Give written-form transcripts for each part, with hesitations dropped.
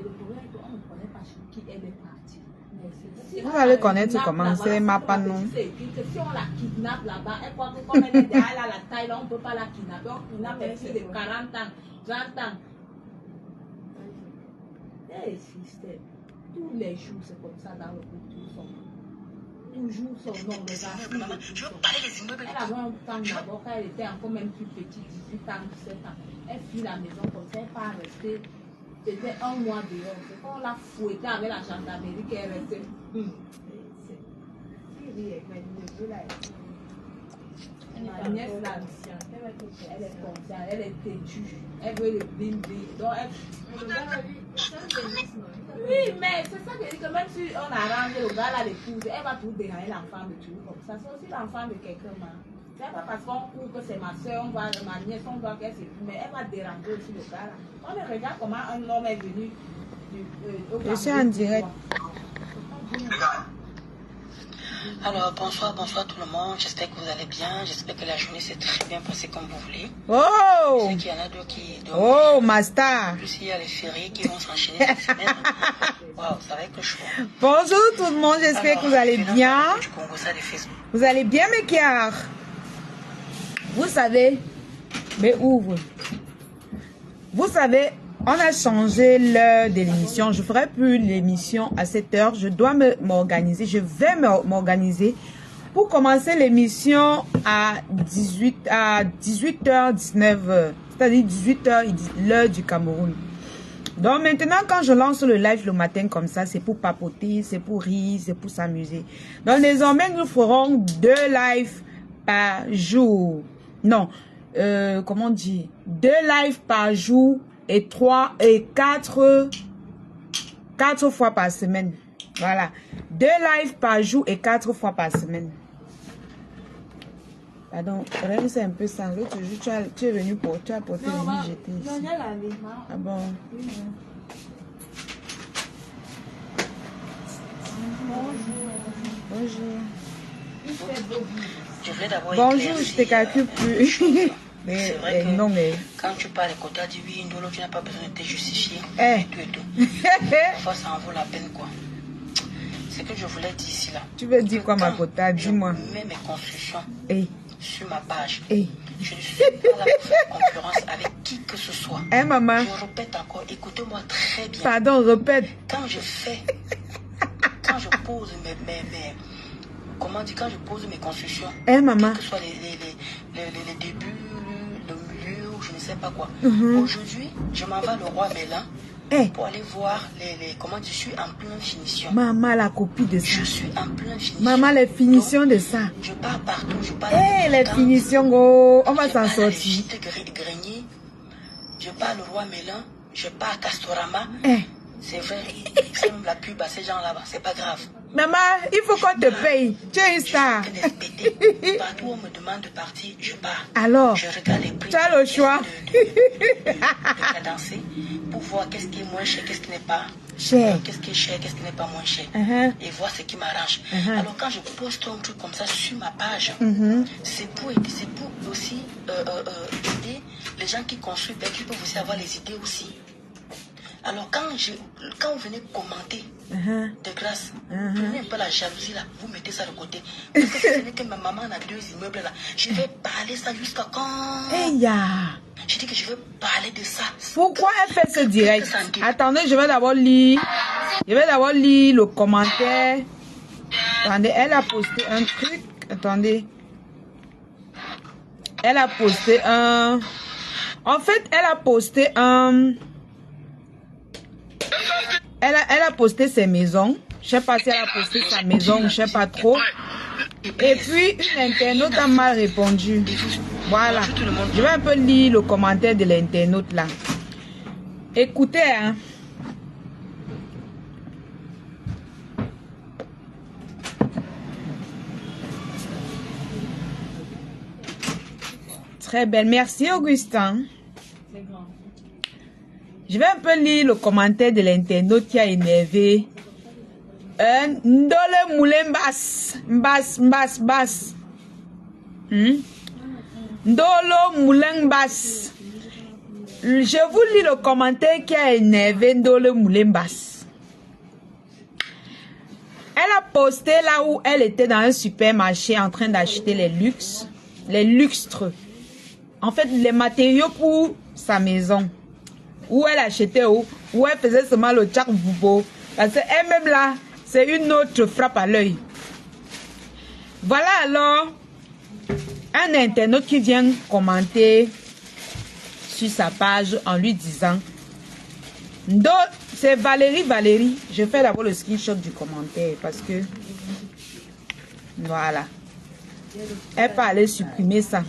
le problème est qu'on ne connaît pas sur qui elle est partie. Vous allez connaître comment c'est ma panneau. Si on la kidnappe là-bas, elle croit que comme elle est derrière la taille, là, on ne peut pas la kidnapper. On kidnappe elle de 40 ans, 30 ans. Elle existe. Tous les jours, c'est comme ça dans le groupe. Toujours son nom. Je veux parler des immeubles. Elle avait un temps d'abord, quand elle était encore même plus petite, 18 ans, 17 ans. Elle fit la maison comme ça, elle n'est pas restée. C'était un mois dehors. C'est quand on l'a fouettée avec la gendarmerie qu'elle est restée. Ma nièce là, elle est consciente, elle est têtue, elle veut le bling-bling. Donc oui, mais c'est ça que je dis que même si on arrange le gars là, l'épouse, elle va tout déranger l'enfant de tout comme ça. C'est aussi l'enfant de quelqu'un. C'est pas parce qu'on court que c'est ma soeur, on va, ma nièce, on doit qu'elle s'épouse, mais elle va déranger aussi le gars là. On regarde comment un homme est venu je suis en direct. Alors, bonsoir tout le monde. J'espère que vous allez bien. J'espère que la journée s'est très bien passée comme vous voulez. Oh! Je sais qu'il y en a d'autres qui dorment. Oh, Master! En plus, il y a les fériés qui vont s'enchaîner cette semaine. Waouh, ça va être le choix. Bonjour tout le monde, j'espère que vous allez bien. Vous allez bien, mes cœurs? Vous savez, mais ouvre. Vous savez, on a changé l'heure de l'émission. Je ne ferai plus l'émission à 7 heures. Je dois m'organiser. Je vais m'organiser pour commencer l'émission à 18h, 19h. C'est-à-dire 18h, l'heure du Cameroun. Donc maintenant, quand je lance le live le matin comme ça, c'est pour papoter, c'est pour rire, c'est pour s'amuser. Donc désormais, nous ferons 2 lives par jour. Non, comment on dit? 2 lives par jour. Et 4 fois par semaine. Voilà. 2 lives par jour et 4 fois par semaine. Pardon, c'est un peu ça. L'autre jour, tu es venu pour... Tu as porté le lit, j'étais ici. Ah bon? Bonjour. Bonjour, je te calcule plus. C'est vrai que non, mais... quand tu parles côté, tu dis oui, Ndolo, tu n'as pas besoin de te justifier. Tout et tout. Parfois, ça en vaut la peine, quoi. C'est que je voulais dire ici, là. Tu veux dire quoi, ma Kota? Dis-moi. Je mets mes constructions sur ma page. Je ne suis pas là pour faire concurrence avec qui que ce soit. Maman. Je répète encore, écoutez-moi très bien. Pardon, répète. Quand je pose quand je pose mes constructions, maman. Que ce soit les débuts, le milieu, je ne sais pas quoi. Aujourd'hui, je m'en vais le roi Mélin pour aller voir comment je suis en pleine finition. Maman, la copie de ça. Je suis en pleine finition. Maman, les finitions de ça. Je pars partout, je pars les finitions, on va s'en sortir. Je pars le roi Mélin, je pars à Castorama. C'est vrai, j'aime la pub à ces gens-là, c'est pas grave. Maman, il faut qu'on te paye. Tu es une star. Partout où on me demande de partir, je pars. Alors, je regarde les prix. Tu as le choix. De cadencer pour voir qu'est-ce qui est moins cher, qu'est-ce qui n'est pas cher. Qu'est-ce qui est cher, qu'est-ce qui n'est pas moins cher. Et voir ce qui m'arrange. Alors, quand je poste un truc comme ça sur ma page, c'est pour aussi aider les gens qui construisent, qui peuvent aussi avoir les idées aussi. Alors, quand vous venez commenter, de grâce, prenez un peu la jalousie là, vous mettez ça de côté. Parce que ce n'est que ma maman a 2 immeubles là. Je vais parler ça jusqu'à quand? Je dis que je veux parler de ça. Pourquoi elle fait ce direct? Attendez, je vais d'abord lire. Le commentaire. Attendez, elle a posté un truc. Attendez. Elle a posté un... En fait, elle a posté un... Elle a posté ses maisons. Je sais pas si elle a posté sa maison, je sais pas trop. Et puis, une internaute a mal répondu. Voilà. Je vais un peu lire le commentaire de l'internaute là. Écoutez, hein. Très belle. Merci, Augustin. Je vais un peu lire le commentaire de l'internaute qui a énervé. Ndole moulin basse. Ndolo moulin basse. Je vous lis le commentaire qui a énervé Ndolo Moulimbas. Elle a posté là où elle était dans un supermarché en train d'acheter les lustres. En fait, les matériaux pour sa maison. Où elle achetait, où elle faisait seulement le tchak boubo. Parce qu'elle-même là, c'est une autre frappe à l'œil. Voilà alors un internaute qui vient commenter sur sa page en lui disant, c'est Valérie. Je fais d'abord le screenshot du commentaire parce que voilà, elle peut aller supprimer ça.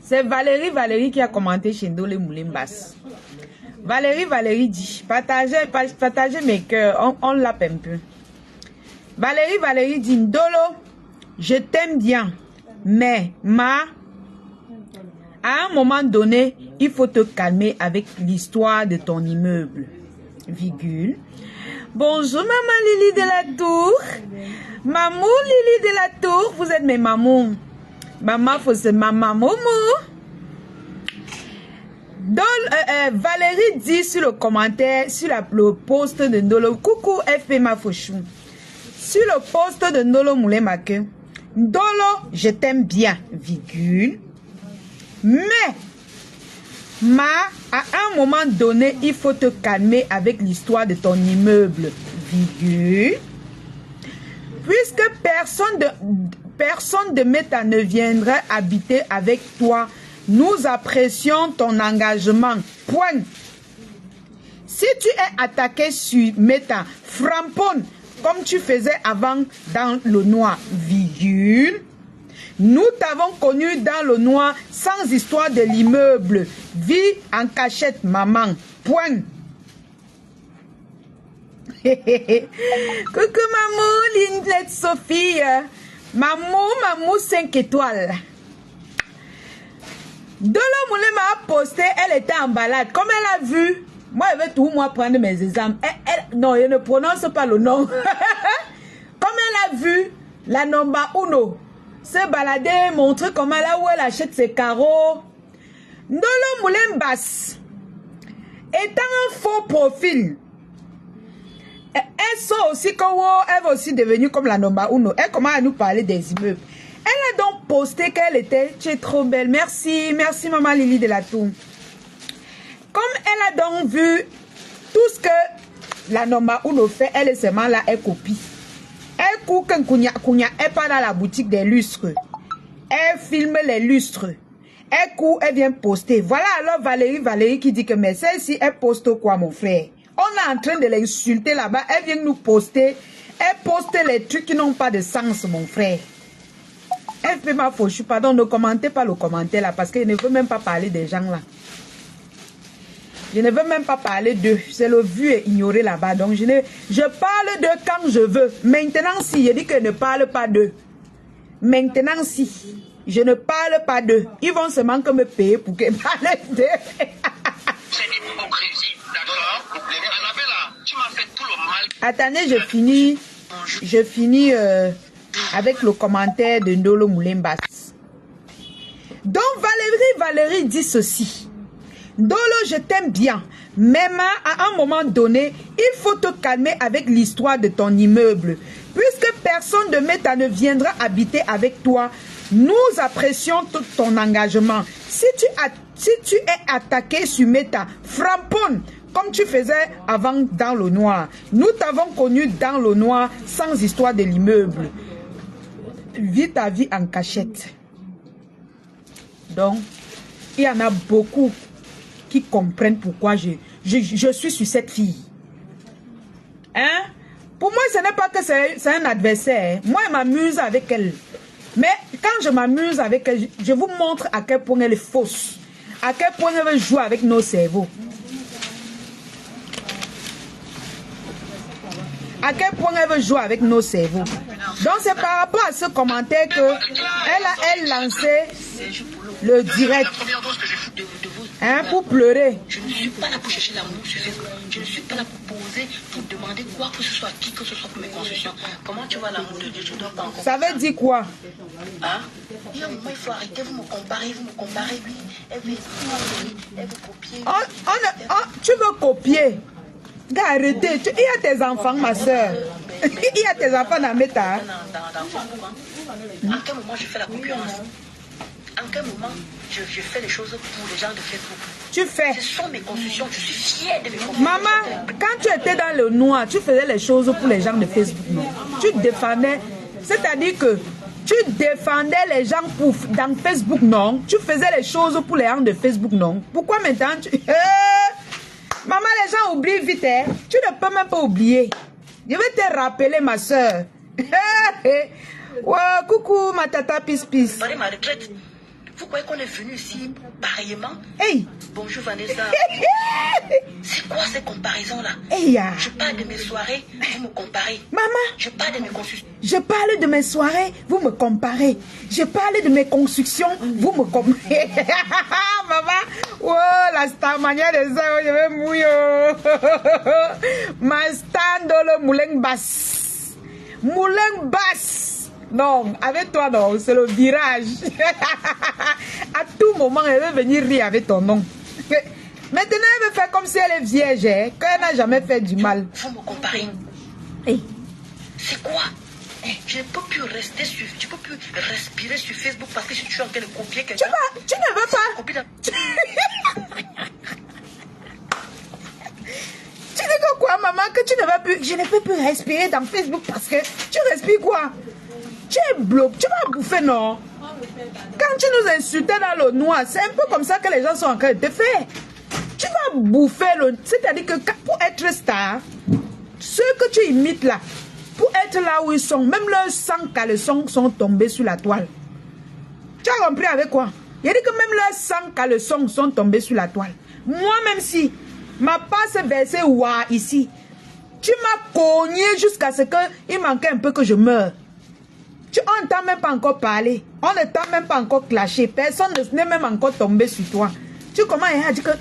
C'est Valérie qui a commenté chez Ndolo Moulimbas. Valérie dit, partagez mes cœurs, on l'appe un peu. Valérie dit, Ndolo, je t'aime bien, mais à un moment donné, il faut te calmer avec l'histoire de ton immeuble. Virgule. Bonjour maman Lily de la Tour. Maman Lily de la Tour, vous êtes mes mamans. Maman, faut se maman Momo. Valérie dit sur le commentaire, sur le post de Ndolo, coucou FP Mafochou. Sur le post de Ndolo Moulimbas, Ndolo, je t'aime bien, virgule. Mais, à un moment donné, il faut te calmer avec l'histoire de ton immeuble, virgule. Puisque personne de Meta ne viendrait habiter avec toi, nous apprécions ton engagement. Point. Si tu es attaqué sur Meta, framponne, comme tu faisais avant dans le noir, virgule. Nous t'avons connu dans le noir sans histoire de l'immeuble. Vis en cachette, maman. Point. Coucou maman, Lindlette Sophie. Maman 5 étoiles. Ndolo Moulimbas a posté, elle était en balade. Comme elle a vu, moi je vais tout prendre mes examens. Non, elle ne prononce pas le nom. Comme elle a vu la Nomba Uno se balader, montrer comment là où elle achète ses carreaux. Ndolo Moulimbas, étant un faux profil, elle sent aussi qu'elle va aussi devenir comme la Nomba Uno. Elle commence à nous parler des immeubles. Elle a donc posté qu'elle était, tu es trop belle. Merci, merci maman Lily de la Tour. Comme elle a donc vu tout ce que la Nomba Uno fait, elle est seulement là, elle copie. Elle court quand Kounia est pas dans la boutique des lustres. Elle filme les lustres. Elle court, elle vient poster. Voilà alors Valérie qui dit que mais celle-ci, elle poste quoi mon frère? On est en train de l'insulter là-bas. Elle vient nous poster. Elle poste les trucs qui n'ont pas de sens mon frère. Elle fait ma fauche. Pardon, ne commentez pas le commentaire là parce que je ne veux même pas parler des gens là. Je ne veux même pas parler d'eux. C'est le vu et ignoré là-bas. Donc, je parle d'eux quand je veux. Maintenant, si je dis que je ne parle pas d'eux. Maintenant, si je ne parle pas d'eux, ils vont seulement que me payer pour que je parle d'eux. C'est l'hypocrisie, d'accord? Annabella, tu m'as fait tout le mal. Attendez, je finis avec le commentaire de Ndolo Moulimbas. Donc, Valérie dit ceci. Ndolo, je t'aime bien, mais à un moment donné, il faut te calmer avec l'histoire de ton immeuble. Puisque personne de Meta ne viendra habiter avec toi, nous apprécions tout ton engagement. Si tu es attaqué sur Meta, framponne, comme tu faisais avant dans le noir. Nous t'avons connu dans le noir sans histoire de l'immeuble. Vis ta vie en cachette. Donc, il y en a beaucoup qui comprennent pourquoi je suis sur cette fille. Hein? Pour moi, ce n'est pas que c'est un adversaire. Moi, je m'amuse avec elle. Mais quand je m'amuse avec elle, je vous montre à quel point elle est fausse. À quel point elle veut jouer avec nos cerveaux. À quel point elle veut jouer avec nos cerveaux. Donc, c'est par rapport à ce commentaire que elle a lancé le direct. La première dose que j'ai foutue de vous Hein, pour pleurer. Je ne suis pas là pour chercher l'amour sur Facebook. Je ne suis pas là pour poser, pour demander quoi que ce soit, qui que ce soit pour mes constructions. Comment tu vois l'amour de Dieu? Je ne dois pas encore. Ça veut dire quoi? Hein? Il y a un moment, il faut arrêter, vous me comparez, oui. Elle veut copier. Tu veux copier? Arrêtez. Il y a tes enfants, ma soeur. Il y a tes enfants dans Meta. En quel moment je fais la concurrence? En quel moment je fais les choses pour les gens de Facebook? Tu fais. Ce sont mes constructions, je suis fière de mes constructions. Maman, quand tu étais dans le noir, tu faisais les choses pour les gens de Facebook, non? Tu défendais, c'est-à-dire que tu défendais les gens dans Facebook, non? Tu faisais les choses pour les gens de Facebook, non? Pourquoi maintenant tu... Maman, les gens oublient vite, hein? Tu ne peux même pas oublier. Je vais te rappeler, ma soeur. Ouais, coucou, ma tata pis. Parlez ma retraite. Vous croyez qu'on est venu ici pareillement? Hey. Bonjour Vanessa. C'est quoi ces comparaisons-là? Hey. Je parle de mes soirées, vous me comparez. Maman. Je parle de mes constructions. Je parle de mes soirées, vous me comparez. Je parle de mes constructions, vous me comparez. Maman. Oh, la star manière de ça, je vais mouiller. Ma star dans le moulin basse. Moulin basse. Non, avec toi, non, c'est le virage. À tout moment, elle veut venir rire avec ton nom. Maintenant, elle veut faire comme si elle est vierge, hein, qu'elle n'a jamais fait du mal. Vous me comparez. Hey. C'est quoi? Je ne peux plus rester sur... Tu ne peux plus respirer sur Facebook parce que je suis en train de copier quelqu'un. Tu ne veux pas? Tu dis que quoi, maman? Que tu ne veux plus... Je ne peux plus respirer dans Facebook parce que... Tu respires quoi? Tu es bloqué, tu vas bouffer, non? Quand tu nous insultais dans le noir, c'est un peu comme ça que les gens sont en train de te faire. Tu vas bouffer le... C'est-à-dire que pour être star, ceux que tu imites là, pour être là où ils sont, même leurs 100 caleçons sont tombés sur la toile. Tu as compris avec quoi? Il dit que même leurs 100 caleçons sont tombés sur la toile. Moi, même si ma passe versée ouah ici, tu m'as cogné jusqu'à ce qu'il manquait un peu que je meure. On ne t'a même pas encore parlé. On ne t'a même pas encore clashé. Personne n'est même encore tombé sur toi. Tu commences à dire que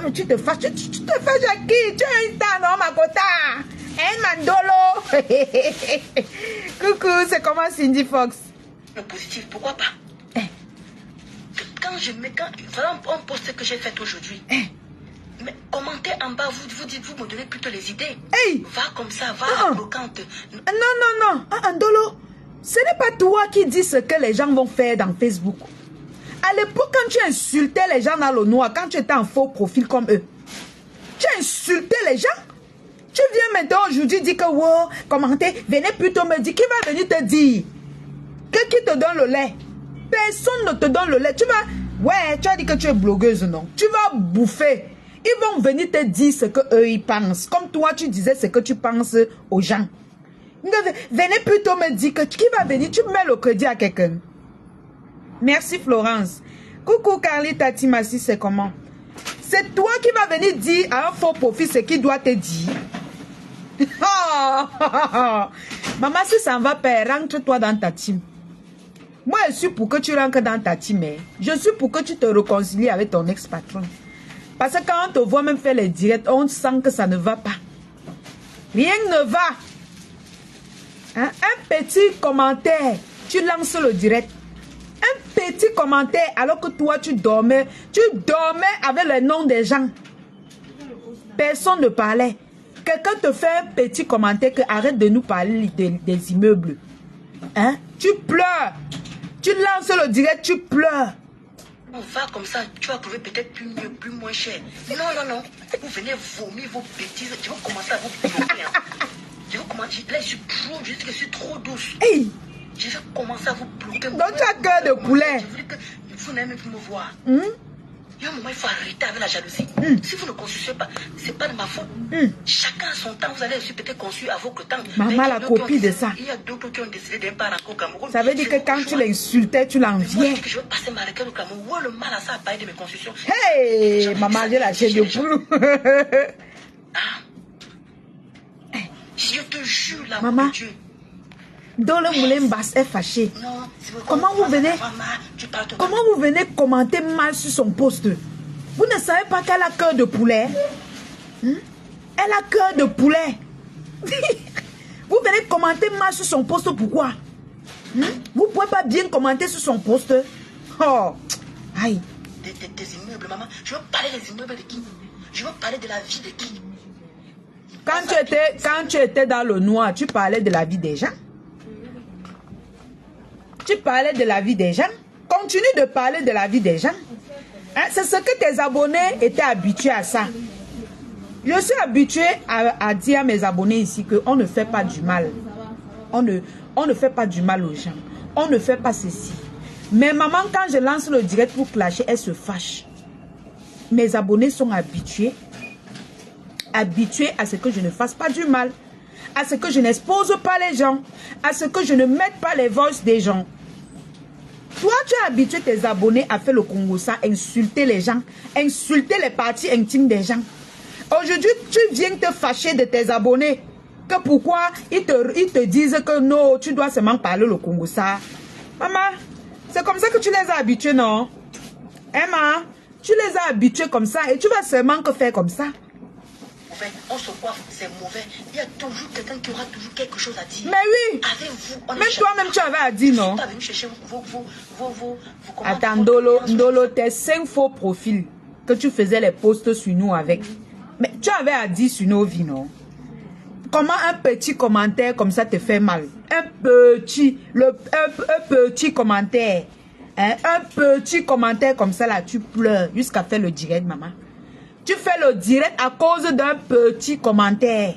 tu te fâches. Tu te fâches à qui? Tu es une tane, non, ma cota? Un mandolo. Coucou, c'est comment Cindy Fox? Le positif, pourquoi pas? Quand je mets... Voilà un post que j'ai fait aujourd'hui. Mais commentez en bas, vous me donnez plutôt les idées. Hey. Va comme ça, va brocante. Non. Andolo. Ce n'est pas toi qui dis ce que les gens vont faire dans Facebook. À l'époque, quand tu insultais les gens dans le noir, quand tu étais en faux profil comme eux, tu insultais les gens. Tu viens maintenant aujourd'hui dire que, wow, commentez, venez plutôt me dire, qui va venir te dire? Qui te donne le lait? Personne ne te donne le lait. Tu as dit que tu es blogueuse, non? Tu vas bouffer. Ils vont venir te dire ce qu'eux ils pensent. Comme toi, tu disais ce que tu penses aux gens. Venez plutôt me dire que qui va venir, tu mets le crédit à quelqu'un. Merci Florence. Coucou Carly Tatimassi, c'est comment? C'est toi qui vas venir dire à un faux profil ce qu'il doit te dire. Maman, si ça en va pas, rentre-toi dans ta team. Moi, je suis pour que tu rentres dans ta team. Je suis pour que tu te réconcilies avec ton ex-patron. Parce que quand on te voit même faire les directs, on sent que ça ne va pas. Rien ne va. Hein? Un petit commentaire, tu lances le direct. Un petit commentaire alors que toi tu dormais avec le nom des gens. Personne ne parlait. Quelqu'un te fait un petit commentaire que arrête de nous parler des immeubles. Hein? Tu pleures. Tu lances le direct, tu pleures. On va comme ça, tu vas trouver peut-être plus mieux, plus moins cher. Non. Vous venez vomir vos bêtises. Je vais commencer à vous bloquer. Je vais commencer. Là, je suis trop douce. Hey. Je vais commencer à vous bloquer. Donc tu as cœur de poulet. Je veux dire que vous n'aimez plus me voir. Il y a un moment, il faut arrêter avec la jalousie. Si vous ne construisez pas, ce n'est pas de ma faute. Chacun a son temps. Vous allez aussi peut-être construire à votre temps. Maman, la copie de ça. Il y a d'autres qui ont décidé d'un part au Cameroun. Ça veut dire que quand tu l'insultais, tu l'enviais. Je vais passer ma requête au Cameroun. Où le mal à ça à parler de mes constructions? Hey, maman, j'ai la chaîne de poule. Je te jure, la maman, de Dieu. Dans le moulin basse est fâché. Non, comment vous venez commenter mal sur son poste? Vous ne savez pas qu'elle a cœur de poulet? Elle a cœur de poulet. Vous venez commenter mal sur son poste, pourquoi? Vous ne pouvez pas bien commenter sur son poste. Oh, aïe. Des immeubles, maman. Je veux parler des immeubles de qui? Je veux parler de la vie de qui? Quand tu étais dans le noir, tu parlais de la vie des gens. Tu parlais de la vie des gens. Continue de parler de la vie des gens. Hein? C'est ce que tes abonnés étaient habitués à ça. Je suis habitué à dire à mes abonnés ici qu'on ne fait pas du mal. On ne fait pas du mal aux gens. On ne fait pas ceci. Mais maman, quand je lance le direct pour clasher, elle se fâche. Mes abonnés sont habitués à ce que je ne fasse pas du mal, à ce que je n'expose pas les gens, à ce que je ne mette pas les voices des gens. Toi, tu as habitué tes abonnés à faire le Congo ça, insulter les gens, insulter les parties intimes des gens. Aujourd'hui, tu viens te fâcher de tes abonnés. Que pourquoi ils te disent que non, tu dois seulement parler le Congo ça. Maman, c'est comme ça que tu les as habitués, non? Emma, tu les as habitués comme ça et tu vas seulement que faire comme ça. On se coiffe, c'est mauvais. Il y a toujours quelqu'un qui aura toujours quelque chose à dire. Mais oui. Avec vous, même toi-même, tu avais à dire, non? Je suis pas venu chercher vos attends, Ndolo, tes 5 faux profils que tu faisais les posts sur nous avec. Mais tu avais à dire sur nos vies, non? Comment un petit commentaire comme ça te fait mal? Un petit commentaire. Hein? Un petit commentaire comme ça, là, tu pleures jusqu'à faire le direct, maman. Tu fais le direct à cause d'un petit commentaire.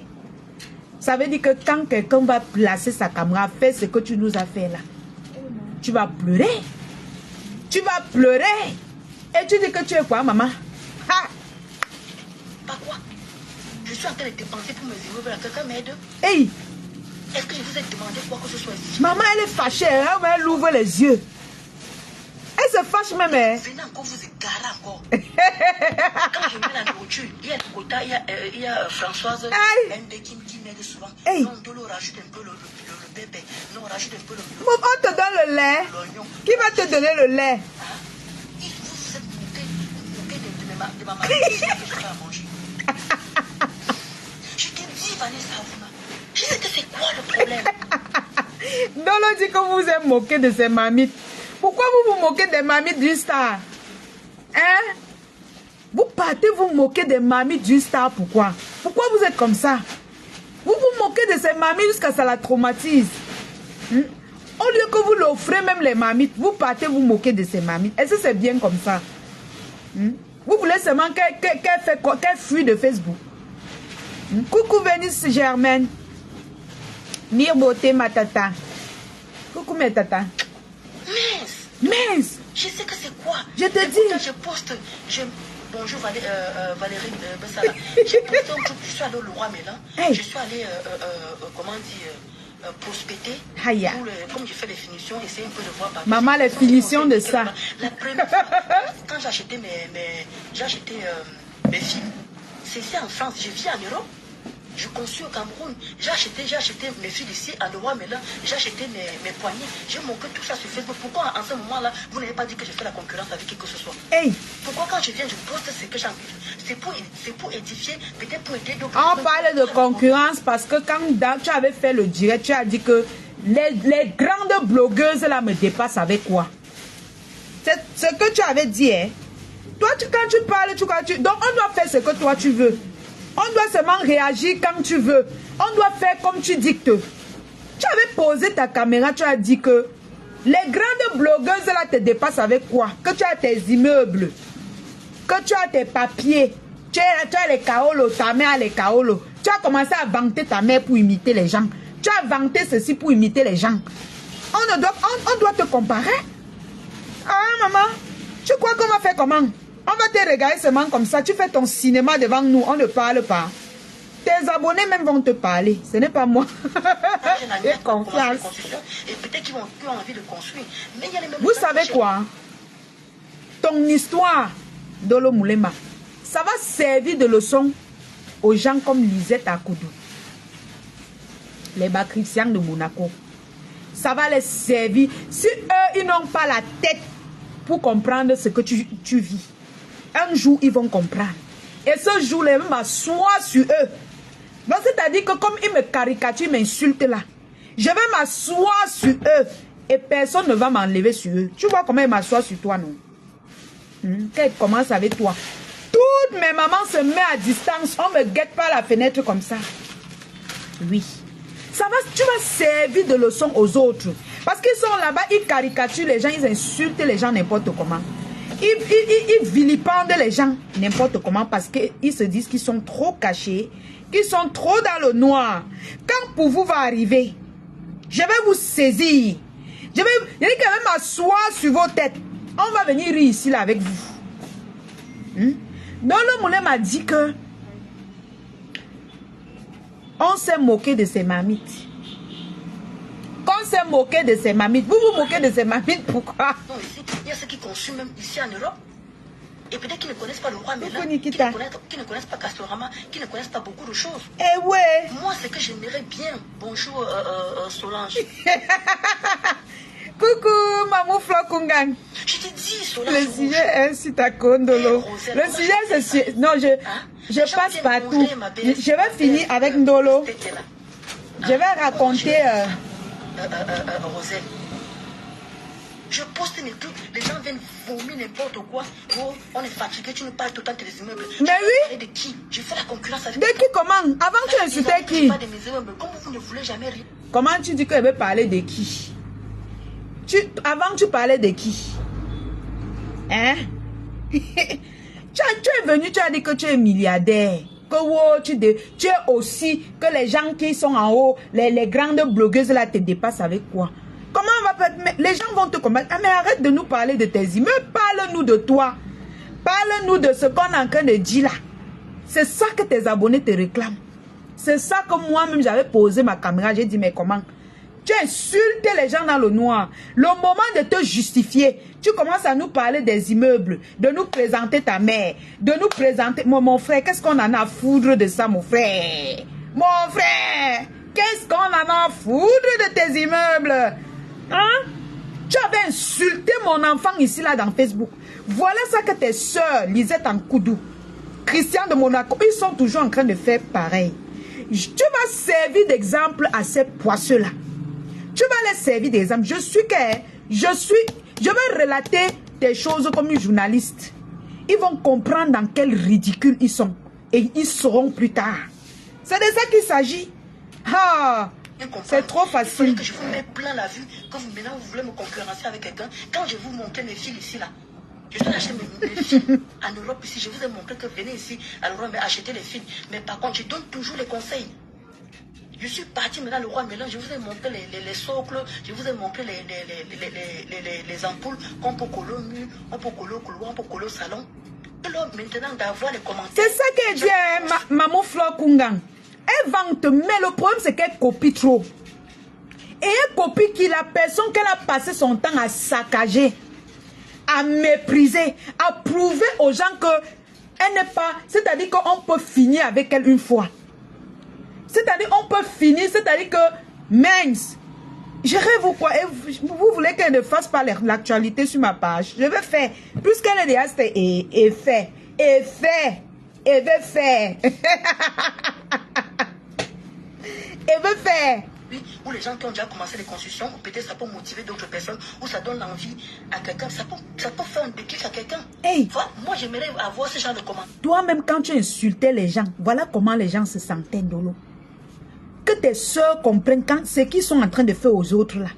Ça veut dire que quand quelqu'un va placer sa caméra, faire ce que tu nous as fait là, tu vas pleurer. Tu vas pleurer. Et tu dis que tu es quoi, maman? Ha! Pas quoi? Je suis en train de dépenser pour mes immeubles. Quelqu'un m'aide? Hey! Est-ce que je vous ai demandé quoi que ce soit ici? Maman, elle est fâchée. Elle ouvre les yeux. Elle se fâche même. Venez encore vous égarer encore. Quand je mets la nourriture, il y a le quota, il y a Françoise MB qui m'aide souvent. Non, Ndolo rajoute un peu le bébé. Non, rajoute un peu le on te donne le lait. Qui va te donner le lait? Vous vous êtes moqué de ma maman que je fais à manger. Je te dis, Vanessa, je sais que c'est quoi le problème? Ndolo dit que vous vous êtes moqué de ses mamites. Pourquoi vous vous moquez des mamies d'une star? Hein? Vous partez vous moquer des mamies d'une star, pourquoi? Pourquoi vous êtes comme ça? Vous vous moquez de ces mamies jusqu'à ça la traumatise. Au lieu que vous l'offrez même les mamites, vous partez vous moquer de ces mamites. Est-ce que c'est bien comme ça? Vous voulez seulement qu'elle fuit de Facebook? Coucou Vénus Germaine. Mire beauté ma tata. Coucou mes tata. Mince. Je sais que c'est quoi. Je te dis. Je poste. Bonjour Valérie Bessala. J'ai posté un jour, je suis allée au Leroy Merlin. Je suis allée, comment dire, prospecter. Comme je fais les finitions, essayer un peu de voir. Maman, les finitions de ça. La première fois, quand j'ai acheté mes films, c'est ici en France. Je vis en Europe. Je conçus au Cameroun. J'ai acheté mes fils ici à Leroy Merlin. J'ai acheté mes poignets. J'ai montré tout ça sur Facebook. Pourquoi en ce moment-là, vous n'avez pas dit que je fais la concurrence avec qui que ce soit? Pourquoi quand je viens, je poste ce que j'ai envie? C'est pour édifier, peut-être pour aider d'autres. On parle de concurrence parce que quand tu avais fait le direct, tu as dit que les grandes blogueuses là me dépassent avec quoi? C'est ce que tu avais dit. Hein? Toi, quand tu parles, donc on doit faire ce que toi tu veux. On doit seulement réagir quand tu veux. On doit faire comme tu dictes. Tu avais posé ta caméra, tu as dit que les grandes blogueuses là te dépassent avec quoi? Que tu as tes immeubles, que tu as tes papiers, tu as les kaolo, ta mère a les kaolo. Tu as commencé à vanter ta mère pour imiter les gens. Tu as vanté ceci pour imiter les gens. On doit te comparer. Ah maman, tu crois qu'on va faire comment? On va te regarder seulement comme ça. Tu fais ton cinéma devant nous. On ne parle pas. Tes abonnés même vont te parler. Ce n'est pas moi. J'ai confiance. Et peut-être qu'ils ont envie de construire. Mais il y a les mêmes. Vous savez quoi? Ton histoire, Ndolo Moulema, ça va servir de leçon aux gens comme Lisette Akoudou, les Bacristiens de Monaco. Ça va les servir. Si eux, ils n'ont pas la tête pour comprendre ce que tu vis. Un jour, ils vont comprendre. Et ce jour-là, je vais m'asseoir sur eux. Donc, c'est-à-dire que comme ils me caricaturent, ils m'insultent là, je vais m'asseoir sur eux et personne ne va m'enlever sur eux. Tu vois comment ils m'assoient sur toi, non? Quand ils commencent avec toi, toutes mes mamans se mettent à distance. On me guette par la fenêtre comme ça. Oui. Ça va, tu vas servir de leçon aux autres. Parce qu'ils sont là-bas, ils caricaturent les gens, ils insultent les gens n'importe comment. Ils vilipendent les gens n'importe comment parce qu'ils se disent qu'ils sont trop cachés, qu'ils sont trop dans le noir. Quand pour vous va arriver, je vais vous saisir. Je vais quand même m'asseoir sur vos têtes. On va venir ici là avec vous. Donc le Moulin m'a dit que on s'est moqué de ses mamites. Qu'on s'est moqué de ses mamites. Vous vous moquez de ses mamites, pourquoi? Non, ici, il y a ceux qui consument même ici en Europe. Et peut-être qu'ils ne connaissent pas le roi Merlin, qui ne connaissent pas Castorama, qui ne connaissent pas beaucoup de choses. Eh ouais. Moi, c'est que j'aimerais bien. Bonjour Solange. Coucou, Mamou Flokungang. Je te dis, Solange. Le sujet est si ta condolo. Le sujet, c'est... Non, je passe partout. Je vais finir avec Ndolo. Je vais raconter... Roselle. Je poste mes trucs, les gens viennent vomir n'importe quoi. Oh, on est fatigué, tu nous parles tout le temps des immeubles. Mais oui. De qui? Je fais la concurrence avec... De qui, comment? Avant, tu insultais qui? Pas de mes immeubles. Comme vous ne voulez jamais rire. Comment tu dis qu'elle veut parler de qui? Avant, tu parlais de qui? Hein? Tu es venu, tu as dit que tu es milliardaire. Que wow, tu es aussi, que les gens qui sont en haut, les grandes blogueuses là te dépassent avec quoi? Comment on va faire? Les gens vont te combattre. Ah, mais arrête de nous parler de tes immeubles. Parle-nous de toi. Parle-nous de ce qu'on est en train de dire là. C'est ça que tes abonnés te réclament. C'est ça que moi-même j'avais posé ma caméra. J'ai dit, mais comment? Tu insultes les gens dans le noir. Le moment de te justifier, tu commences à nous parler des immeubles, de nous présenter ta mère, de nous présenter... Mon frère, qu'est-ce qu'on en a à foutre de ça, mon frère? Mon frère, qu'est-ce qu'on en a à foutre de tes immeubles? Hein? Tu avais insulté mon enfant ici, là, dans Facebook. Voilà ça que tes soeurs, Lisette en Koudou, Christian de Monaco, ils sont toujours en train de faire pareil. Tu vas servir d'exemple à ces poisseux-là. Tu vas les servir d'exemple. Je vais relater des choses comme une journaliste. Ils vont comprendre dans quel ridicule ils sont. Et ils sauront plus tard. C'est de ça qu'il s'agit. Ah, c'est trop facile. Que je vous mets plein la vue. Que maintenant vous voulez me concurrencer avec quelqu'un. Quand je vous montre mes fils ici là. Je suis acheté mes filles en Europe ici. Je vous ai montré que venez ici à l'Europe acheter les filles. Mais par contre, je donne toujours les conseils. Je suis parti maintenant le roi Merlin, je vous ai montré les socles, je vous ai montré les ampoules qu'on peut coller au mur, on peut coller au couloir, on peut coller au salon. Et là, maintenant, d'avoir les commentaires. C'est ça qu'elle dit, Maman Fleur Kungang. Elle vante, mais le problème, c'est qu'elle copie trop. Et elle copie qui la personne qu'elle a passé son temps à saccager, à mépriser, à prouver aux gens qu'elle n'est pas... C'est-à-dire qu'on peut finir avec elle une fois. C'est-à-dire, on peut finir, c'est-à-dire que, mince, je rêve quoi? Et vous voulez qu'elle ne fasse pas l'actualité sur ma page? Je vais faire. Puisqu'elle est déjà et fait. Et fait. Et veut faire. Et veut faire. Oui, ou les gens qui ont déjà commencé les constructions, peut-être ça peut motiver d'autres personnes, ou ça donne l'envie à quelqu'un, ça peut faire un déclic à quelqu'un. Hey. Moi, j'aimerais avoir ce genre de commentaires. Toi-même, quand tu insultais les gens, voilà comment les gens se sentaient, Ndolo. Que tes soeurs comprennent ce qu'ils sont en train de faire aux autres là.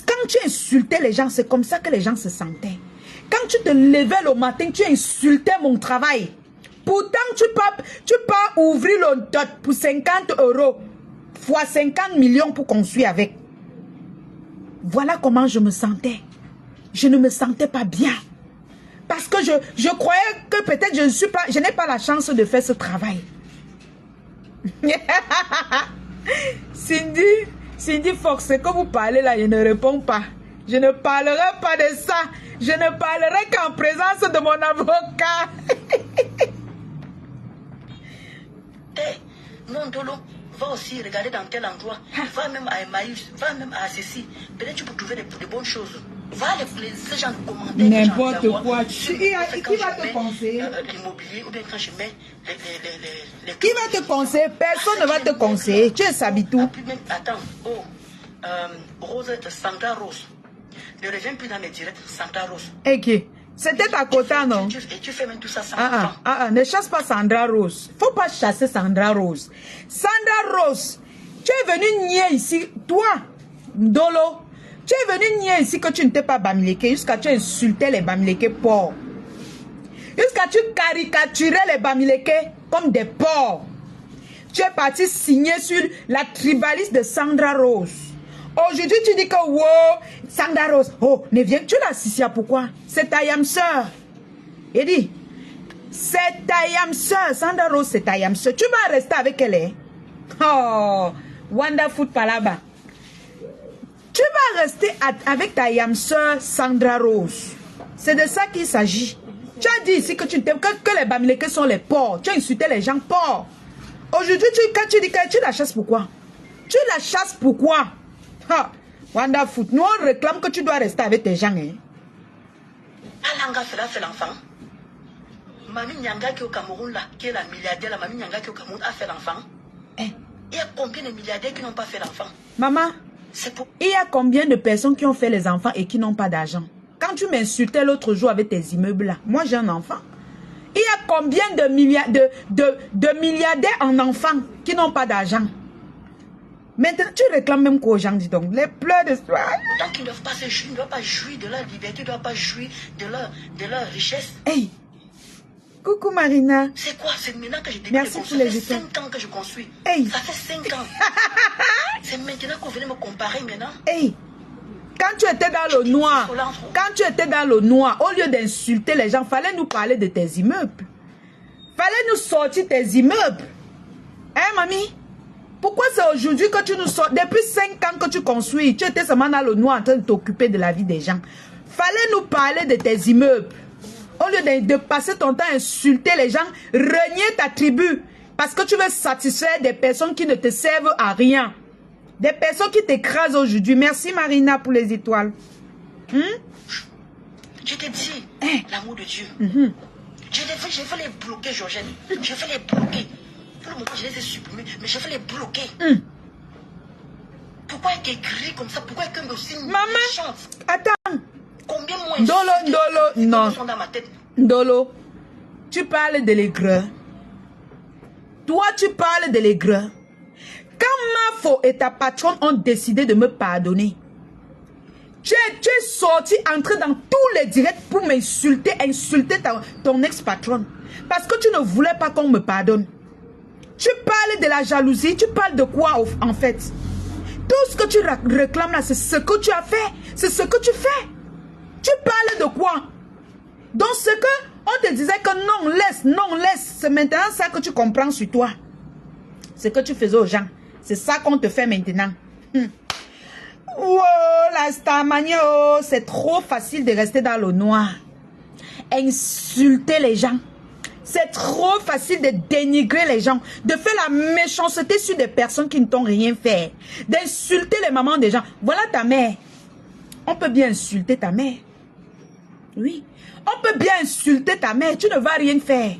Quand tu insultais les gens, c'est comme ça que les gens se sentaient. Quand tu te levais le matin, tu insultais mon travail. Pourtant, tu peux ouvrir le dot pour 50 € fois 50 millions pour construire avec. Voilà comment je me sentais. Je ne me sentais pas bien. Parce que je croyais que peut-être je n'ai pas la chance de faire ce travail. Cindy Fox, c'est que vous parlez là, je ne réponds pas. Je ne parlerai pas de ça. Je ne parlerai qu'en présence de mon avocat. Non, Ndolo, va aussi regarder dans tel endroit. Va même à Emmaüs, va même à ceci. Peut-être tu peux trouver de bonnes choses. Voilà ces gens de commentaires. N'importe quoi. Qui va te conseiller? L'immobilier, ou bien quand je mets les qui va te conseiller? Personne ne va te conseiller. Tu es Sabitou. Attends, Rose, Sandra Rose. Ne reviens plus dans mes directs, Sandra Rose. Ok. C'était ta quota, non? Et tu fais même tout ça sans enfant. Ne chasse pas Sandra Rose. Faut pas chasser Sandra Rose. Sandra Rose, tu es venu nier ici. Toi, Ndolo, tu es venu nier ici que tu ne t'es pas Bamileke jusqu'à tu insultais les Bamileke porcs. Jusqu'à tu caricaturais les Bamileke comme des porcs. Tu es parti signer sur la tribaliste de Sandra Rose. Aujourd'hui, tu dis que, wow, Sandra Rose, oh, ne viens, tu l'as Sissia, pourquoi? C'est ta yam sœur. Il dit, c'est ta yam sœur. Sandra Rose, c'est ta yam sœur. Tu vas rester avec elle, hein? Oh, wonderful palaba. Tu vas rester avec ta yam sœur, Sandra Rose. C'est de ça qu'il s'agit. Tu as dit ici que tu t'aimes, que les Bamileke sont les porcs. Tu as insulté les gens porcs. Aujourd'hui, quand tu dis que tu la chasses, pourquoi? Tu la chasses, pourquoi? Ha, wonderful. Nous, on réclame que tu dois rester avec tes gens. Hein? Alanga fait l'enfant. Mamie Nyanga qui est au Cameroun, là, qui est la milliardaire, la Mamie Nyanga qui est au Cameroun, a fait l'enfant. Il y a combien de milliardaires qui n'ont pas fait l'enfant? Maman, il y a combien de personnes qui ont fait les enfants et qui n'ont pas d'argent? Quand tu m'insultais l'autre jour avec tes immeubles là, moi j'ai un enfant. Il y a combien de milliardaires en enfants qui n'ont pas d'argent? Maintenant, tu réclames même quoi aux gens, dis donc, les pleurs de soir. Donc ils ne doivent pas se jouir, ils ne doivent pas jouir de leur liberté, ils ne doivent pas jouir de leur richesse. Hey, coucou Marina. C'est quoi? C'est maintenant que je débute. Merci pour les ça fait 5 ans que je construis. Hey. Ça fait 5 ans. C'est maintenant qu'on venait me comparer maintenant. Hey, quand tu étais dans le noir, au lieu d'insulter les gens, fallait nous parler de tes immeubles. Fallait nous sortir tes immeubles. Hein, mamie? Pourquoi c'est aujourd'hui que tu nous sors? Depuis 5 ans que tu construis, tu étais seulement dans le noir en train de t'occuper de la vie des gens. Fallait nous parler de tes immeubles. Au lieu de passer ton temps à insulter les gens, renier ta tribu. Parce que tu veux satisfaire des personnes qui ne te servent à rien. Des personnes qui t'écrasent aujourd'hui. Merci Marina pour les étoiles. Je te dis, l'amour de Dieu. Je vais les bloquer, Georgène. Je vais les bloquer. Pour le moment, je les ai supprimés, mais je vais les bloquer. Pourquoi ils écrivent comme ça? Pourquoi ils me signent? Maman, attends. Combien moins Ndolo, non. Sont dans ma tête. Ndolo, tu parles de l'aigreur. Toi, tu parles de l'aigreur. Quand Mafo et ta patronne ont décidé de me pardonner, tu es sorti, entré dans tous les directs pour m'insulter, insulter ton ex-patronne. Parce que tu ne voulais pas qu'on me pardonne. Tu parles de la jalousie, tu parles de quoi en fait? Tout ce que tu réclames là, c'est ce que tu as fait. C'est ce que tu fais. Tu parles de quoi? Donc ce que on te disait que non, laisse. C'est maintenant ça que tu comprends sur toi. Ce que tu faisais aux gens. C'est ça qu'on te fait maintenant. Wow, la stamagno, c'est trop facile de rester dans le noir. Insulter les gens. C'est trop facile de dénigrer les gens, de faire la méchanceté sur des personnes qui ne t'ont rien fait, d'insulter les mamans des gens. Voilà ta mère. On peut bien insulter ta mère. Oui. On peut bien insulter ta mère. Tu ne vas rien faire.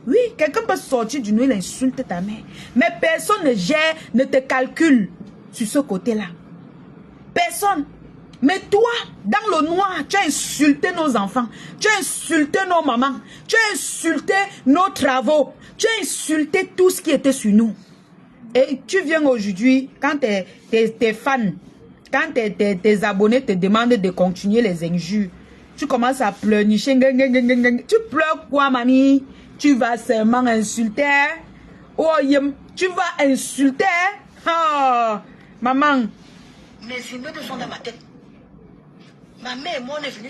Oui, quelqu'un peut sortir du nez et insulter ta mère. Mais personne ne gère, ne te calcule sur ce côté-là. Personne. Mais toi, dans le noir, tu as insulté nos enfants. Tu as insulté nos mamans. Tu as insulté nos travaux. Tu as insulté tout ce qui était sur nous. Et tu viens aujourd'hui, quand tes fans, quand tes abonnés te demandent de continuer les injures, tu commences à pleurnicher. Tu pleures quoi, mamie? Tu vas seulement insulter. Oh, tu vas insulter. Oh, maman. Mes immeubles sont dans ma tête. Ma mère et moi, on est venu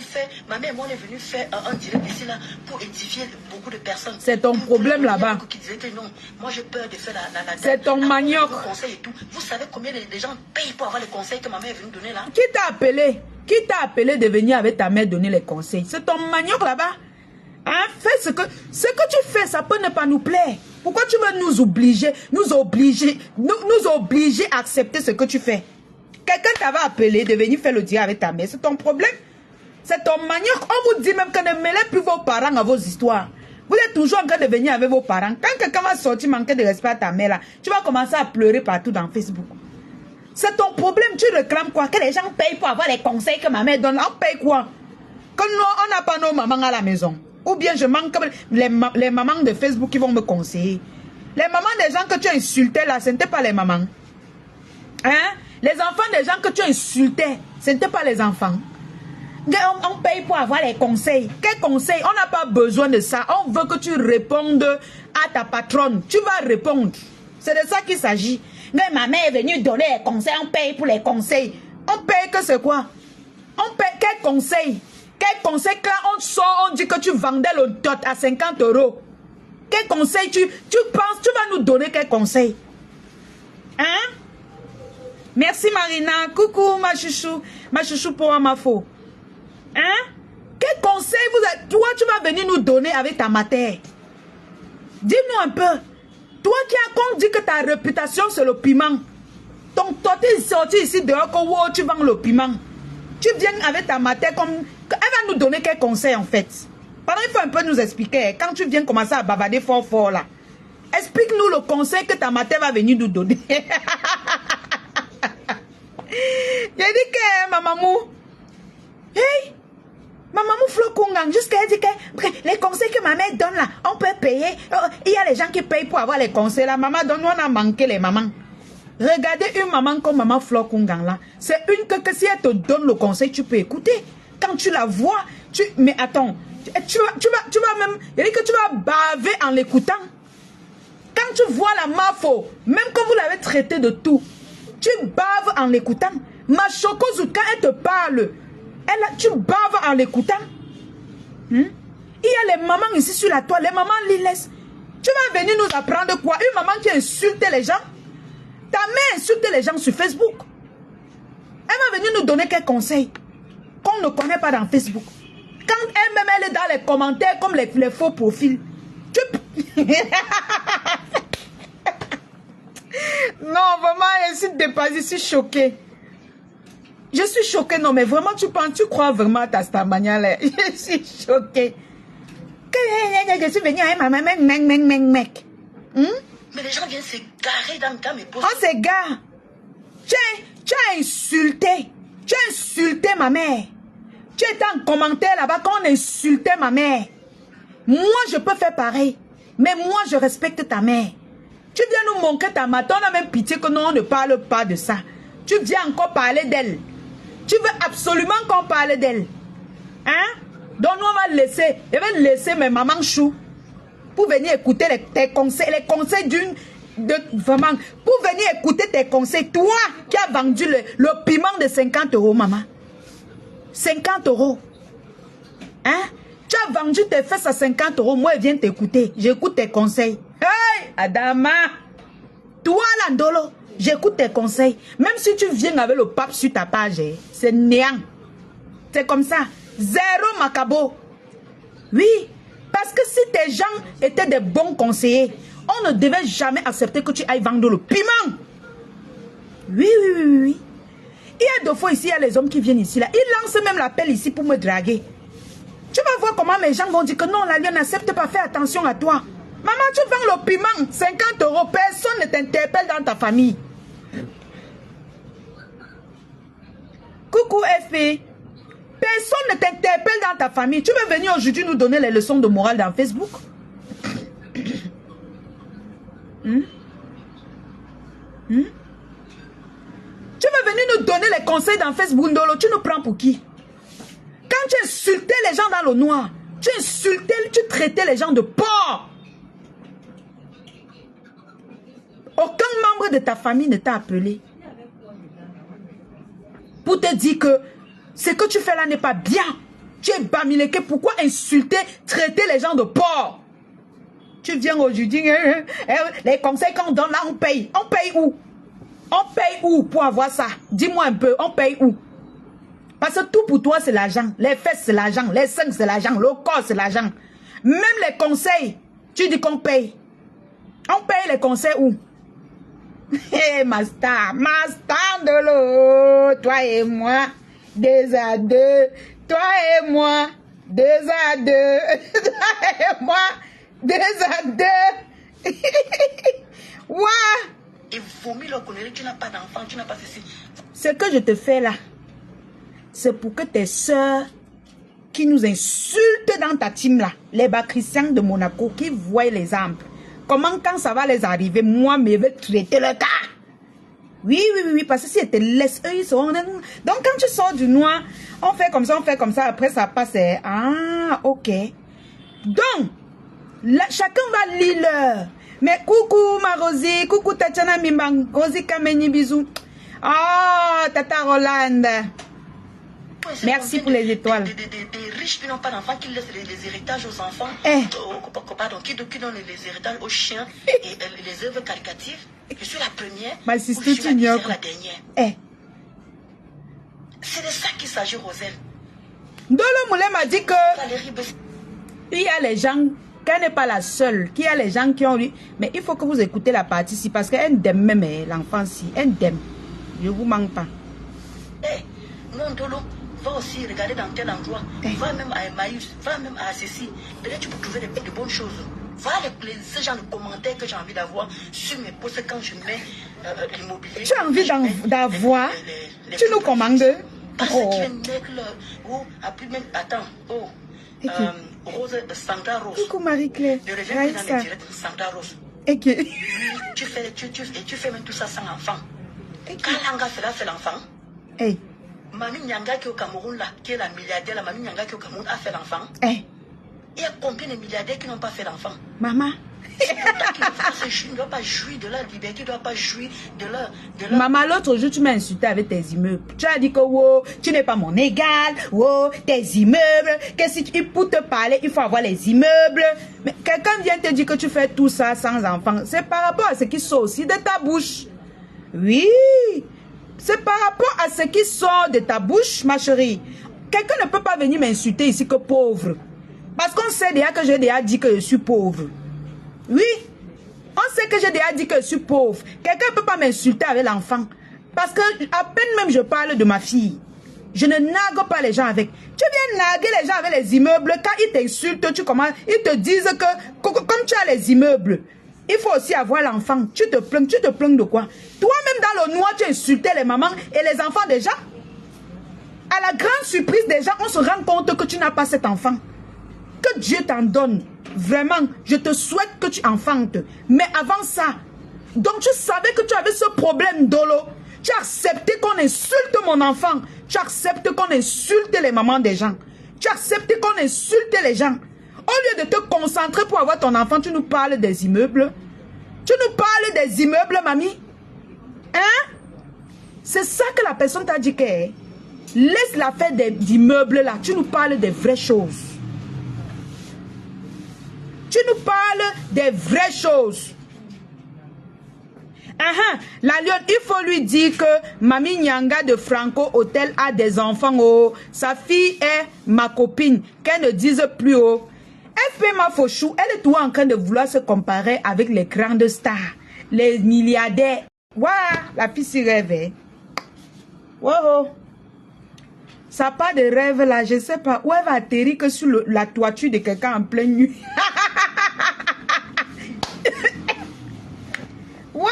faire un direct ici là pour édifier beaucoup de personnes. C'est ton problème là-bas. Qui disaient que non, moi j'ai peur de faire la c'est ton manioc. Conseil et tout. Vous savez combien les gens payent pour avoir les conseils que ma mère est venue donner là? Qui t'a appelé? Qui t'a appelé de venir avec ta mère donner les conseils? C'est ton manioc là-bas. Hein? Fais ce que tu fais, ça peut ne pas nous plaire. Pourquoi tu veux nous obliger à accepter ce que tu fais? Quelqu'un t'avait appelé de venir faire le dialogue avec ta mère. C'est ton problème. C'est ton manière. On vous dit même que ne mêlez plus vos parents à vos histoires. Vous êtes toujours en train de venir avec vos parents. Quand quelqu'un va sortir manquer de respect à ta mère, là, tu vas commencer à pleurer partout dans Facebook. C'est ton problème. Tu réclames quoi? Que les gens payent pour avoir les conseils que ma mère donne. On paye quoi? Que nous, on n'a pas nos mamans à la maison. Ou bien je manque les mamans de Facebook qui vont me conseiller. Les mamans des gens que tu insultais là, ce n'étaient pas les mamans. Hein? Les enfants des gens que tu insultais, ce n'étaient pas les enfants. On paye pour avoir les conseils. Quels conseils? On n'a pas besoin de ça. On veut que tu répondes à ta patronne. Tu vas répondre. C'est de ça qu'il s'agit. Ma mère est venue donner les conseils. On paye pour les conseils. On paye que c'est quoi? On paye quel conseil? Quel conseil? Quand on sort, on dit que tu vendais le dot à 50 €. Quel conseil tu penses? Tu vas nous donner quel conseil? Hein? Merci Marina. Coucou ma chouchou pour ma faux. Hein? Quel conseil toi tu vas venir nous donner avec ta matière? Dis-nous un peu. Toi qui as qu'on dit que ta réputation c'est le piment. Toi tu es sorti ici dehors que wow, tu vends le piment. Tu viens avec ta matière comme... Elle va nous donner quel conseil en fait? Pendant il faut un peu nous expliquer. Quand tu viens commencer à bavarder fort là. Explique-nous le conseil que ta matière va venir nous donner. J'ai dit que maman, hey, maman Flokungang, jusqu'à dire que les conseils que ma mère donne là, on peut payer. Il y a les gens qui payent pour avoir les conseils là. Maman donne, on a manqué les mamans. Regardez une maman comme maman Flokungang là. C'est une que si elle te donne le conseil, tu peux écouter. Quand tu la vois, mais attends, tu vas même, il dit que tu vas baver en l'écoutant. Quand tu vois la mafo, même quand vous l'avez traité de tout, tu baves en l'écoutant. Ma Chokozou, quand elle te parle, tu baves en l'écoutant. Il y a les mamans ici sur la toile, les mamans Liles. Tu vas venir nous apprendre quoi? Une maman qui insulte les gens. Ta mère insulte les gens sur Facebook. Elle va venir nous donner quel conseil qu'on ne connaît pas dans Facebook. Quand elle-même elle est dans les commentaires comme les faux profils. Non, vraiment, elle s'est dépassée, je suis choquée. Je suis choquée, non, mais vraiment, tu crois vraiment à ta manière là. Je suis choquée. Je suis venue avec ma maman, mec. Mais les gens viennent se garer dans mes posts. On s'égare. Tu as insulté. Tu as insulté ma mère. Tu étais en commentaire là-bas quand on insultait ma mère. Moi, je peux faire pareil. Mais moi, je respecte ta mère. Tu viens nous montrer ta mère. On a même pitié que nous, on ne parle pas de ça. Tu viens encore parler d'elle. Tu veux absolument qu'on parle d'elle. Hein? Donc, nous, on va laisser. Je vais laisser mes mamans chou. Pour venir écouter tes conseils. Les conseils d'une... Vraiment. Pour venir écouter tes conseils. Toi qui as vendu le piment de 50 €, maman. 50 €. Hein? Tu as vendu tes fesses à 50 €. Moi, je viens t'écouter. J'écoute tes conseils. Hey, Adama. Toi, Landolo, j'écoute tes conseils. Même si tu viens avec le pape sur ta page, c'est néant. C'est comme ça. Zéro macabo. Oui. Parce que si tes gens étaient des bons conseillers, on ne devait jamais accepter que tu ailles vendre le piment. Oui. Il y a deux fois ici, il y a les hommes qui viennent ici. Là. Ils lancent même l'appel ici pour me draguer. Tu vas voir comment mes gens vont dire que non, la loi n'accepte pas, fais attention à toi. Maman, tu vends le piment, 50 €, personne ne t'interpelle dans ta famille. Coucou FP. Personne ne t'interpelle dans ta famille. Tu veux venir aujourd'hui nous donner les leçons de morale dans Facebook? Tu veux venir nous donner les conseils dans Facebook, Ndolo? Tu nous prends pour qui? Quand tu insultais les gens dans le noir, tu traitais les gens de porcs. Aucun membre de ta famille ne t'a appelé pour te dire que ce que tu fais là n'est pas bien. Tu es bamileke. Pourquoi insulter, traiter les gens de porcs? Tu viens aujourd'hui, les conseils qu'on donne là, on paye. On paye où? On paye où pour avoir ça? Dis-moi un peu, on paye où? Parce que tout pour toi, c'est l'argent. Les fesses, c'est l'argent. Les seins, c'est l'argent. Le corps, c'est l'argent. Même les conseils, tu dis qu'on paye. On paye les conseils où? Hey, ma star de l'eau. Toi et moi, 2 à 2. Toi et moi, 2 à 2. Toi et moi, 2 à 2. Ouah. Et vomit le connaître, tu n'as pas d'enfant, tu n'as pas ceci. Ce que je te fais là, c'est pour que tes soeurs qui nous insultent dans ta team là, les bas chrétiens de Monaco, qui voient l'exemple. Comment quand ça va les arriver, moi, je vais traiter le cas. Oui, parce que si elles te laissent, eux, ils seront... Donc, quand tu sors du noir, on fait comme ça, après ça passe. Ah, ok. Donc, là, chacun va lire leur. Mais coucou, ma Rosie, coucou, Tatiana Mimbang, Rosie Kameni, bisous. Oh, Tata Roland. Merci pour les étoiles. Des riches qui n'ont pas d'enfants, qui laissent les héritages aux enfants, pardon, qui donnent les héritages aux chiens et les œuvres caricatives. Je suis la première, ma je suis la dernière. C'est de ça qu'il s'agit, Roselle. Dolo Moulin m'a dit que il y a les gens, qu'elle n'est pas la seule, qu'il y a les gens qui ont eu. Mais il faut que vous écoutez la partie ici parce qu'elle aime même l'enfant si. Elle aime. Je ne vous manque pas. Non, Dolo. Va aussi regarder dans tel endroit, va même à Emmaüs, va même à ceci. Peut-être tu peux trouver de bonnes choses. Va ce genre de commentaires que j'ai envie d'avoir sur mes posts quand je mets l'immobilier. Tu as envie d'avoir? Tu nous commandes? Parce qu'il y a un mec là, après même, attends, Rose, Sandra Rose. Coucou Marie-Claire. Je reviens dans les directs de Sandra Rose. Ok. Tu fais même tout ça sans enfant. Kalanga fait l'enfant. Hey. Mamie Nyanga qui est au Cameroun là, qui est la milliardaire, la Mamie Nyanga qui est au Cameroun a fait l'enfant. Il y a combien de milliardaires qui n'ont pas fait l'enfant? Maman. C'est pourtant qu'ils ne doivent pas jouir de leur liberté, ils ne doivent pas jouir de leur... Maman, l'autre jour, tu m'as insulté avec tes immeubles. Tu as dit que wow, tu n'es pas mon égal, wow, tes immeubles, que si pour te parler, il faut avoir les immeubles. Mais quelqu'un vient te dire que tu fais tout ça sans enfant. C'est par rapport à ce qui sort aussi de ta bouche. Oui. C'est par rapport à ce qui sort de ta bouche, ma chérie. Quelqu'un ne peut pas venir m'insulter ici que pauvre. Parce qu'on sait déjà que j'ai déjà dit que je suis pauvre. Oui. On sait que j'ai déjà dit que je suis pauvre. Quelqu'un ne peut pas m'insulter avec l'enfant. Parce que à peine même je parle de ma fille. Je ne nague pas les gens avec. Tu viens naguer les gens avec les immeubles. Quand ils t'insultent, tu commences. Ils te disent que comme tu as les immeubles, il faut aussi avoir l'enfant. Tu te plains de quoi? Toi-même dans le noir, tu insultais les mamans et les enfants déjà. À la grande surprise des gens, on se rend compte que tu n'as pas cet enfant. Que Dieu t'en donne. Vraiment, je te souhaite que tu enfantes. Mais avant ça, donc tu savais que tu avais ce problème Dolo. Tu as accepté qu'on insulte mon enfant. Tu acceptes qu'on insulte les mamans des gens. Tu acceptes qu'on insulte les gens. Au lieu de te concentrer pour avoir ton enfant, tu nous parles des immeubles. Tu nous parles des immeubles, mamie. Hein? C'est ça que la personne t'a dit que... Laisse l'affaire des immeubles là. Tu nous parles des vraies choses. Tu nous parles des vraies choses. La lionne, il faut lui dire que Mamie Nyanga de Franco Hotel a des enfants. Oh. Sa fille est ma copine. Qu'elle ne dise plus haut. Elle fait ma fauchou. Elle est toujours en train de vouloir se comparer avec les grandes stars. Les milliardaires. Waouh, la fille s'y rêve. Wow. Ça part de rêve là, je ne sais pas où elle va atterrir que sur la toiture de quelqu'un en pleine nuit. Waouh.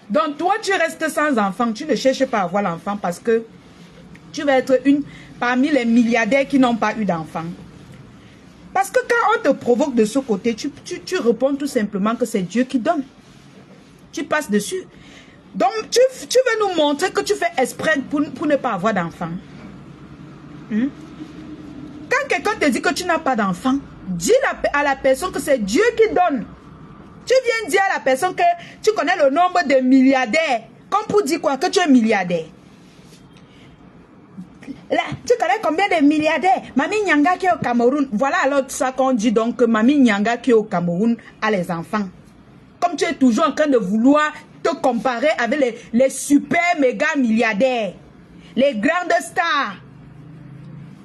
Donc toi tu restes sans enfant, tu ne cherches pas à avoir l'enfant parce que tu vas être une parmi les milliardaires qui n'ont pas eu d'enfant. Parce que quand on te provoque de ce côté, tu réponds tout simplement que c'est Dieu qui donne. Tu passes dessus. Donc, tu veux nous montrer que tu fais exprès pour ne pas avoir d'enfant. Quand quelqu'un te dit que tu n'as pas d'enfant, dis à la personne que c'est Dieu qui donne. Tu viens dire à la personne que tu connais le nombre de milliardaires. Comme pour dire quoi? Que tu es milliardaire. Là, tu connais combien de milliardaires? Mamie Nyanga qui est au Cameroun. Voilà alors ça qu'on dit donc que Mamie Nyanga qui est au Cameroun a les enfants. Comme tu es toujours en train de vouloir te comparer avec les super méga milliardaires. Les grandes stars.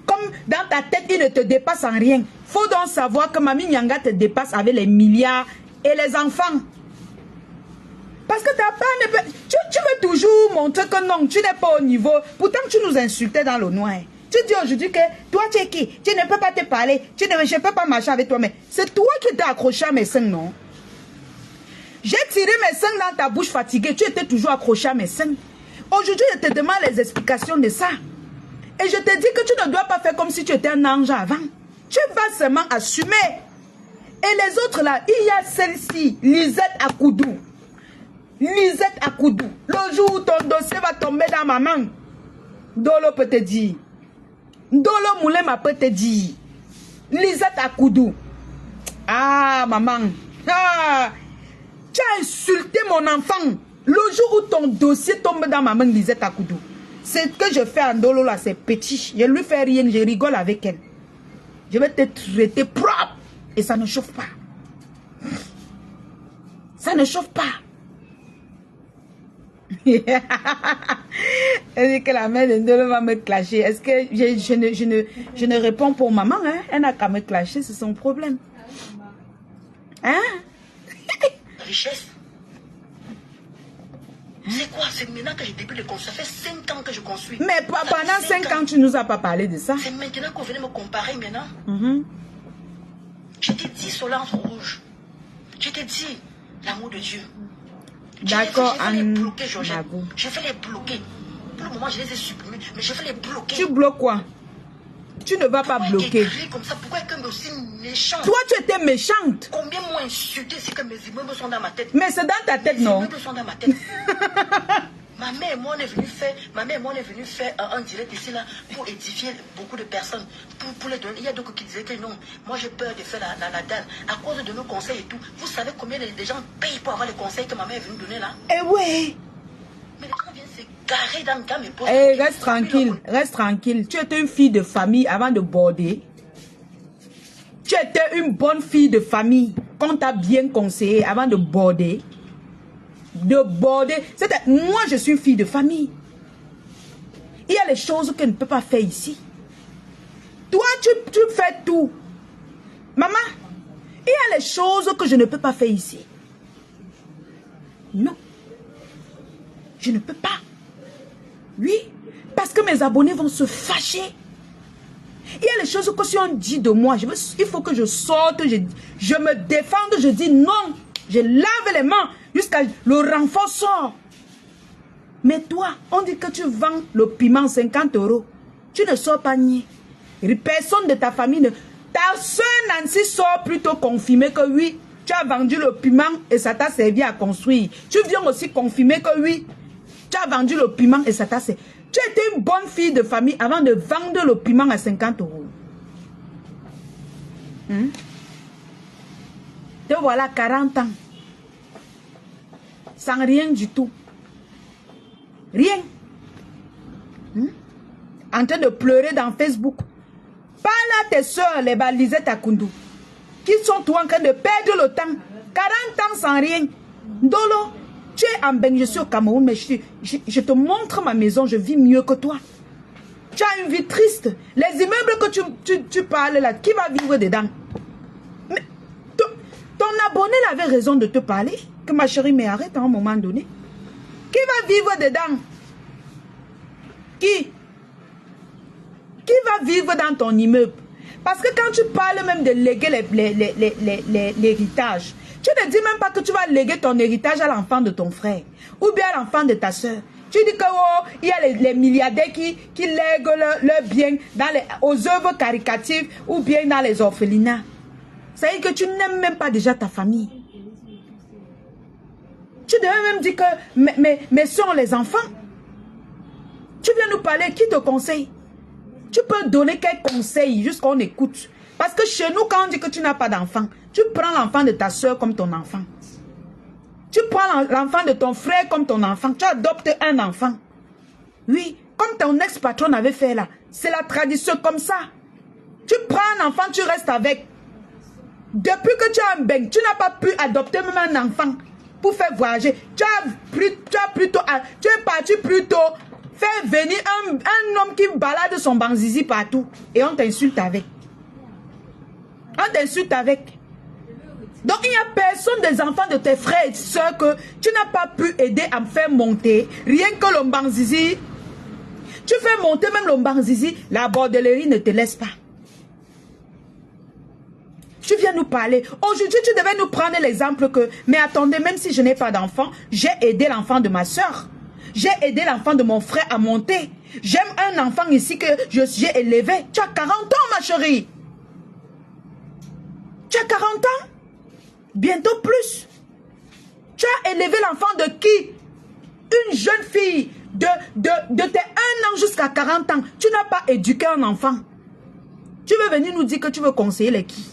Comme dans ta tête, ils ne te dépassent en rien. Faut donc savoir que Mamie Nyanga te dépasse avec les milliards et les enfants. Parce que ta part, tu veux toujours montrer que non, tu n'es pas au niveau. Pourtant, tu nous insultais dans le noir. Tu dis aujourd'hui que toi, tu es qui? Tu ne peux pas te parler. Je ne peux pas marcher avec toi. Mais c'est toi qui t'es accroché à mes seins, non? J'ai tiré mes seins dans ta bouche fatiguée. Tu étais toujours accroché à mes seins. Aujourd'hui, je te demande les explications de ça. Et je te dis que tu ne dois pas faire comme si tu étais un ange avant. Tu vas seulement assumer. Et les autres là, il y a celle-ci, Lisette Akoudou. Lisette Akoudou. Le jour où ton dossier va tomber dans ma main, Dolo peut te dire. Dolo Moulema peut te dire. Lisette Akoudou. Ah, maman. Ah, tu as insulté mon enfant. Le jour où ton dossier tombe dans ma main, Lisette Akoudou. Ce que je fais à Dolo là, c'est petit. Je lui fais rien, je rigole avec elle. Je vais te traiter propre. Et ça ne chauffe pas. Ça ne chauffe pas. Elle dit que la mère de Ndolo va me clasher. Est-ce que je ne réponds pour maman, hein? Elle n'a qu'à me clasher, c'est son problème. Hein? Richesse. C'est quoi? C'est maintenant que j'ai début de construire. Ça fait 5 ans que je construis. Mais pendant 5 ans, tu nous as pas parlé de ça. C'est maintenant qu'on venait me comparer maintenant. Je t'ai dit Solange Rouge. Je t'ai dit l'amour de Dieu. D'accord. Je vais les bloquer, Georgette. Je vais les bloquer. Pour le moment, je les ai supprimés, mais je vais les bloquer. Tu bloques quoi? Tu ne vas pas bloquer. Comme ça, pourquoi est-ce que aussi méchant? Toi, tu étais méchante. Combien m'ont insulté, c'est que mes immeubles sont dans ma tête. Mais c'est dans ta tête, non? Mes immeubles sont dans ma tête. Ma mère et moi, on est venu faire, un direct ici là pour édifier beaucoup de personnes. Pour les donner. Il y a d'autres qui disaient que non, moi j'ai peur de faire la dalle à cause de nos conseils et tout. Vous savez combien de gens payent pour avoir les conseils que ma mère est venue donner là? Eh ouais. Mais les gens viennent se garer dans mes postes. Eh, reste tranquille, reste tranquille. Tu étais une fille de famille avant de border. Tu étais une bonne fille de famille qu'on t'a bien conseillé avant de border. Moi, je suis une fille de famille. Il y a les choses que je ne peux pas faire ici. Toi, tu fais tout. Maman, il y a les choses que je ne peux pas faire ici. Non. Je ne peux pas. Oui, parce que mes abonnés vont se fâcher. Il y a les choses que si on dit de moi, il faut que je sorte, je me défende, je dis non. Je lave les mains jusqu'à le renfort sort. Mais toi, on dit que tu vends le piment 50 €. Tu ne sors pas nier. Personne de ta famille ne... Ta soeur Nancy sort plutôt confirmer que oui, tu as vendu le piment et ça t'a servi à construire. Tu viens aussi confirmer que oui, tu as vendu le piment et ça t'a servi. Tu étais une bonne fille de famille avant de vendre le piment à 50 €. Te voilà 40 ans. Sans rien du tout. Rien. En train de pleurer dans Facebook. Parle à tes soeurs, les Lisette Akoudou, qui sont toi en train de perdre le temps. 40 ans sans rien. Dolo, tu es en Bénin, je suis au Cameroun, mais je te montre ma maison, je vis mieux que toi. Tu as une vie triste. Les immeubles que tu parles là, qui va vivre dedans? Mais ton abonné avait raison de te parler. Que ma chérie m'arrête à un moment donné. Qui va vivre dedans? Qui va vivre dans ton immeuble? Parce que quand tu parles même de léguer l'héritage, tu ne dis même pas que tu vas léguer ton héritage à l'enfant de ton frère ou bien à l'enfant de ta soeur. Tu dis que oh, il y a les milliardaires qui lèguent leur bien aux œuvres caricatives ou bien dans les orphelinats. Ça veut dire que tu n'aimes même pas déjà ta famille. Tu devais même dire que mes soeurs ont les enfants. Tu viens nous parler, qui te conseille? Tu peux donner quel conseil jusqu'on écoute. Parce que chez nous, quand on dit que tu n'as pas d'enfant, tu prends l'enfant de ta soeur comme ton enfant. Tu prends l'enfant de ton frère comme ton enfant. Tu adoptes un enfant. Oui, comme ton ex-patron avait fait là. C'est la tradition comme ça. Tu prends un enfant, tu restes avec. Depuis que tu as un bain, tu n'as pas pu adopter même un enfant pour faire voyager. Tu es parti plutôt faire venir un homme qui balade son banzizi partout. Et on t'insulte avec. On t'insulte avec. Donc il n'y a personne des enfants de tes frères et soeurs que tu n'as pas pu aider à me faire monter. Rien que l'Ombanzizi. Tu fais monter même l'Ombanzizi, la bordellerie ne te laisse pas. Tu viens nous parler. Aujourd'hui, tu devais nous prendre l'exemple que, mais attendez, même si je n'ai pas d'enfant, j'ai aidé l'enfant de ma soeur. J'ai aidé l'enfant de mon frère à monter. J'aime un enfant ici que j'ai élevé. Tu as 40 ans, ma chérie. Tu as 40 ans? Bientôt plus. Tu as élevé l'enfant de qui? Une jeune fille de tes 1 an jusqu'à 40 ans. Tu n'as pas éduqué un enfant. Tu veux venir nous dire que tu veux conseiller les qui?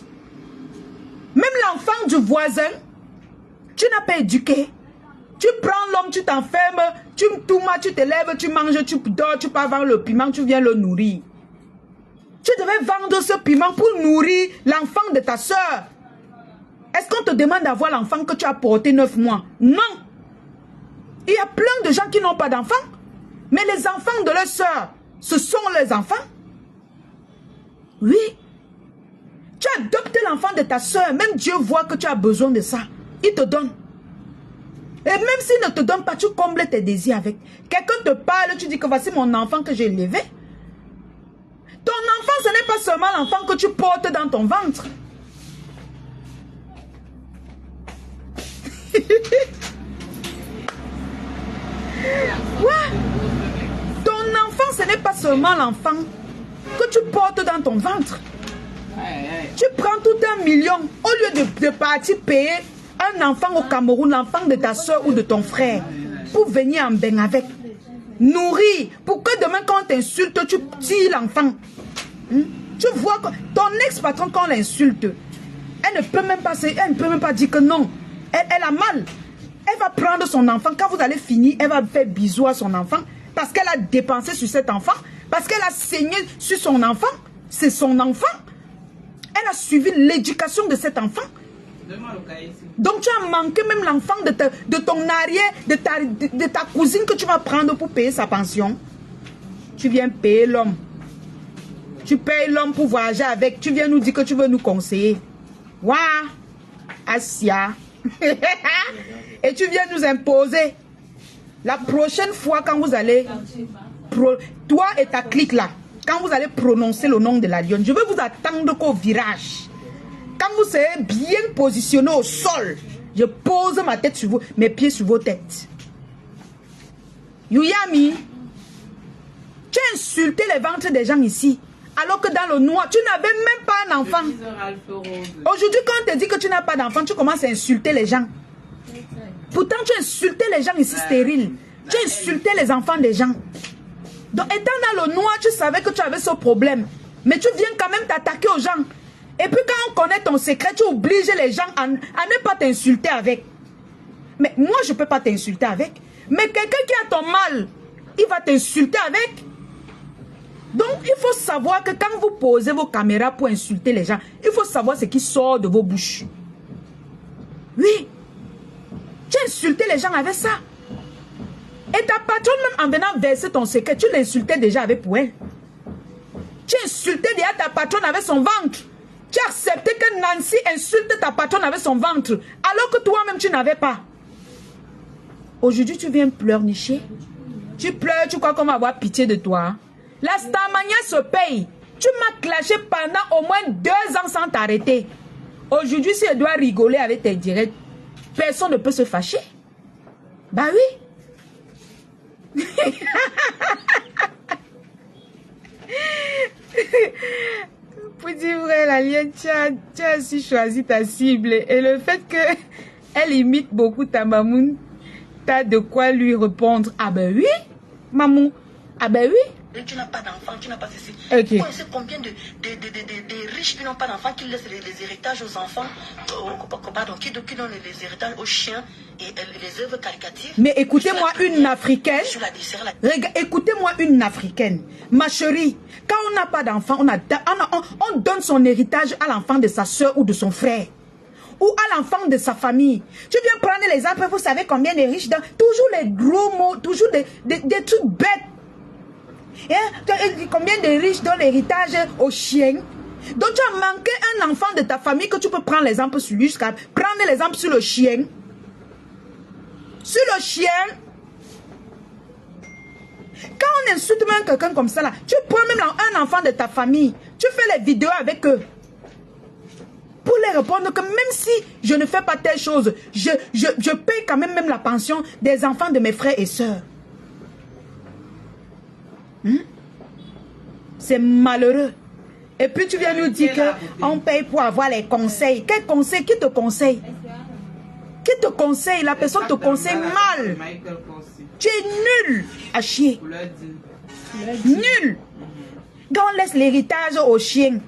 Même l'enfant du voisin, tu n'as pas éduqué. Tu prends l'homme, tu t'enfermes, tu te lèves, tu manges, tu dors, tu pars vendre le piment, tu viens le nourrir. Tu devais vendre ce piment pour nourrir l'enfant de ta soeur. Est-ce qu'on te demande d'avoir l'enfant que tu as porté 9 mois? Non. Il y a plein de gens qui n'ont pas d'enfants. Mais les enfants de leur soeur, ce sont les enfants. Oui. Tu as adopté l'enfant de ta soeur. Même Dieu voit que tu as besoin de ça. Il te donne. Et même s'il ne te donne pas, tu combles tes désirs avec. Quelqu'un te parle, tu dis que voici mon enfant que j'ai élevé. Ton enfant, ce n'est pas seulement l'enfant que tu portes dans ton ventre. Ouais. Ton enfant, ce n'est pas seulement l'enfant que tu portes dans ton ventre. Tu prends tout 1 million au lieu de partir payer un enfant au Cameroun, l'enfant de ta soeur ou de ton frère, pour venir en bain avec. Nourrir, pour que demain quand on t'insulte, tu tires l'enfant. Tu vois que ton ex-patron, quand on l'insulte, elle ne peut même pas dire que non. Elle a mal. Elle va prendre son enfant. Quand vous allez finir, elle va faire bisous à son enfant. Parce qu'elle a dépensé sur cet enfant. Parce qu'elle a saigné sur son enfant. C'est son enfant. Elle a suivi l'éducation de cet enfant. Donc tu as manqué même l'enfant de ton arrière, de ta cousine que tu vas prendre pour payer sa pension. Tu viens payer l'homme. Tu payes l'homme pour voyager avec. Tu viens nous dire que tu veux nous conseiller. Waouh! Asia. Et tu viens nous imposer. La prochaine fois quand vous allez, toi et ta clique là, quand vous allez prononcer le nom de la lionne, je vais vous attendre qu'au virage. Quand vous serez bien positionné au sol, je pose ma tête sur vous, mes pieds sur vos têtes. Yuyami, tu as insulté les ventres des gens ici. Alors que dans le noir, tu n'avais même pas un enfant. Aujourd'hui, quand on te dit que tu n'as pas d'enfant, tu commences à insulter les gens. Pourtant, tu as insulté les gens ici stériles. Tu as insulté les enfants des gens. Donc, étant dans le noir, tu savais que tu avais ce problème. Mais tu viens quand même t'attaquer aux gens. Et puis, quand on connaît ton secret, tu obliges les gens à ne pas t'insulter avec. Mais moi, je ne peux pas t'insulter avec. Mais quelqu'un qui a ton mal, il va t'insulter avec. Donc, il faut savoir que quand vous posez vos caméras pour insulter les gens, il faut savoir ce qui sort de vos bouches. Oui. Tu as insulté les gens avec ça. Et ta patronne, même en venant verser ton secret, tu l'insultais déjà avec pour elle. Tu insultais déjà ta patronne avec son ventre. Tu as accepté que Nancy insulte ta patronne avec son ventre, alors que toi-même, tu n'avais pas. Aujourd'hui, tu viens pleurnicher. Tu pleures, tu crois qu'on va avoir pitié de toi. La Starmania se paye. Tu m'as clashé pendant au moins 2 ans sans t'arrêter. Aujourd'hui, si elle doit rigoler avec tes directs, personne ne peut se fâcher. Bah oui. Pour dire vrai, la lienne, tu as aussi choisi ta cible. Et le fait qu'elle imite beaucoup ta mamoun, tu as de quoi lui répondre. Ah ben oui, maman. Ah ben oui. Tu n'as pas d'enfant, tu n'as pas ceci. Okay. Vous savez combien de riches qui n'ont pas d'enfants, qui laissent les héritages aux enfants, qui donnent les héritages aux chiens et les œuvres caricatives. Mais écoutez-moi une africaine. Écoutez-moi une africaine. Ma chérie, quand on n'a pas d'enfant, on donne son héritage à l'enfant de sa soeur ou de son frère. Ou à l'enfant de sa famille. Tu viens prendre les exemples, vous savez combien de riches dans... Toujours les gros mots, toujours des trucs bêtes. Combien de riches donnent l'héritage aux chiens? Donc tu as manqué un enfant de ta famille que tu peux prendre l'exemple sur lui, jusqu'à prendre l'exemple sur le chien. Sur le chien, quand on insulte même quelqu'un comme ça, là, tu prends même un enfant de ta famille, tu fais les vidéos avec eux. Pour les répondre que même si je ne fais pas telle chose, je paye quand même la pension des enfants de mes frères et sœurs. C'est malheureux. Et puis tu viens nous dire qu'on paye pour avoir les conseils. Quel conseil? Qui te conseille? Qui te conseille? La personne te conseille mal. Tu es nul à chier. Nul. Quand on laisse l'héritage aux chiens.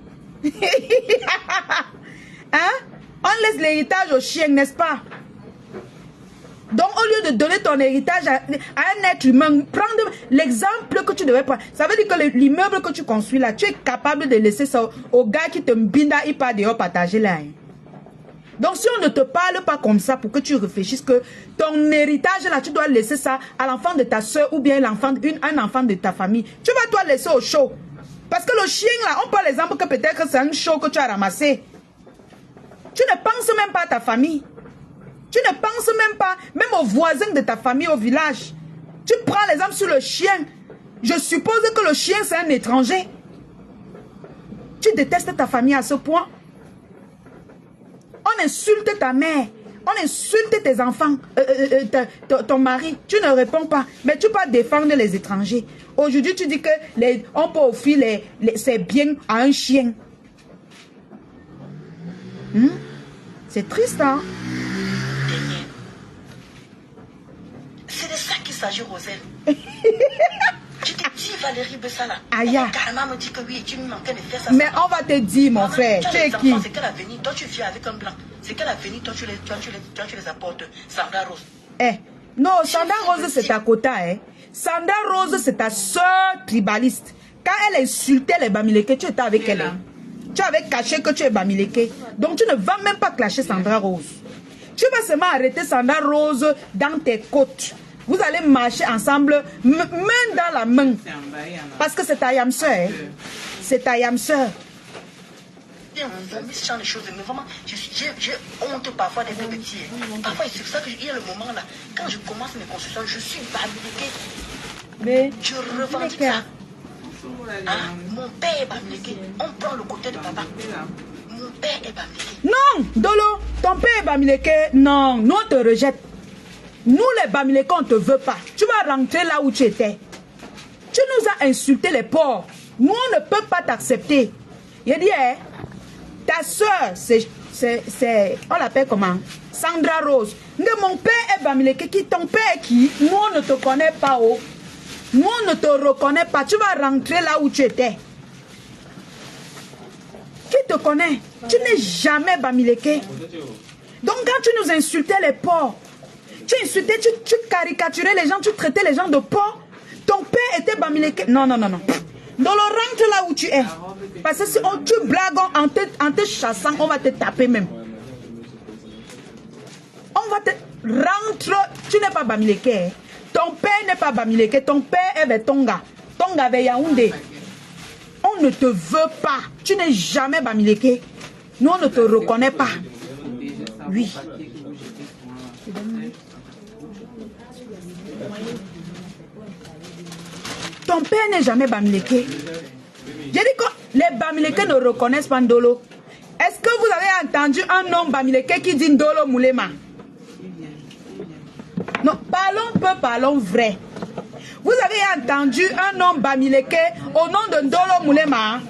Hein? On laisse l'héritage aux chiens, n'est-ce pas? Donc, au lieu de donner ton héritage à un être humain, prendre l'exemple que tu devais prendre. Ça veut dire que l'immeuble que tu construis là, tu es capable de laisser ça au gars qui te mbinda, il part dehors partager là. Donc, si on ne te parle pas comme ça pour que tu réfléchisses que ton héritage là, tu dois laisser ça à l'enfant de ta soeur ou bien un enfant de ta famille. Tu vas toi laisser au chaud. Parce que le chien là, on prend l'exemple que peut-être c'est un chaud que tu as ramassé. Tu ne penses même pas à ta famille. Tu ne penses même pas, même aux voisins de ta famille, au village. Tu prends l'exemple sur le chien. Je suppose que le chien, c'est un étranger. Tu détestes ta famille à ce point. On insulte ta mère. On insulte tes enfants, ton mari. Tu ne réponds pas. Mais tu peux défendre les étrangers. Aujourd'hui, tu dis que on peut offrir ses biens à un chien. C'est triste, hein? C'est de ça qu'il s'agit, Roselle. Tu te dis, Valérie Bessala. Aïe. Carrément me dit que oui, tu me manquais de faire ça. Mais on va te dire, mon frère. Tu es qui? C'est quel avenir? Toi, tu viens avec un blanc. C'est quel avenir? Toi, tu les apportes. Sandra Rose. Non, Sandra Rose, c'est ta quota. Sandra Rose, c'est ta soeur tribaliste. Quand elle insultait les Bamileke, tu étais avec elle. Tu avais caché que tu es Bamileke. Donc, tu ne vas même pas clasher Sandra Rose. Tu vas seulement arrêter Sandra Rose dans tes côtes. Vous allez marcher ensemble, main dans la main. Parce que c'est ta yam soeur. C'est ta yam soeur. On vomit ce genre de choses, mais vraiment, j'ai honte parfois d'être petit. Parfois, c'est pour ça qu'il y a le moment là, quand je commence mes constructions, je suis Bamileke. Mais je revendique ça. Mon père est Bamileke. On prend le côté de papa. Mon père est Bamileke. Non, Dolo, ton père est Bamileke. Non, nous on te rejette. Nous les Bamileke, on ne te veut pas. Tu vas rentrer là où tu étais. Tu nous as insulté les pauvres. Nous on ne peut pas t'accepter. Il dit, ta soeur, on l'appelle comment? Sandra Rose. Mon père est Bamileke. Ton père est qui? Nous on ne te connaît pas. Oh. Nous on ne te reconnaît pas. Tu vas rentrer là où tu étais. Qui te connaît? Tu n'es jamais Bamileke. Donc quand tu nous insultais les pauvres, tu insultais, tu caricaturais les gens, tu traitais les gens de pauvres. Ton père était Bamileke. Non. Donc rentre là où tu es. Parce que si tu blagues en te chassant, on va te taper même. On va te... Rentre, tu n'es pas Bamileke. Ton père n'est pas Bamileke. Ton père est vers Tonga. Tonga vers Yaoundé. On ne te veut pas. Tu n'es jamais Bamileke. Nous, on ne te reconnaît pas. Oui. Ton père n'est jamais Bamileke. J'ai dit que les Bamileke ne reconnaissent pas Ndolo. Est-ce que vous avez entendu un homme Bamileke qui dit Ndolo Moulema? Non, parlons vrai. Vous avez entendu un homme Bamileke au nom de Ndolo Moulema?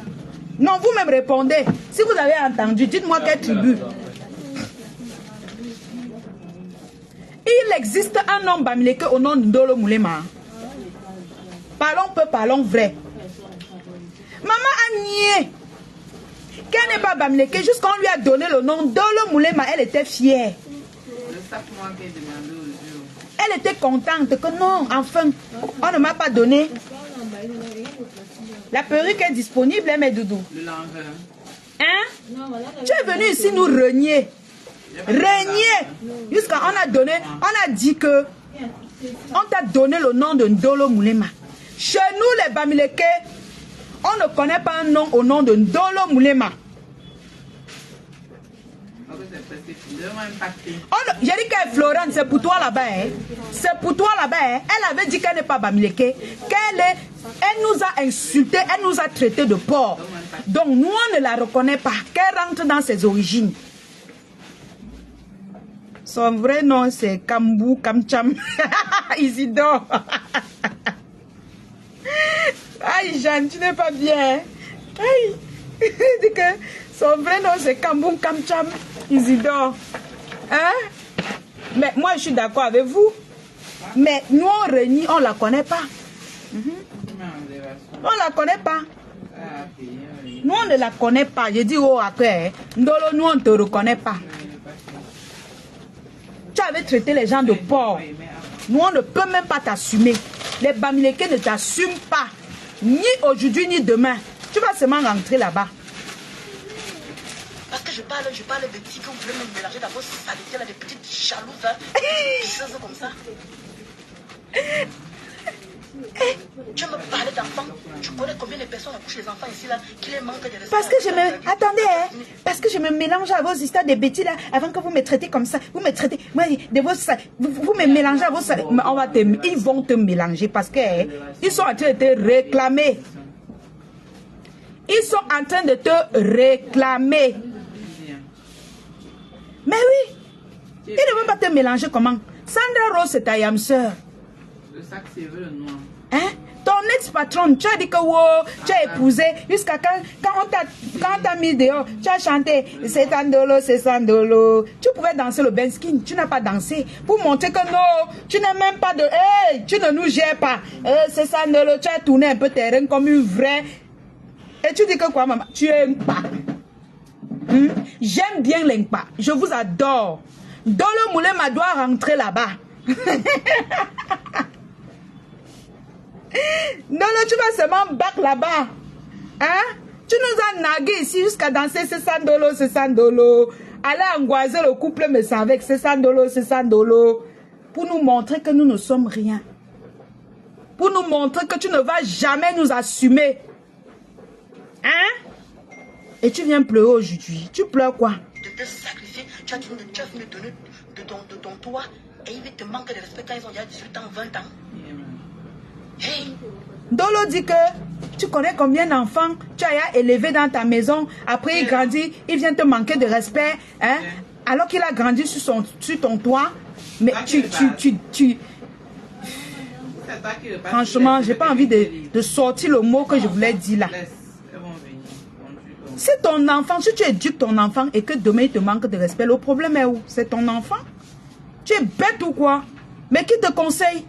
Non, vous-même répondez. Si vous avez entendu, dites-moi quelle tribu. Il existe un homme Bamileke au nom de Ndolo Moulema. Parlons vrai. Maman a nié qu'elle n'est pas Bamileke. Jusqu'on lui a donné le nom Ndolo Moulema, elle était fière. Elle était contente que non, enfin, on ne m'a pas donné. La perruque est disponible, mes doudous. Hein? Tu es venu ici nous renier. Jusqu'à on a dit que on t'a donné le nom de Ndolo Moulema. Chez nous, les Bamileke, On ne connaît pas un nom au nom de Ndolo Moulema. J'ai dit qu'elle est Florence, c'est pour toi là-bas. Hein? C'est pour toi là-bas. Hein? Elle avait dit qu'elle n'est pas Bamileke. Elle nous a insultés, elle nous a traités de porc. Donc nous, on ne la reconnaît pas. Qu'elle rentre dans ses origines. Son vrai nom, c'est Kambou Kamcham Isidore. Aïe, Jeanne, tu n'es pas bien. Aïe. Dit que son vrai nom, c'est Kambou Kamcham Isidore. Hein? Mais moi, je suis d'accord avec vous. Mais nous, on renie, on ne la connaît pas. On ne la connaît pas. Nous, on ne la connaît pas. Je dis, oh, après, Ndolo, nous, on ne te reconnaît pas. Tu avais traité les gens de porc. Nous, on ne peut même pas t'assumer. Les Bamileke ne t'assument pas. Ni aujourd'hui, ni demain. Tu vas seulement rentrer là-bas. Parce que je parle de petits que vous voulez me mélanger dans vos saletés, là, des petites jalouses, hein, des choses comme ça. Tu me parles d'enfants. Tu connais combien de personnes accouchent les enfants ici, là, qui les manquent de respect. Parce que je me... Attendez, hein, parce que je me mélange à vos histoires de bêtises, là, avant que vous me traitez comme ça. Vous me traitez... Moi, de vos... Vous me mélangez à vos... Ils vont te mélanger parce que hein, ils sont en train de te réclamer. Ils sont en train de te réclamer. Mais oui. Ils ne vont pas te mélanger comment? Sandra Rose, c'est ta yam sœur. Hein? Ton ex-patronne, tu as dit que wow, tu as épousé jusqu'à quand on t'a mis dehors, tu as chanté c'est Sandolo, c'est Sandolo. Tu pouvais danser le benskin, tu n'as pas dansé pour montrer que non, tu n'as même pas de hey, tu ne nous gères pas. C'est Sandolo, tu as tourné un peu terrain comme une vraie. Et tu dis que quoi, maman? Tu es un pas. J'aime bien l'impa. Je vous adore. Ndolo Moulema doit rentrer là-bas. Ndolo, tu vas seulement battre là-bas. Hein? Tu nous as nagué ici jusqu'à danser c'est Sandolo, c'est Sandolo. Aller angoiser le couple mais sans avec c'est Sandolo, c'est Sandolo. Pour nous montrer que nous ne sommes rien. Pour nous montrer que tu ne vas jamais nous assumer. Hein? Et tu viens pleurer aujourd'hui. Tu pleures quoi? De te sacrifier, tu as fini de donner de ton toit et il te manque de respect quand ils ont déjà 18 ans, 20 ans. Hey. Ndolo dit que tu connais combien d'enfants tu as élevé dans ta maison. Après il grandit, il vient te manquer de respect. Hein? Alors qu'il a grandi sur ton toit. Mais franchement, j'ai pas envie de sortir le mot que je voulais dire là. C'est ton enfant, si tu éduques ton enfant et que demain il te manque de respect, le problème est où? C'est ton enfant? Tu es bête ou quoi? Mais qui te conseille?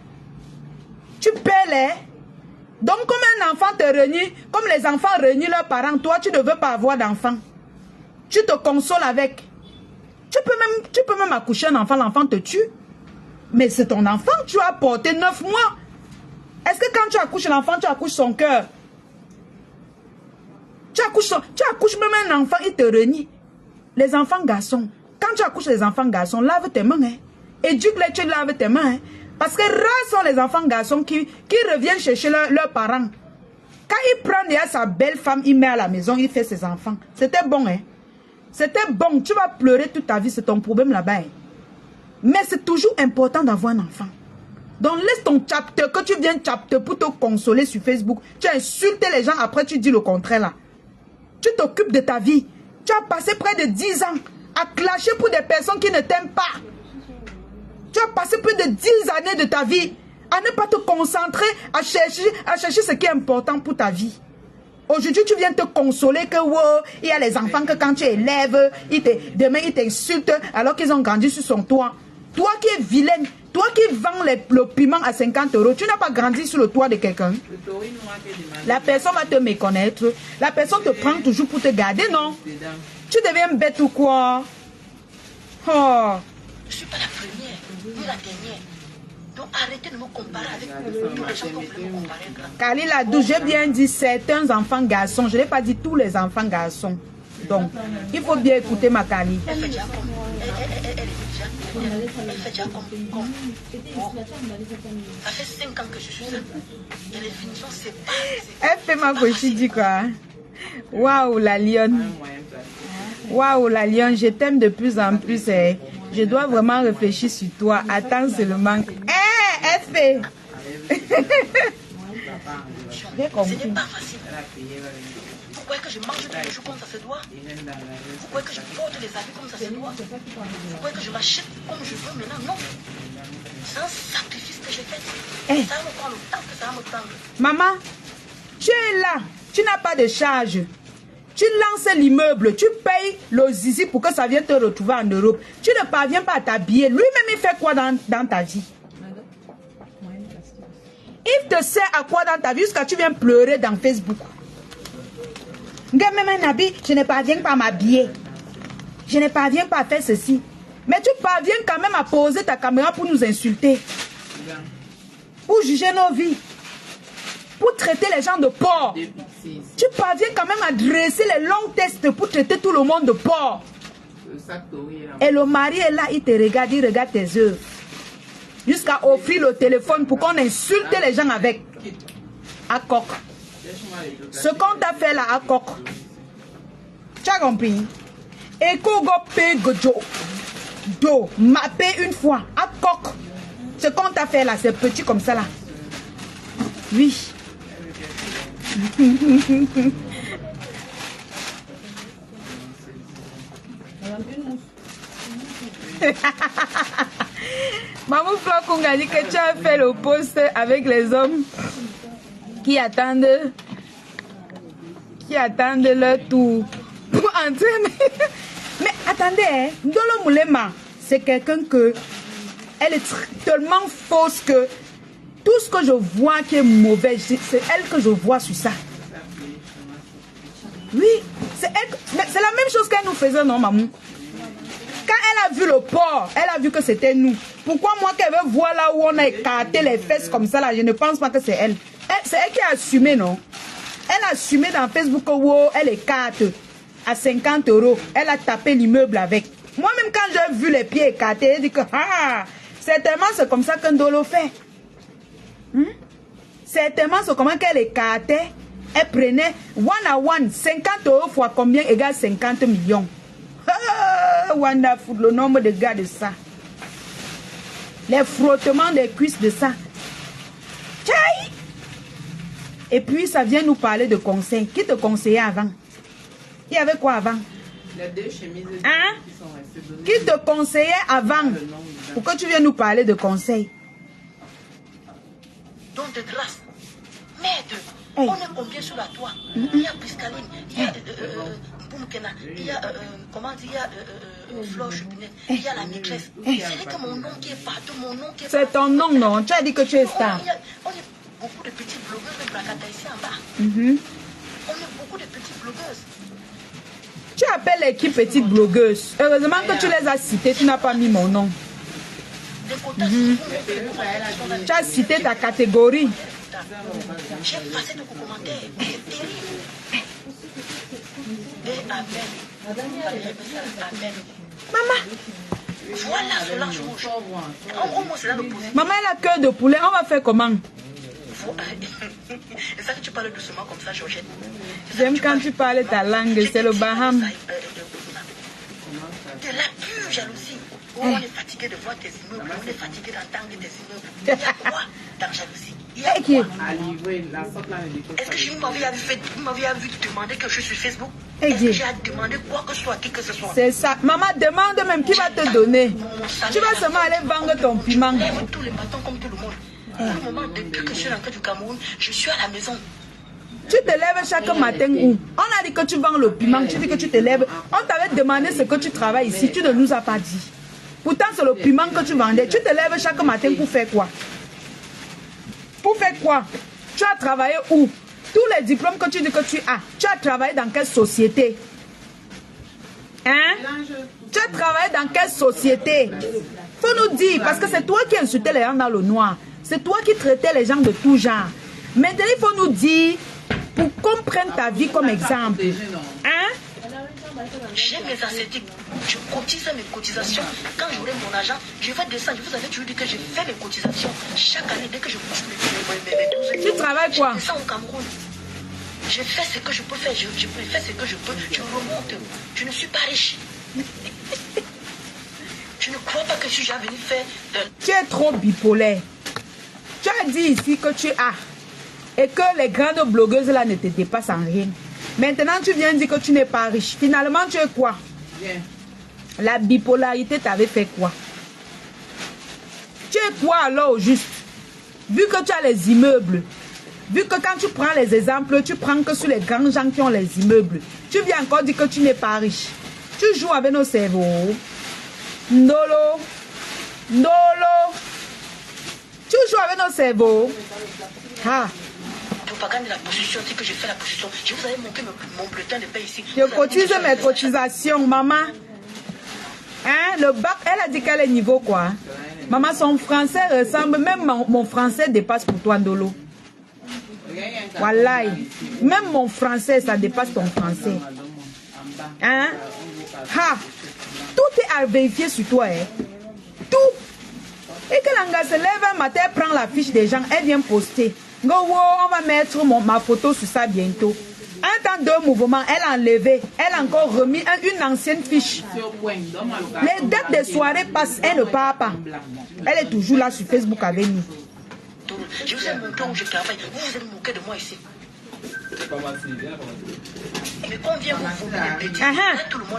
Tu paies. Donc comme un enfant te renie, comme les enfants renient leurs parents, toi tu ne veux pas avoir d'enfant. Tu te consoles avec. Tu peux même accoucher un enfant, l'enfant te tue. Mais c'est ton enfant, tu as porté 9 mois. Est-ce que quand tu accouches l'enfant, tu accouches son cœur? Tu accouches même un enfant, il te renie. Les enfants garçons, quand tu accouches les enfants garçons, lave tes mains. Hein. Éduque-les, tu laves tes mains. Hein. Parce que rares sont les enfants garçons qui reviennent chercher leurs parents. Quand il prend déjà sa belle femme, il met à la maison, il fait ses enfants. C'était bon. Hein. C'était bon. Tu vas pleurer toute ta vie, c'est ton problème là-bas. Hein. Mais c'est toujours important d'avoir un enfant. Donc laisse ton chapter, que tu viennes chapter pour te consoler sur Facebook. Tu as insulté les gens, après tu dis le contraire là. Tu t'occupes de ta vie. Tu as passé près de 10 ans à clasher pour des personnes qui ne t'aiment pas. Tu as passé plus de 10 années de ta vie à ne pas te concentrer, à chercher ce qui est important pour ta vie. Aujourd'hui, tu viens te consoler que wow, il y a les enfants que quand tu élèves, demain ils t'insultent alors qu'ils ont grandi sur son toit. Toi qui es vilaine, toi qui vends le piment à 50 €, tu n'as pas grandi sur le toit de quelqu'un. La personne va te méconnaître. La personne te prend toujours pour te garder, non? Tu deviens bête ou quoi? Oh. Je ne suis pas la première, ni la dernière. Donc arrêtez de me comparer avec tous les gens que vous voulez me comparer. Khalil Adou, j'ai bien dit certains enfants garçons. Je n'ai pas dit tous les enfants garçons. Donc, il faut bien écouter Makali. Elle fait déjà comme... Elle fait déjà comme... Ça fait 5 ans que je suis là. Et les finitions, c'est pas... Elle fait ma cochille, dit quoi? Waouh, la lionne. Waouh, la lionne, je t'aime de plus en plus. Eh. Je dois vraiment réfléchir sur toi. Attends seulement. Eh, elle fait. Ce n'est pas facile. Vous croyez que je mange tous les jours comme ça se doit? Vous croyez que je porte les habits comme ça se doit? Vous croyez que je m'achète comme je veux maintenant? Non. C'est un sacrifice que j'ai fait. Hey. Ça va me prendre le temps que ça va me prendre. Maman, tu es là. Tu n'as pas de charge. Tu lances l'immeuble. Tu payes le zizi pour que ça vienne te retrouver en Europe. Tu ne parviens pas à t'habiller. Lui-même, il fait quoi dans ta vie? Il te sert à quoi dans ta vie jusqu'à tu viens pleurer dans Facebook? Je ne parviens pas à m'habiller. Je ne parviens pas à faire ceci. Mais tu parviens quand même à poser ta caméra pour nous insulter. Pour juger nos vies. Pour traiter les gens de porcs. Tu parviens quand même à dresser les longs tests pour traiter tout le monde de porcs. Et le mari est là, il te regarde, il regarde tes œuvres. Jusqu'à offrir le téléphone pour qu'on insulte les gens avec. À coq. Ce qu'on t'a fait là, à coq. Tu as compris? Et qu'on paye do, mappé une fois. À coq. Ce qu'on t'a fait là, c'est petit comme ça là. Oui. Maman Flocon a dit que tu as fait le poste avec les hommes qui attendent leur tour pour entraîner. Mais attendez, hein, Ndolo Moulema, c'est quelqu'un que elle est tellement fausse que tout ce que je vois qui est mauvais, c'est elle que je vois sur ça. Oui, c'est la même chose qu'elle nous faisait, non, maman? Quand elle a vu le porc, elle a vu que c'était nous. Pourquoi moi qu'elle veut voir là où on a écarté les fesses comme ça là, je ne pense pas que c'est elle. C'est elle qui a assumé, non? Elle a assumé dans Facebook où elle écarte à 50 €. Elle a tapé l'immeuble avec. Moi-même quand j'ai vu les pieds écartés, j'ai dit que certainement c'est comme ça qu'un Ndolo fait. Certainement c'est comment qu'elle écartait. Elle prenait one à one, 50 € fois combien égale 50 millions. Wonderful, le nombre de gars de ça. Les frottements des cuisses de ça. Tchaï! Et puis ça vient nous parler de conseils. Qui te conseillait avant? Il y avait quoi avant? Les 2 chemises hein? qui sont restées données. Qui te conseillait avant? Pourquoi tu viens nous parler de conseils? Donc de grâce. Merde! Hey. On est combien sur la toit? Il y a Priscaline, il y a Boumkena, il y a comment dire, il y a Flore Chupinet, il y a la maîtresse. C'est que mon nom qui est partout, mon nom qui est C'est ton nom, non? Tu as dit que tu es star. On est beaucoup de petites blogueuses, même Blacata ici en bas. On est beaucoup de petites blogueuses. Tu appelles l'équipe petite blogueuse. Heureusement que tu les as citées, tu n'as pas mis mon nom. Tu as cité ta catégorie. J'ai passé de vos commentaires. C'est terrible. Et amen. Maman. Voilà ce linge rouge. Maman, elle a cœur de poulet. On va faire comment? C'est ça que tu parles doucement comme ça, Georgette. J'aime quand tu parles ta langue. C'est le Baham. De la pure jalousie. On est fatigué de voir tes immeubles. On est fatigué d'entendre tes immeubles. Il y a quoi dans jalousie? Est-ce que je m'avais vu te demander que je suis Facebook? Est-ce que j'ai demandé quoi que ce soit, qui que ce soit? C'est ça. Maman, demande même qui va te donner. Tu vas seulement aller vendre ton piment. Tous les matins comme tout le monde. Pour le moment, depuis que je suis rentrée du Cameroun, je suis à la maison. Tu te lèves chaque matin où? On a dit que tu vends le piment, tu dis que tu te lèves. On t'avait demandé ce que tu travailles ici, tu ne nous as pas dit. Pourtant, c'est le piment que tu vendais. Tu te lèves chaque matin pour faire quoi? Pour faire quoi? Tu as travaillé où? Tous les diplômes que tu dis que tu as travaillé dans quelle société? Hein? Tu as travaillé dans quelle société? Faut nous dire, parce que c'est toi qui insultais les gens dans le noir. C'est toi qui traitais les gens de tout genre. Maintenant, il faut nous dire, pour qu'on prenne ta vie comme exemple. Hein? J'ai mes ascétiques. Je cotise mes cotisations. Quand j'aurai mon argent, je vais descendre. Je vous avais toujours dit que je fais mes cotisations. Chaque année, dès que je couche mes 12 Tu travailles quoi? Je descends au Cameroun. Je fais ce que je peux faire. Je fais ce que je peux. Je remonte. Je ne suis pas riche. Je ne crois pas que si j'ai venu faire... Tu es trop bipolaire. Tu as dit ici que tu as. Et que les grandes blogueuses là ne te dépassent en rien. Maintenant, tu viens dire que tu n'es pas riche. Finalement, tu es quoi? Bien. La bipolarité t'avait fait quoi? Tu es quoi alors au juste? Vu que tu as les immeubles, vu que quand tu prends les exemples, tu prends que sur les grands gens qui ont les immeubles, tu viens encore dire que tu n'es pas riche. Tu joues avec nos cerveaux. Ndolo. Ndolo. Tu joues avec nos cerveaux. Ah. Propagande de la possession, c'est que je fais la possession. Je vous avais montré mon bulletin de paie ici. Je cotise mes cotisations, maman. Hein, le bac, elle a dit qu'elle est niveau quoi? Maman, son français ressemble, même mon français dépasse pour toi, Ndolo. Voilà. Même mon français, ça dépasse ton français. Hein? Ha! Tout est à vérifier sur toi, hein? Tout! Et que l'anga se lève un matin, elle prend la fiche des gens, elle vient poster. Go, on va mettre ma photo sur ça bientôt. Un temps, deux mouvements, elle a enlevé, elle a encore remis une ancienne fiche. Les dates des soirées passent, elle ne part pas. Elle est toujours là sur Facebook avec nous. Je vous ai montré où je travaille. Vous vous êtes moqué de moi ici. Mais combien vous faites?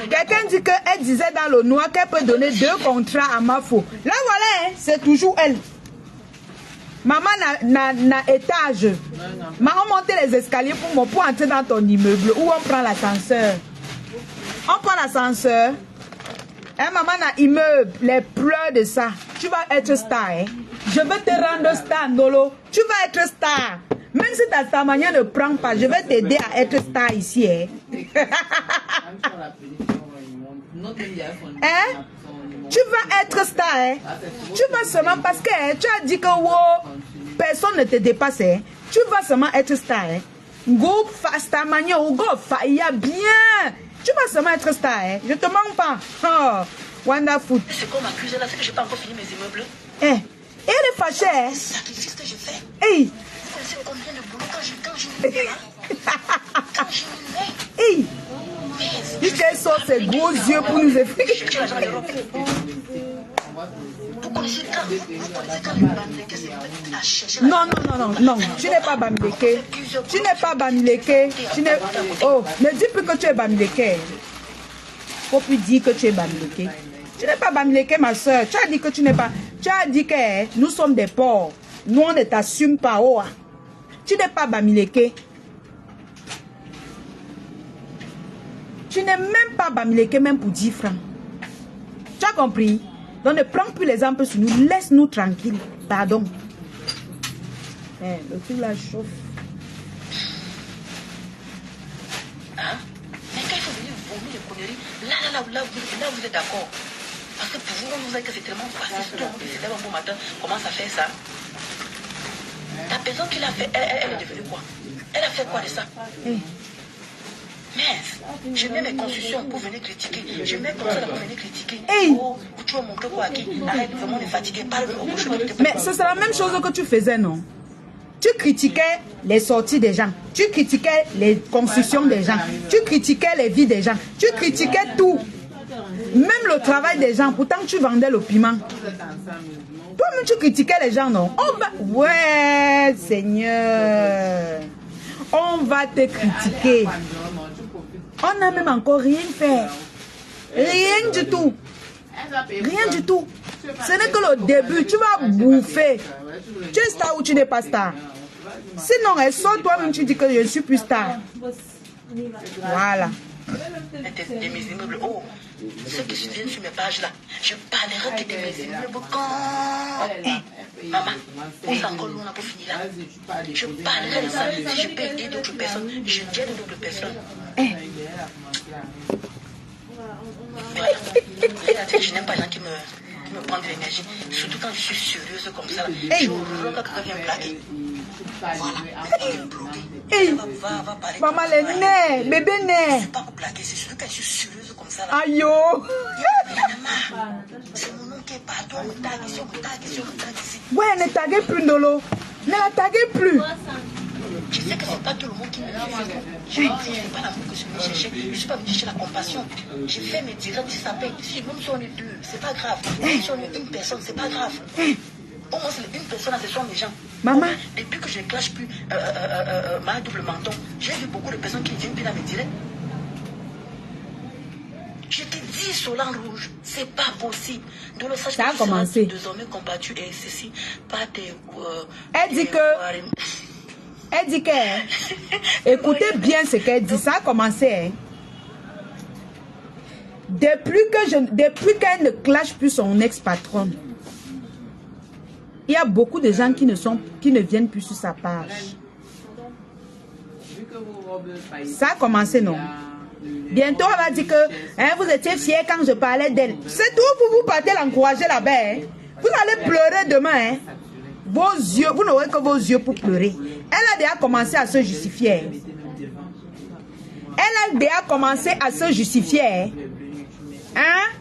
Quelqu'un dit qu'elle disait dans le noir qu'elle peut donner 2 contrats à Mafo. Là voilà, hein, c'est toujours elle. Maman n'a étage. Maman monte les escaliers pour entrer dans ton immeuble. Où on prend l'ascenseur. On prend l'ascenseur. Hein, maman n'a immeuble. Les pleurs de ça. Tu vas être star. Hein. Je vais te rendre star, Nolo. Tu vas être star. Même si ta manière ne prend pas, je vais t'aider à être star ici. Hein? Hein? Tu vas être star. Hein? Tu vas seulement parce que hein, tu as dit que wow, personne ne te dépasse. Hein? Tu vas seulement être star. Hein? Go ta manière ou go failla bien. Tu vas seulement être star. Hein? Je te mens pas. Oh, wonderful. C'est qu'on m'accuse là, c'est que je n'ai pas encore fini mes immeubles. Eh, elle est fâchée. Hein? C'est le sacrifice que je fais. Hey. Vous connaissez combien de boulot quand je mets là? Quand je mets. Hey. Il sort ses gros yeux pour nous effrayer. Vous connaissez quand les Bamileke se mettent à chercher la... Non. Tu n'es pas Bamileke. Tu n'es pas Bamileke. Oh, ne dis plus que tu es Bamileke. Faut plus dire que tu es Bamileke. Tu n'es pas Bamileke, ma soeur. Tu as dit que tu n'es pas... Tu as dit que nous sommes des pauvres. Nous, on ne t'assume pas. Oh. Tu n'es pas Bamileke. Tu n'es même pas Bamileke, même pour 10 francs. Tu as compris? Donc ne prends plus l'exemple sur nous. Laisse-nous tranquilles. Pardon. Le truc là chauffe. Hein? Mais quand il faut venir vomir les conneries, là, vous êtes d'accord. Parce que pour vous, on vous dit que c'est tellement facile. Tout le monde qui se lève un bon matin commence à faire ça. La personne qui l'a fait, elle est devenue quoi? Elle a fait quoi de ça? Mais je mets mes constructions pour venir critiquer. Je mets comme ça pour venir critiquer. Oh, tu vas montrer quoi à qui? Arrête vraiment de fatiguer. Parle au bouche. Mais c'est la même chose que tu faisais, non? Tu critiquais les sorties des gens. Tu critiquais les constructions des gens. Tu critiquais les vies des gens. Tu critiquais tout. Même le travail des gens. Pourtant, tu vendais le piment. Toi-même, tu critiquais les gens, non? Ouais, Seigneur. On va te critiquer. On n'a même encore rien fait. Rien du tout. Rien du tout. Ce n'est que le début. Tu vas bouffer. Tu es star ou tu n'es pas star. Sinon, elle sort toi-même, tu dis que je ne suis plus star. Voilà. De mes immeubles. Oh, ceux qui viennent sur mes pages là, je parlerai que de mes immeubles quand... Maman, où est encore loin pour finir là? Je parlerai de ça. Si je peux aider d'autres personnes, je aide d'autres personnes. Je n'aime pas les gens qui me prennent de l'énergie. Surtout quand je suis sérieuse comme ça. Je vois quand quelqu'un vient plaquer. Voilà. Maman, les nez, bébé nez. C'est pas pour plaquer, c'est surtout quand je suis sérieuse. ça là. Aïe yo. C'est mon nom qui est partout. On me tague ici, on me tague ici, on me tague ici. Ouais, ne taguez plus Ndolo. Ne la taguez plus. Je sais que c'est pas tout le monde qui me dit. Je ne sais pas l'amour que je me cherchais. Je ne suis pas venu chercher la compassion. J'ai fait mes directs si ça paye. Si même si on est deux, c'est pas grave. Même si on est une personne, c'est pas grave. Au moins, c'est une personne, ce sont mes gens. Maman. Depuis que je ne clash plus ma double menton, j'ai vu beaucoup de personnes qui viennent plus dans mes directs. Je te dis, Solange Rouge, c'est pas possible. De le sache ça a commencé. Désormais combattu et ceci, pas tes. Elle dit que. Elle dit que. Écoutez bien ce qu'elle dit. Ça a commencé. Hein. Depuis qu'elle ne clash plus son ex-patronne, il y a beaucoup de gens qui ne viennent plus sur sa page. Ça a commencé, non? Bientôt, on va dire que hein, vous étiez fiers quand je parlais d'elle. C'est tout, vous partez l'encourager là-bas. Hein. Vous allez pleurer demain. Hein. Vos yeux, vous n'aurez que vos yeux pour pleurer. Elle a déjà commencé à se justifier. Hein. Elle a déjà commencé à se justifier. Hein?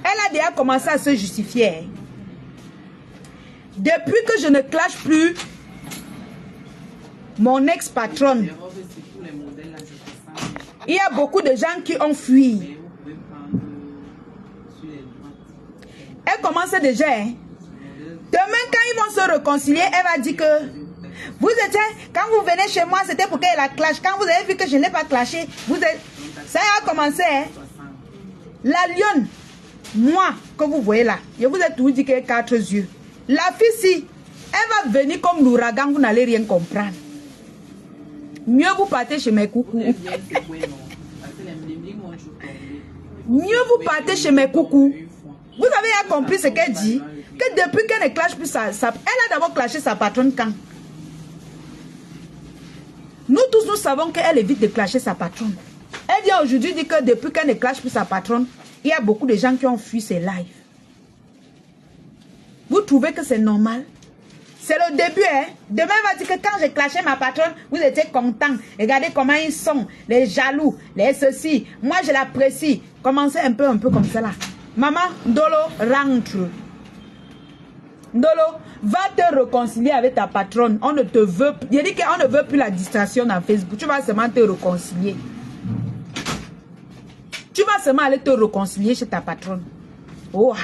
Elle a déjà commencé à se justifier. Depuis que je ne clash plus mon ex-patronne, il y a beaucoup de gens qui ont fui. Elle commence déjà. Hein? Demain, quand ils vont se réconcilier, elle va dire que vous étiez, quand vous venez chez moi, c'était pour qu'elle la clash. Quand vous avez vu que je ne l'ai pas clashé, vous êtes, ça a commencé. Hein? La lionne, moi, que vous voyez là, je vous ai toujours dit qu'elle a 4 yeux. La fille, si, elle va venir comme l'ouragan, vous n'allez rien comprendre. Mieux vous partez chez mes coucous. Mieux vous partez chez mes coucous. Vous avez compris ce qu'elle dit? Que depuis qu'elle ne clash plus elle a d'abord clashé sa patronne quand? Nous tous, nous savons qu'elle évite de clasher sa patronne. Elle vient aujourd'hui dire que depuis qu'elle ne clash plus sa patronne, il y a beaucoup de gens qui ont fui ses lives. Vous trouvez que c'est normal? C'est le début, hein? Demain, elle va dire que quand j'ai clashé ma patronne, vous étiez contents. Regardez comment ils sont, les jaloux, les ceci. Moi, je l'apprécie. Commencez un peu comme ça là. Maman, Ndolo, rentre. Ndolo, va te réconcilier avec ta patronne. On ne te veut plus. Il dit qu'on ne veut plus la distraction dans Facebook. Tu vas seulement te réconcilier. Tu vas seulement aller te réconcilier chez ta patronne. Oh.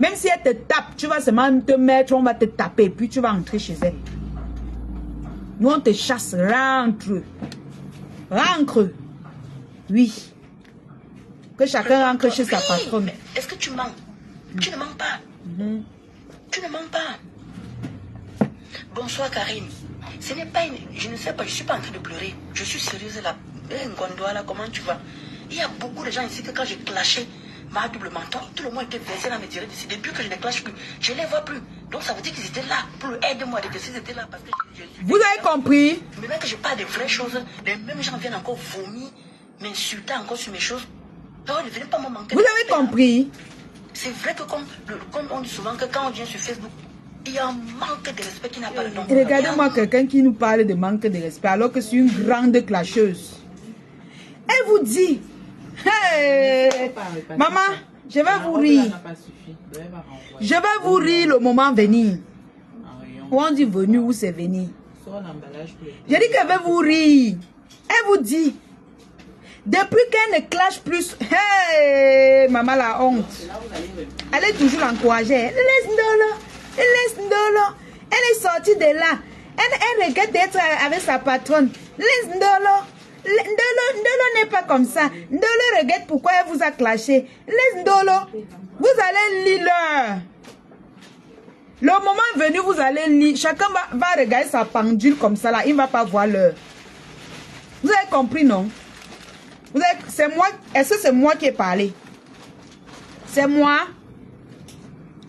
Même si elle te tape, tu vas seulement te mettre, on va te taper, et puis tu vas entrer chez elle. Nous, on te chasse. Rentre. Rentre. Oui. Que chacun rentre chez sa patronne. Est-ce que tu mens? Tu ne mens pas. Tu ne mens pas. Bonsoir, Karine. Ce n'est pas une... Je ne sais pas, je ne suis pas en train de pleurer. Je suis sérieuse là. Ngondoa, comment tu vas? Il y a beaucoup de gens ici que quand j'ai clashé ma double menton, tout le monde était versé dans mes directs d'ici. Depuis que je ne clash plus, je ne les vois plus. Donc ça veut dire qu'ils étaient là. Pour aider-moi, ils étaient là parce que vous avez compris? Maintenant que je parle de vraies choses, les mêmes gens viennent encore vomir, m'insulter encore sur mes choses. Donc ne venez pas me manquer. Vous avez compris? C'est vrai que comme on dit souvent que quand on vient sur Facebook, il y a un manque de respect qui n'a pas de nom. Regardez-moi quelqu'un qui nous parle de manque de respect alors que c'est une grande clasheuse. Elle vous dit, hey, maman, je vais vous rire. Je vais vous rire le moment venir. Où on dit venu, où c'est venir. Je dis qu'elle va vous rire. Elle vous dit, depuis qu'elle ne clash plus, hey, maman la honte. Elle est toujours encouragée. Laisse Ndolo, laisse Ndolo. Elle est sortie de là. Elle regrette d'être avec sa patronne. Laisse Ndolo. Ndolo n'est pas comme ça. Ndolo regrette pourquoi elle vous a clashé. Laisse Ndolo. Vous allez lire. Le moment venu, vous allez lire. Chacun va regarder sa pendule comme ça là. Il ne va pas voir l'heure. Vous avez compris, non? C'est moi. Est-ce que c'est moi qui ai parlé? C'est moi?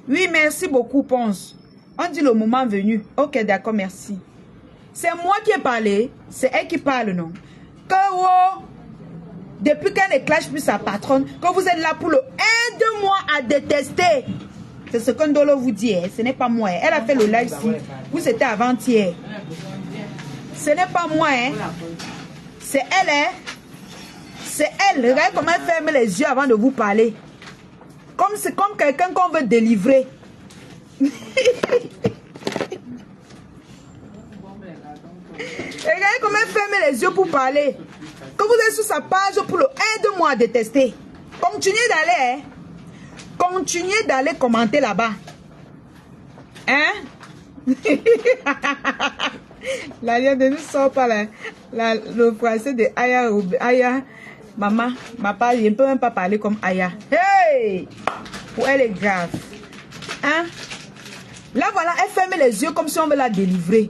Oui, merci beaucoup, Ponce. On dit le moment venu. Ok, d'accord, merci. C'est moi qui ai parlé. C'est elle qui parle, non? Que oh, depuis qu'elle ne clash plus sa patronne, que vous êtes là pour le aide-moi à détester. C'est ce que Ndolo vous dit. Hein? Ce n'est pas moi. Elle a fait le live ici. Vous, c'était avant-hier. Ce n'est pas moi. Hein? C'est elle. Hein? C'est elle. Regardez comment elle ferme les yeux avant de vous parler. Comme c'est comme quelqu'un qu'on veut délivrer. Regardez comment elle ferme les yeux pour parler. Quand vous êtes sur sa page pour le aide-moi à détester. Continuez d'aller. Hein? Continuez d'aller commenter là-bas. Hein? La ligne ne sort pas le français de Aya. Aya. Maman, ma page, je ne peux même pas parler comme Aya. Hey! Pour elle est grave. Hein? Là, voilà, elle ferme les yeux comme si on veut la délivrer.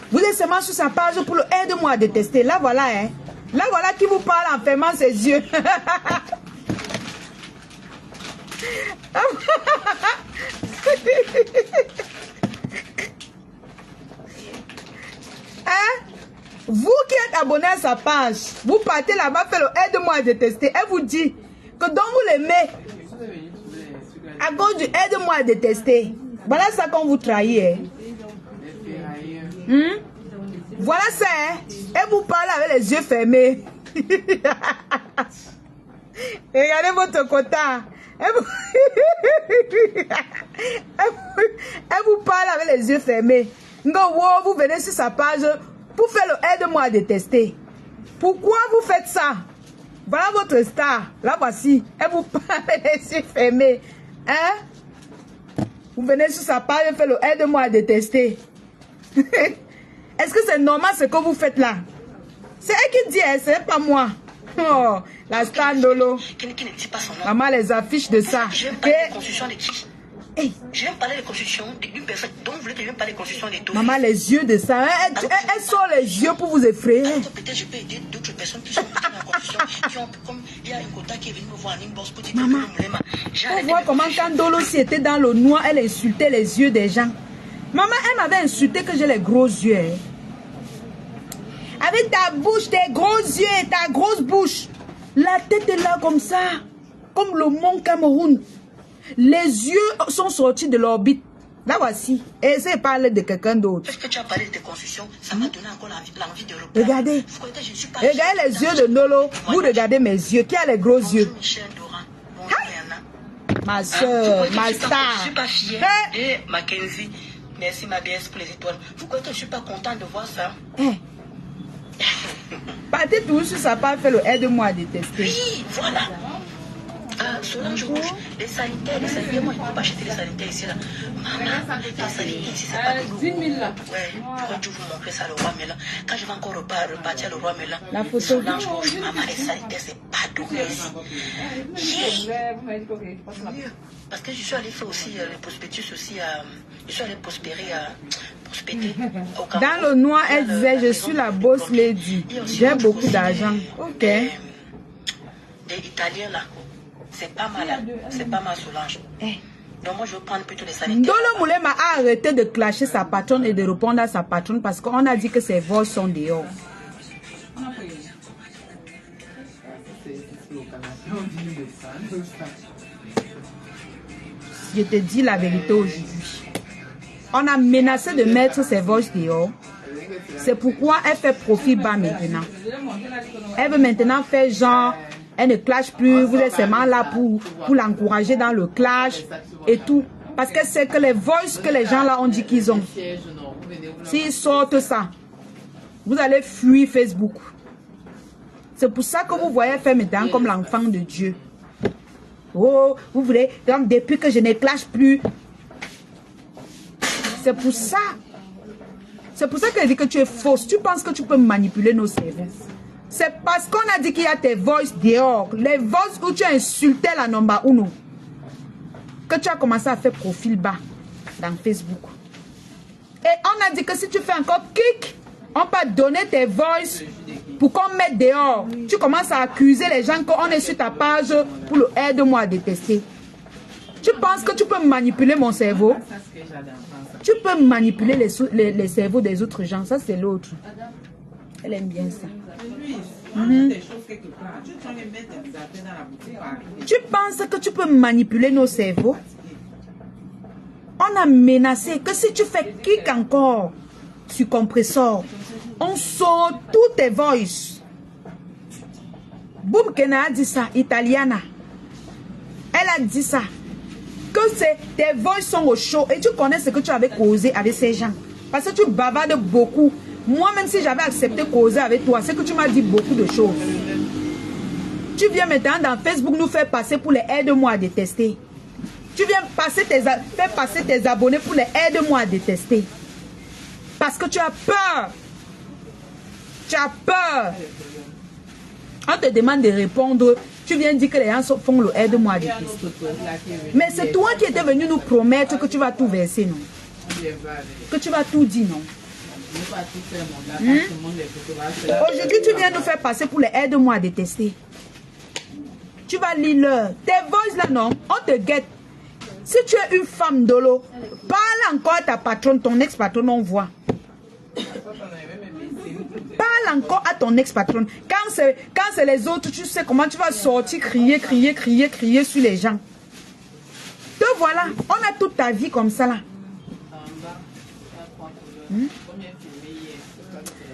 Vous êtes seulement sur sa page pour le aide-moi à détester. Là, voilà, hein. Là, voilà qui vous parle en fermant ses yeux. Hein? Vous qui êtes abonné à sa page, vous partez là-bas, faites le aide-moi à détester. Elle vous dit que donc vous l'aimez à cause du aide-moi à détester. Voilà ça qu'on vous trahit. Hein? Voilà ça. Hein? Elle vous parle avec les yeux fermés. Regardez votre quota. Elle vous parle avec les yeux fermés. Vous venez sur sa page pour faire le aide-moi à détester. Pourquoi vous faites ça? Voilà votre star. Là voici. Elle vous parle avec les yeux fermés. Hein? Vous venez sur sa page et faites le aide-moi à détester. Est-ce que c'est normal ce que vous faites là? C'est elle qui dit, hein, c'est pas moi. Oh, la star Ndolo. Maman les affiches de ça. Je vais parler de construction de qui? Hey. Je vais parler de construction d'une personne dont vous voulez que je vais parler de construction des taux. Maman, les yeux de ça. Elle sort les yeux pour vous effrayer. Peut-être je peux aider d'autres personnes qui sont en construction. Qui ont, comme il y a un quota qui est venu me voir en inbox pour dire maman, on voit comment quand Ndolo si était dans le noir, elle insultait les yeux des gens. Maman, elle m'avait insulté que j'ai les gros yeux. Hein. Avec ta bouche, tes gros yeux et ta grosse bouche. La tête est là comme ça. Comme le mont Cameroun. Les yeux sont sortis de l'orbite. Là voici. Et c'est parler de quelqu'un d'autre. Est-ce que tu as parlé de tes constructions? Ça m'a donné encore l'envie de reprendre. Regardez. Regardez les yeux de Nolo. Vous regardez mes yeux. Qui a les gros yeux? Ma soeur, ma star. Je ne suis pas fière de Mackenzie. Merci ma déesse pour les étoiles. Vous croyez que je ne suis pas contente de voir ça? Partez toujours sur sa page, fait le aide-moi à détester. Oui, voilà. Solange Rouge, les sanitaires, moi je ne peux pas acheter les sanitaires ici là. Maman, les sanitaires ici c'est pas de l'eau. 10 000 là. Ouais, pourquoi tu vous montrer ça le roi Mélan? Quand je vais encore repartir le roi Mélan, la photo. Solange Rouge, maman, les sanitaires c'est pas d'eau ici. Parce que je suis allée faire aussi les prospectus aussi je suis allée prospérer prospecter au Cameroun. Dans le noir, elle disait je suis la boss lady. J'ai beaucoup d'argent. Ok. Des Italiens là. C'est pas mal, c'est pas mal Solange. Donc moi je veux prendre plutôt les sanitaires. Ndolo Moulema a arrêté de clasher sa patronne et de répondre à sa patronne parce qu'on a dit que ses voix sont dehors. Je te dis la vérité aujourd'hui. On a menacé de mettre ses voix dehors. C'est pourquoi elle fait profit bas maintenant. Elle veut maintenant faire genre... Elle ne clash plus, vous êtes seulement là pour l'encourager dans le clash et tout. Parce que c'est que les voices que les gens là ont dit qu'ils ont. S'ils sortent ça, vous allez fuir Facebook. C'est pour ça que vous voyez faire maintenant comme l'enfant de Dieu. Oh, vous voulez, donc depuis que je ne clash plus. C'est pour ça. C'est pour ça que je dis que tu es fausse. Tu penses que tu peux manipuler nos cerveaux. C'est parce qu'on a dit qu'il y a tes voices dehors. Les voices où tu as insulté la number 1. Que tu as commencé à faire profil bas dans Facebook. Et on a dit que si tu fais encore kick, on peut donner tes voices pour qu'on mette dehors. Tu commences à accuser les gens qu'on est sur ta page pour le aide-moi à détester. Tu penses que tu peux manipuler mon cerveau? Tu peux manipuler les cerveaux des autres gens. Ça, c'est l'autre. Elle aime bien ça. Tu penses que tu peux manipuler nos cerveaux? On a menacé que si tu fais kick encore sur compresseur, on sort toutes tes voices. Boum Kena a dit ça, Italiana. Elle a dit ça. Que tes voix sont au chaud et tu connais ce que tu avais causé avec ces gens. Parce que tu bavardes beaucoup. Moi, même si j'avais accepté causer avec toi, c'est que tu m'as dit beaucoup de choses. Tu viens maintenant dans Facebook nous faire passer pour les aide-moi à détester. Tu viens faire passer tes abonnés pour les aide-moi à détester. Parce que tu as peur. Tu as peur. On te demande de répondre. Tu viens dire que les gens font le aide-moi à détester. Mais c'est toi qui étais venu nous promettre que tu vas tout verser, non? Que tu vas tout dire, non? Aujourd'hui, tu viens nous faire passer pour les aide-moi à détester. Tu vas lire leur. Tes voix là, non? On te guette. Si tu es une femme de l'eau, parle encore à ta patronne, ton ex-patronne, on voit. Parle encore à ton ex-patronne. Quand c'est les autres, tu sais comment tu vas sortir, crier sur les gens. Te voilà. On a toute ta vie comme ça là.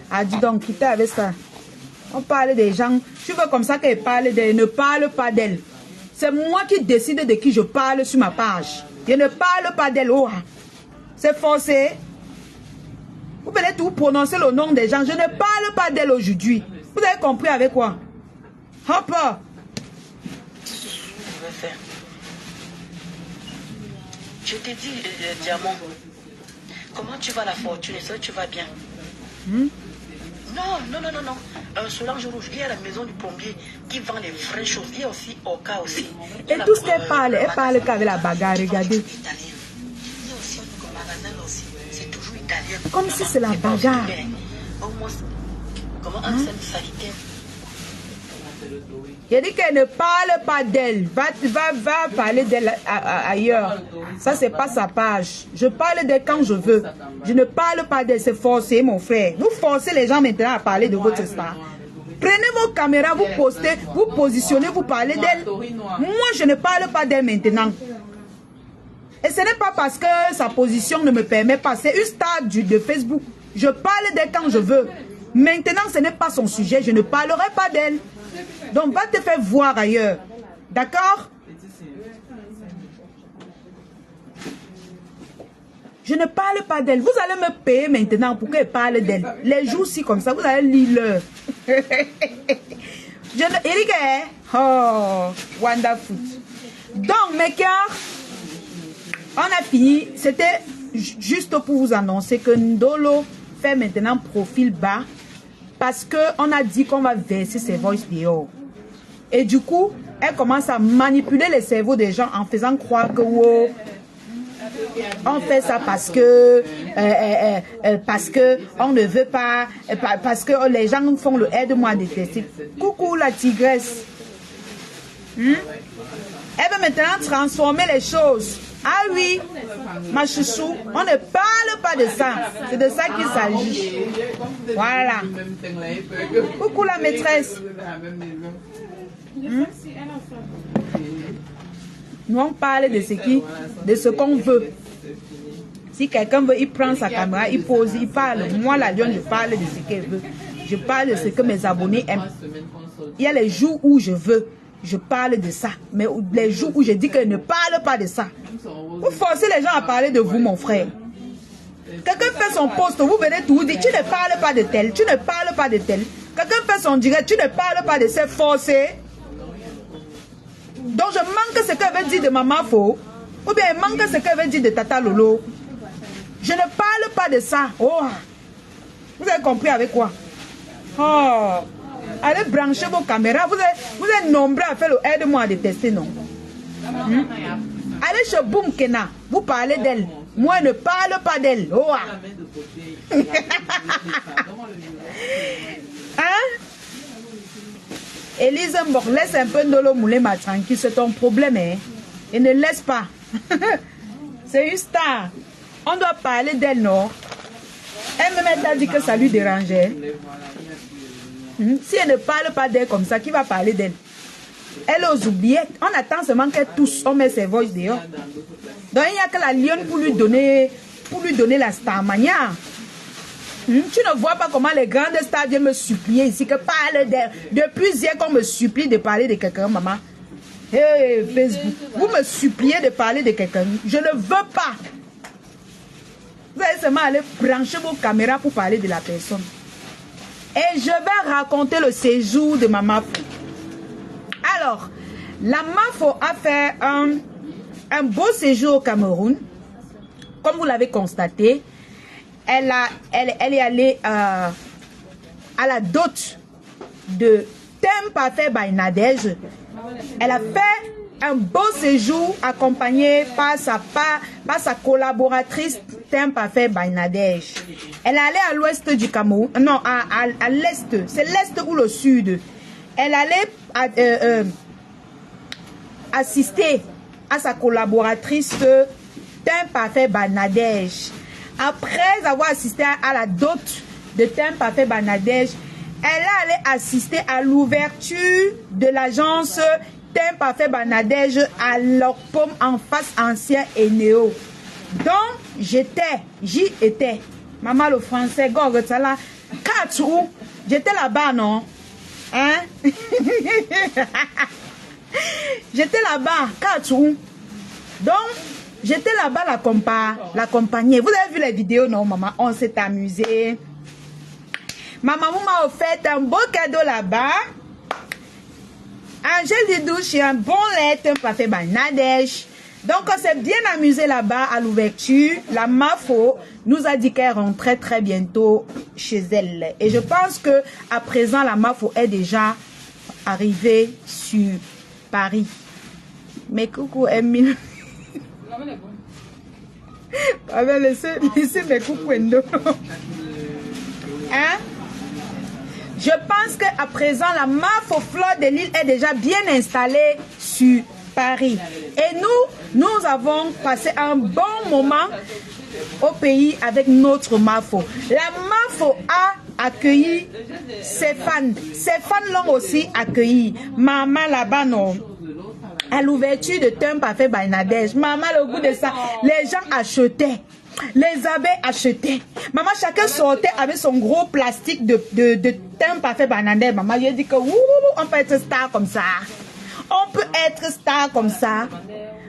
Ah, dis donc, quittez avec ça. On parle des gens. Tu veux comme ça qu'elle parle d'elle. Ne parle pas d'elle. C'est moi qui décide de qui je parle sur ma page. Je ne parle pas d'elle. Oh, c'est forcé. Vous venez tout prononcer le nom des gens. Je ne parle pas d'elle aujourd'hui. Vous avez compris avec quoi? Hop. Je t'ai dit, Diamant, comment tu vas la fortune? Est-ce que tu vas bien? Non. Solange Rouge, il y a la maison du plombier qui vend les vraies choses. Il y a aussi Oka aussi. Et tout ce qu'elle parle, elle parle qu'avec la bagarre, regardez. Il y a aussi un magasin aussi. C'est toujours italien. Comme si c'est la bagarre. Comment un scène sanitaire? Il a dit qu'elle ne parle pas d'elle. Va parler d'elle ailleurs. Ça, c'est pas sa page. Je parle d'elle quand je veux. Je ne parle pas d'elle. C'est forcé, mon frère. Vous forcez les gens maintenant à parler de votre star. Prenez vos caméras, vous postez, vous positionnez, vous parlez d'elle. Moi, je ne parle pas d'elle maintenant. Et ce n'est pas parce que sa position ne me permet pas. C'est une star de Facebook. Je parle d'elle quand je veux. Maintenant, ce n'est pas son sujet. Je ne parlerai pas d'elle. Donc, va te faire voir ailleurs. D'accord? Je ne parle pas d'elle. Vous allez me payer maintenant pour qu'elle parle d'elle. Les jours-ci comme ça, vous allez lire leur. Oh, wonderful. Donc, mes cœurs, on a fini. C'était juste pour vous annoncer que Ndolo fait maintenant profil bas. Parce qu'on a dit qu'on va verser ses voices dehors. Et du coup, elle commence à manipuler les cerveaux des gens en faisant croire que wow, on fait ça parce que on ne veut pas, parce que les gens font le aide-moi à détester. Coucou la tigresse. Elle veut maintenant transformer les choses. Ah oui, ma chouchou, on ne parle pas de ça. C'est de ça qu'il s'agit. Voilà. Coucou la maîtresse. Nous on parle de ce qu'on veut. Si quelqu'un veut, il prend sa caméra, il pose, il parle. Moi la lionne, je parle de ce qu'elle veut. Je parle de ce que mes abonnés aiment. Il y a les jours où je veux. Je parle de ça. Mais les jours où je dis qu'elle ne parle pas de ça. Vous forcez les gens à parler de vous, mon frère. Quelqu'un fait son post, vous venez tout dire. Tu ne parles pas de tel. Tu ne parles pas de tel. Quelqu'un fait son direct. Tu ne parles pas de ces forcés. Donc je manque ce qu'elle veut dire de Maman Fo. Ou bien elle manque ce qu'elle veut dire de Tata Lolo. Je ne parle pas de ça. Oh. Vous avez compris avec quoi? Oh. Allez brancher vos caméras. Vous êtes nombreux à faire le aide-moi à détester, non? Allez chez Boum Kena. Vous parlez d'elle. Moi, je ne parle pas d'elle. Oh. Hein? Elise Mbok, laisse un peu Ndolo Moulema tranquille. C'est ton problème, hein? Et ne laisse pas. C'est une star. On doit parler d'elle, non? Elle m'a dit que ça lui dérangeait. Si elle ne parle pas d'elle comme ça, qui va parler d'elle? Elle est aux oubliettes. On attend seulement qu'elle tousse, on met ses voix dehors. Donc il n'y a que la lionne pour lui donner la starmania. Tu ne vois pas comment les grandes stars viennent me supplier ici que parle d'elle. Depuis hier qu'on me supplie de parler de quelqu'un, maman. Hey, Facebook, vous me suppliez de parler de quelqu'un. Je ne veux pas. Vous allez seulement aller brancher vos caméras pour parler de la personne. Et je vais raconter le séjour de ma Mafo. Alors, la Mafo a fait un beau séjour au Cameroun. Comme vous l'avez constaté, elle est allée à la dot de Thème Parfait by Nadège. Elle a fait un beau séjour accompagné par sa collaboratrice Thème Parfait by Nadège. Elle est allée à l'ouest du Cameroun, non, à l'est, c'est l'est ou le sud. Elle allait assister à sa collaboratrice Thème Parfait by Nadège. Après avoir assisté à la dot de Thème Parfait by Nadège, elle est allée assister à l'ouverture de l'agence Thème Parfait by Nadège à l'Orpom en face ancien et néo. Donc, j'y étais. Maman le français, Gorgotala, Katou, j'étais là-bas, non? Hein? J'étais là-bas, Katou. Donc, j'étais là-bas l'accompagner. Vous avez vu les vidéos, non, maman? On s'est amusé. Ma maman m'a offert un beau cadeau là-bas. Un gel de douche et un bon lait, un parfait by Nadège. Donc, on s'est bien amusé là-bas à l'ouverture. La Mafo nous a dit qu'elle rentrait très bientôt chez elle. Et je pense que à présent, la Mafo est déjà arrivée sur Paris. Mais coucou, Emile. Laissez mes coucou, Endo. Hein? Je pense qu'à présent, la Mafo Fleur de Lille est déjà bien installée sur Paris. Et nous avons passé un bon moment au pays avec notre Mafo. La Mafo a accueilli ses fans. Ses fans l'ont aussi accueilli. Maman là-bas, non. À l'ouverture de Thème Parfait by Nadège. Maman, le goût de ça. Les gens achetaient. Les avaient achetés. Maman, chacun sortait avec son gros plastique de Thème Parfait by Nadège. Maman, lui a dit que on peut être star comme ça. On peut être star comme ça.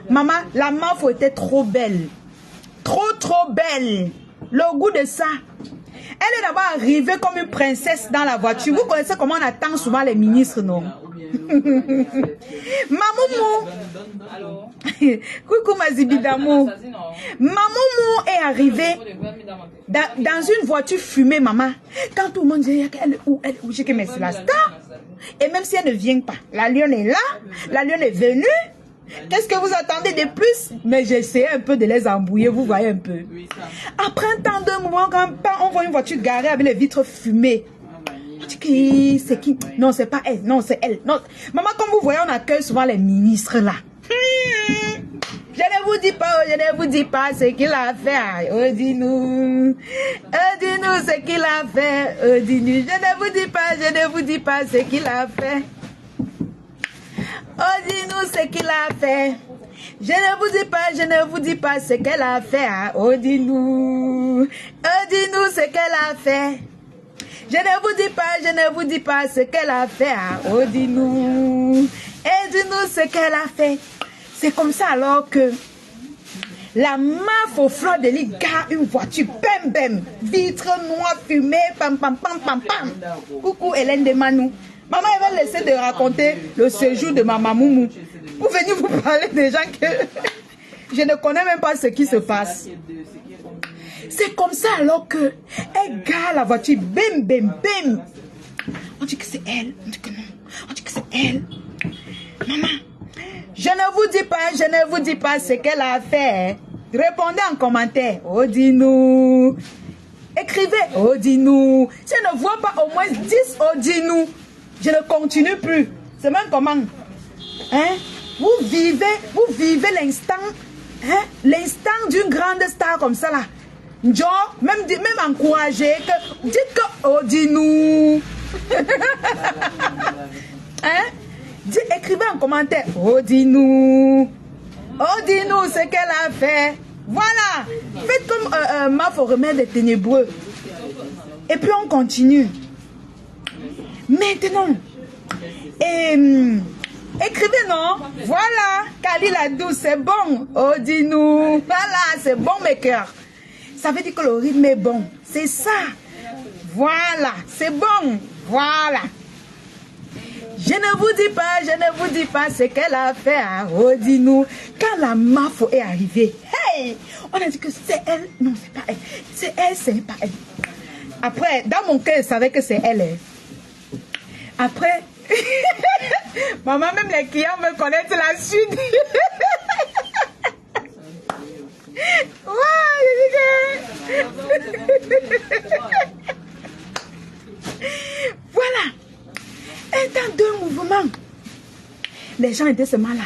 Maman, la Mafo était trop belle. Trop belle. Le goût de ça. Elle est d'abord arrivée comme une princesse dans la voiture. Vous connaissez comment on attend souvent les ministres, non? Mamoumou. Coucou Mazibidamou. Mamoumou est arrivée dans une voiture fumée, maman. Quand tout le monde dit elle où j'ai que c'est la star. Et même si elle ne vient pas, la lionne est là, la lionne est venue. Qu'est-ce que vous attendez de plus? Mais j'essaie un peu de les embrouiller, vous voyez un peu. Après un temps de moment, quand on voit une voiture garée avec les vitres fumées. C'est qui? Non, c'est pas elle. Non, c'est elle. Non. Maman, comme vous voyez, on accueille souvent les ministres là. Je ne vous dis pas ce qu'il a fait. Oh, dis-nous. Oh, dis-nous ce qu'il a fait. Oh, dis-nous. Je ne vous dis pas ce qu'il a fait. Oh, dis-nous ce qu'il a fait. Je ne vous dis pas ce qu'elle a fait. Oh, dis-nous. Oh, dis-nous ce qu'elle a fait. Je ne vous dis pas ce qu'elle a fait. Oh, dis-nous. Et dis-nous ce qu'elle a fait. C'est comme ça alors que la Mafo Fleur de Lille garde une voiture, bam bam, vitre noire fumée, pam pam pam pam pam. Coucou Hélène de Manou. Maman, elle va laisser de raconter le séjour de ma mamoumou. Pour venir vous parler des gens que je ne connais même pas ce qui se passe. C'est comme ça alors que elle garde la voiture, bim bim bim. On dit que c'est elle, on dit que non, on dit que c'est elle. Maman. Je ne vous dis pas ce qu'elle a fait. Répondez en commentaire. Oh, dis-nous. Écrivez. Oh, dis-nous. Si je ne vois pas au moins 10, oh, dis-nous. Je ne continue plus. C'est même comment. Hein? Vous vivez l'instant. Hein? L'instant d'une grande star comme ça là. Genre, même encourager. Dites que, oh, dis-nous. Hein? Écrivez en commentaire. Oh, dis-nous. Oh, dis-nous ce qu'elle a fait. Voilà. Faites comme Mafo Remède des Ténébreux. Et puis on continue. Maintenant, écrivez non. Voilà, Kali la douce, c'est bon. Oh, dis-nous. Voilà, c'est bon mes cœurs. Ça veut dire que le rythme est bon. C'est ça. Voilà, c'est bon. Voilà. Je ne vous dis pas ce qu'elle a fait à Rodino. Quand la Mafo est arrivée, hey, on a dit que c'est elle. Non, c'est pas elle. C'est elle, c'est pas elle. Après, dans mon cœur, je savais que c'est elle. Après, maman, même les clients me connaissent la suite. Voilà. Et dans deux mouvements, les gens étaient seulement là.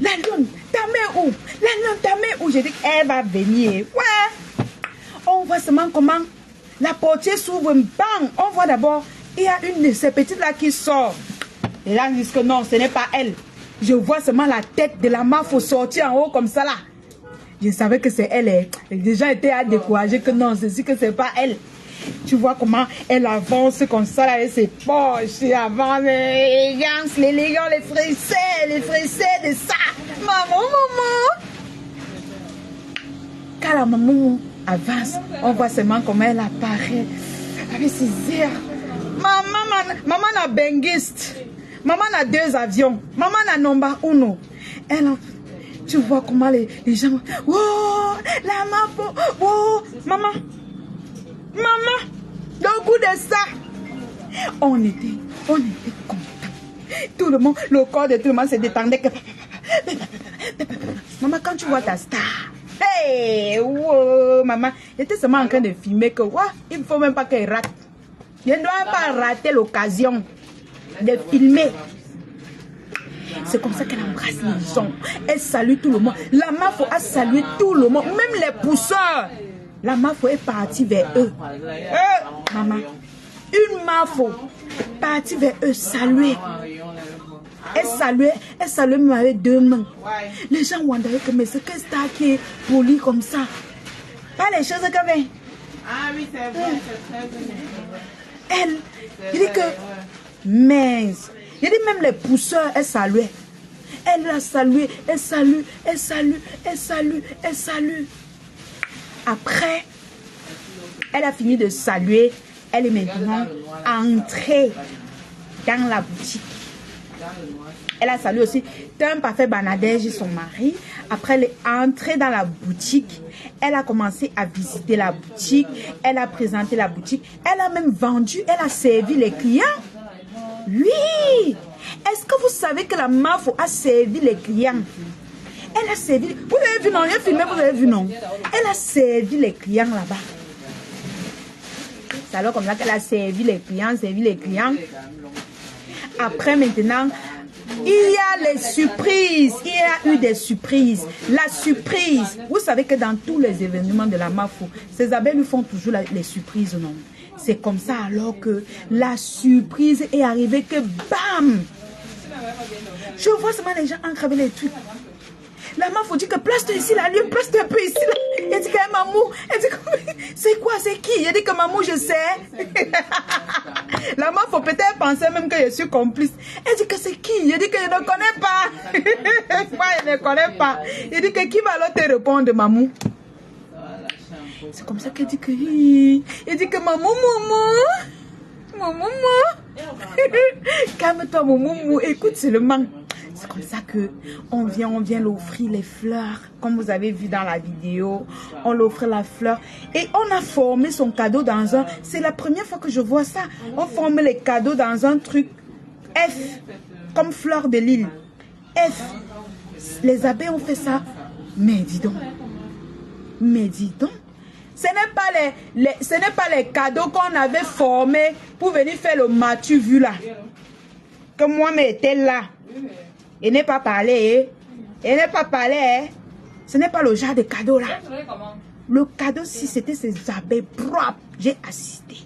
La lune, ta main où? La lune, ta main où? J'ai dit qu'elle va venir. Ouais. On voit seulement comment la portière s'ouvre. Bang. On voit d'abord, il y a une de ces petites là qui sort. Et là, ils disent que non, ce n'est pas elle. Je vois seulement la tête de la Mafo sortir en haut comme ça là. Je savais que c'est elle. Les gens étaient à décourager que non, c'est sûr que c'est pas elle. Tu vois comment elle avance comme ça là, avec ses poches, elle avance, l'élégance, l'élégance, les frissés de ça. Maman. Quand la maman avance, on voit seulement comment elle apparaît avec ses airs. Maman a bengiste. Maman a 2 avions. Maman a nomba uno. Elle a... Tu vois comment les gens... Oh, la Mafo. Oh, maman. Le goût de ça. On était contents. Tout le monde, le corps de tout le monde se détendait. Maman, quand tu vois ta star... Hey, wow, maman. J'étais seulement en train de filmer que... Wow, il ne faut même pas qu'elle rate. Je ne dois pas rater l'occasion de filmer. C'est comme ça qu'elle embrasse les gens. Elle salue tout le monde. La Mafo a salué tout le monde, même les pousseurs. La Mafo est partie vers eux. Maman, une Mafo partie vers eux, saluer. Elle saluait même avec 2 mains. Les gens demandaient que mais c'est que ça qui est poli comme ça. Pas les choses comme ça. Ah oui, c'est vrai, c'est très bien. Elle, il dit que mince. Il dit même les pousseurs, elle saluait. Elle l'a salué, elle salue. Après, elle a fini de saluer. Elle est maintenant entrée dans la boutique. Elle a salué aussi d'un parfait Banadège, son mari. Après, elle est entrée dans la boutique. Elle a commencé à visiter la boutique. Elle a présenté la boutique. Elle a même vendu. Elle a servi les clients. Oui. Est-ce que vous savez que la Mafo a servi les clients? Elle a servi... Vous avez vu, non? J'ai filmé, vous avez vu, non? Elle a servi les clients là-bas. C'est alors comme ça qu'elle a servi les clients. Après, maintenant... Il y a les surprises. Il y a eu des surprises. La surprise. Vous savez que dans tous les événements de la Mafo, ces abeilles nous font toujours les surprises, non? C'est comme ça alors que la surprise est arrivée que bam! Je vois seulement les gens encraver les trucs. La Mafo dit que place-toi ici, la lune, place-toi un peu ici. Là. Elle dit que maman, elle dit que c'est quoi, c'est qui? Elle dit que maman, je sais. La Mafo peut-être pensait même que je suis complice. Elle dit que c'est qui? Elle dit que je ne connais pas. Moi, je ne connais pas. Elle dit que qui va alors te répondre, maman? C'est comme ça qu'elle dit que... Elle dit que maman. Calme-toi, maman. Écoute seulement. C'est comme ça que on vient l'offrir les fleurs. Comme vous avez vu dans la vidéo, on l'offre la fleur. Et on a formé son cadeau dans un... C'est la première fois que je vois ça. On forme les cadeaux dans un truc F. Comme fleur de l'île. F. Les abeilles ont fait ça. Mais dis donc. Ce n'est pas les cadeaux qu'on avait formés pour venir faire le matu vu là. Que moi, m'étais là. Il n'est pas parlé. Ce n'est pas le genre de cadeau là. Le cadeau, si c'était ces abeilles propres, j'ai assisté.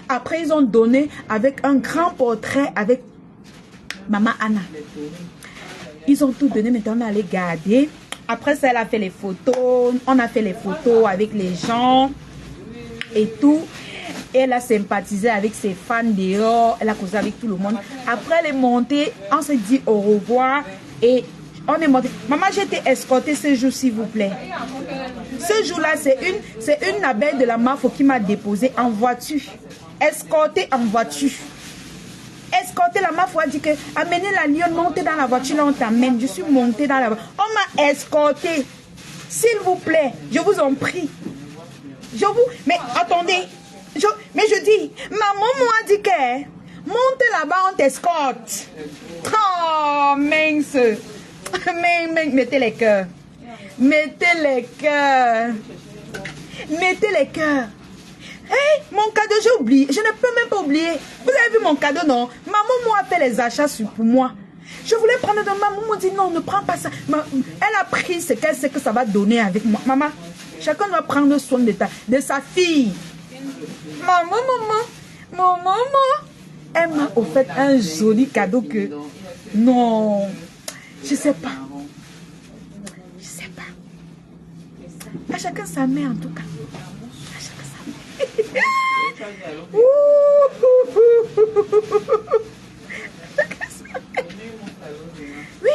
Après, ils ont donné avec un grand portrait avec Maman Anna. Ils ont tout donné, maintenant on allait garder. Après ça, elle a fait les photos. On a fait les photos avec les gens. et tout. Et elle a sympathisé avec ses fans dehors, elle a causé avec tout le monde. Après elle est montée, on s'est dit au revoir et on est monté. Maman, j'ai été escortée ce jour, s'il vous plaît. Ce jour-là, c'est une abeille de la MAFO qui m'a déposée en voiture. Escortée en voiture. Escortée, la MAFO a dit que amenez la lionne, montez dans la voiture, là on t'amène. Je suis montée dans la voiture. On m'a escortée. S'il vous plaît, je vous en prie. Mais attendez. Mais je dis, maman m'a dit que montez là-bas, on t'escorte. Oh, mince. Mettez les cœurs. Mettez les cœurs. Mettez les cœurs. Hey, mon cadeau, j'ai oublié. Je ne peux même pas oublier. Vous avez vu mon cadeau, non? Maman m'a fait les achats pour moi. Je voulais prendre de maman m'a dit non, ne prends pas ça. Elle a pris ce qu'elle sait que ça va donner avec moi. Maman, chacun doit prendre soin de sa fille. Maman. Elle m'a offert un joli cadeau que... Non, je sais pas. À chacun sa mère en tout cas. À chacun sa mère. Oui,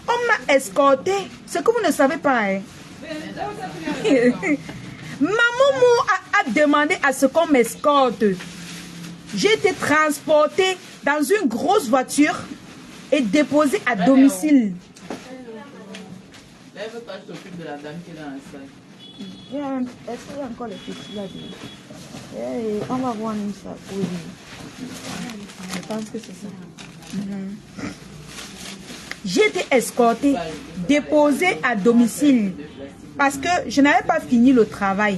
on m'a escorté. Ce que vous ne savez pas. Hein. Maman a demandé à ce qu'on m'escorte. J'ai été transportée dans une grosse voiture et déposée à domicile. Lève toi, je t'occupe de la dame qui est dans la salle. Est-ce qu'il y a encore les petits là? On va voir ça. Oui. Je pense que c'est ça. J'ai été escortée, déposée à domicile parce que je n'avais pas fini le travail.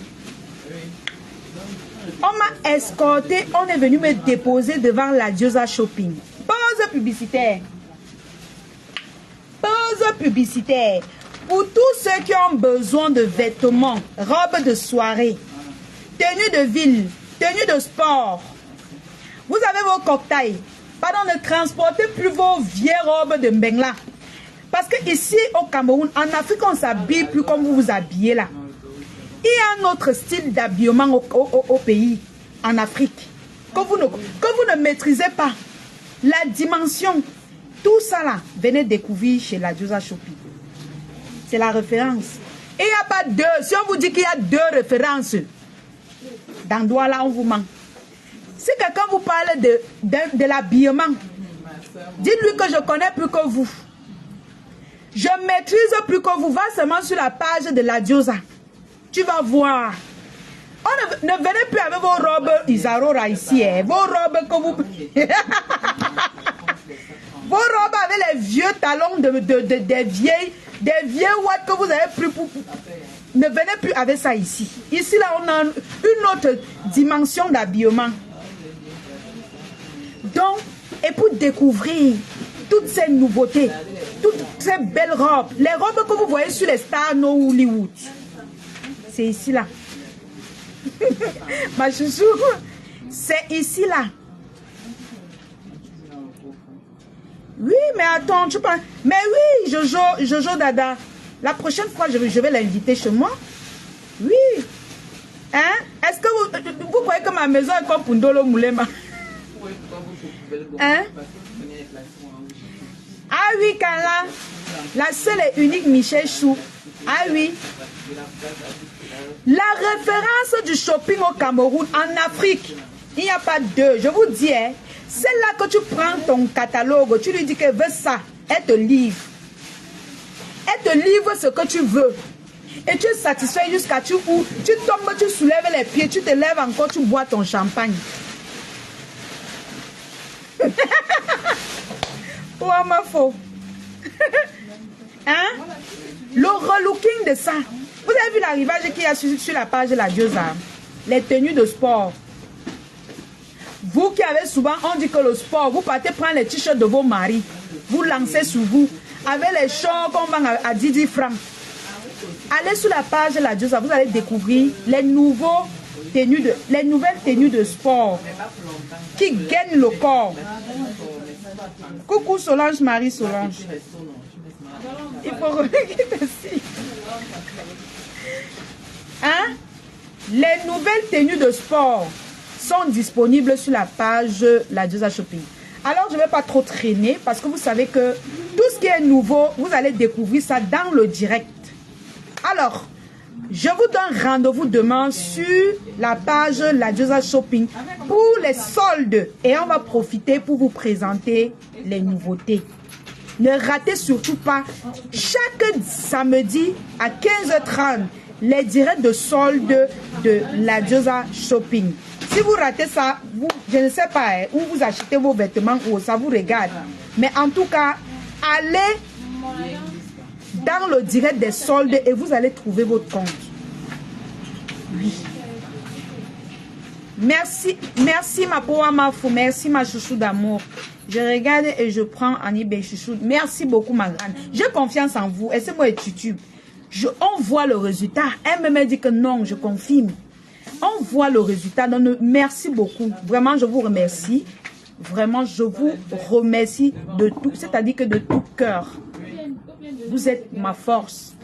On m'a escortée, on est venu me déposer devant la Diosa Shopping. Pause publicitaire. Pause publicitaire. Pour tous ceux qui ont besoin de vêtements, robes de soirée, tenues de ville, tenues de sport, vous avez vos cocktails. Pardon, ne transportez plus vos vieilles robes de Mbengla. Parce que ici au Cameroun, en Afrique, on s'habille plus comme vous vous habillez là. Il y a un autre style d'habillement au pays, en Afrique, que vous ne maîtrisez pas. La dimension, tout ça là, venez découvrir chez la Diosa Shopping. C'est la référence. Et il n'y a pas deux. Si on vous dit qu'il y a deux références, dans Douala, on vous ment. Si quelqu'un vous parle de l'habillement, dites-lui que je connais plus que vous. Je maîtrise plus que vous. Va seulement sur la page de la Diosa. Tu vas voir. Ne venez plus avec vos robes Isarora ici. Hein. Vos robes que vous... vos robes avec les vieux talons des vieilles watts que vous avez pris pour... Ne venez plus avec ça ici. Ici, là, on a une autre dimension d'habillement. Donc, et pour découvrir toutes ces nouveautés, toutes ces belles robes, les robes que vous voyez sur les stars no Hollywood, c'est ici, là. Ma chouchou, c'est ici, là. Oui, mais attends, tu parles. Mais oui, Jojo Dada. La prochaine fois, je vais l'inviter chez moi. Oui. Hein? Est-ce que vous croyez que ma maison est comme Pundolo Moulema? Hein? Ah oui, Kala. La seule et unique Michel Chou. Ah oui. La référence du shopping au Cameroun, en Afrique, il n'y a pas deux. Je vous dis, hein, c'est là que tu prends ton catalogue, tu lui dis que veux ça, elle te livre. Elle te livre ce que tu veux. Et tu es satisfait jusqu'à où tu tombes, tu soulèves les pieds, tu te lèves encore, tu bois ton champagne. Ouais, ma faux. Hein? Le relooking de ça. Vous avez vu l'arrivage qu'il y a sur la page de la Diosa? Les tenues de sport. Vous qui avez souvent, on dit que le sport, vous partez prendre les t-shirts de vos maris. Vous lancez sur vous. Avec les shorts qu'on vend à 10 francs. Allez sur la page de la Diosa, vous allez découvrir les nouvelles tenues de sport qui gagnent le corps. Coucou Solange, Marie Solange. Il faut regarder ici. Hein? Les nouvelles tenues de sport sont disponibles sur la page La Diosa Shopping. Alors, je ne vais pas trop traîner parce que vous savez que tout ce qui est nouveau, vous allez découvrir ça dans le direct. Alors, je vous donne rendez-vous demain sur la page La Diosa Shopping pour les soldes. Et on va profiter pour vous présenter les nouveautés. Ne ratez surtout pas, chaque samedi à 15h30, les directs de soldes de La Diosa Shopping. Si vous ratez ça, vous, je ne sais pas, où vous achetez vos vêtements ou ça vous regarde. Mais en tout cas, allez dans le direct des soldes et vous allez trouver votre compte. Oui. Merci ma pauvre Mafou, merci ma chouchou d'amour. Je regarde et je prends en eBay chouchou. Merci beaucoup ma grande. J'ai confiance en vous. Et c'est moi et YouTube. On voit le résultat. Elle me dit que non, je confirme. On voit le résultat. Donc, merci beaucoup. Vraiment, je vous remercie. Vraiment, je vous remercie de tout. C'est-à-dire que de tout cœur. Vous êtes ma force.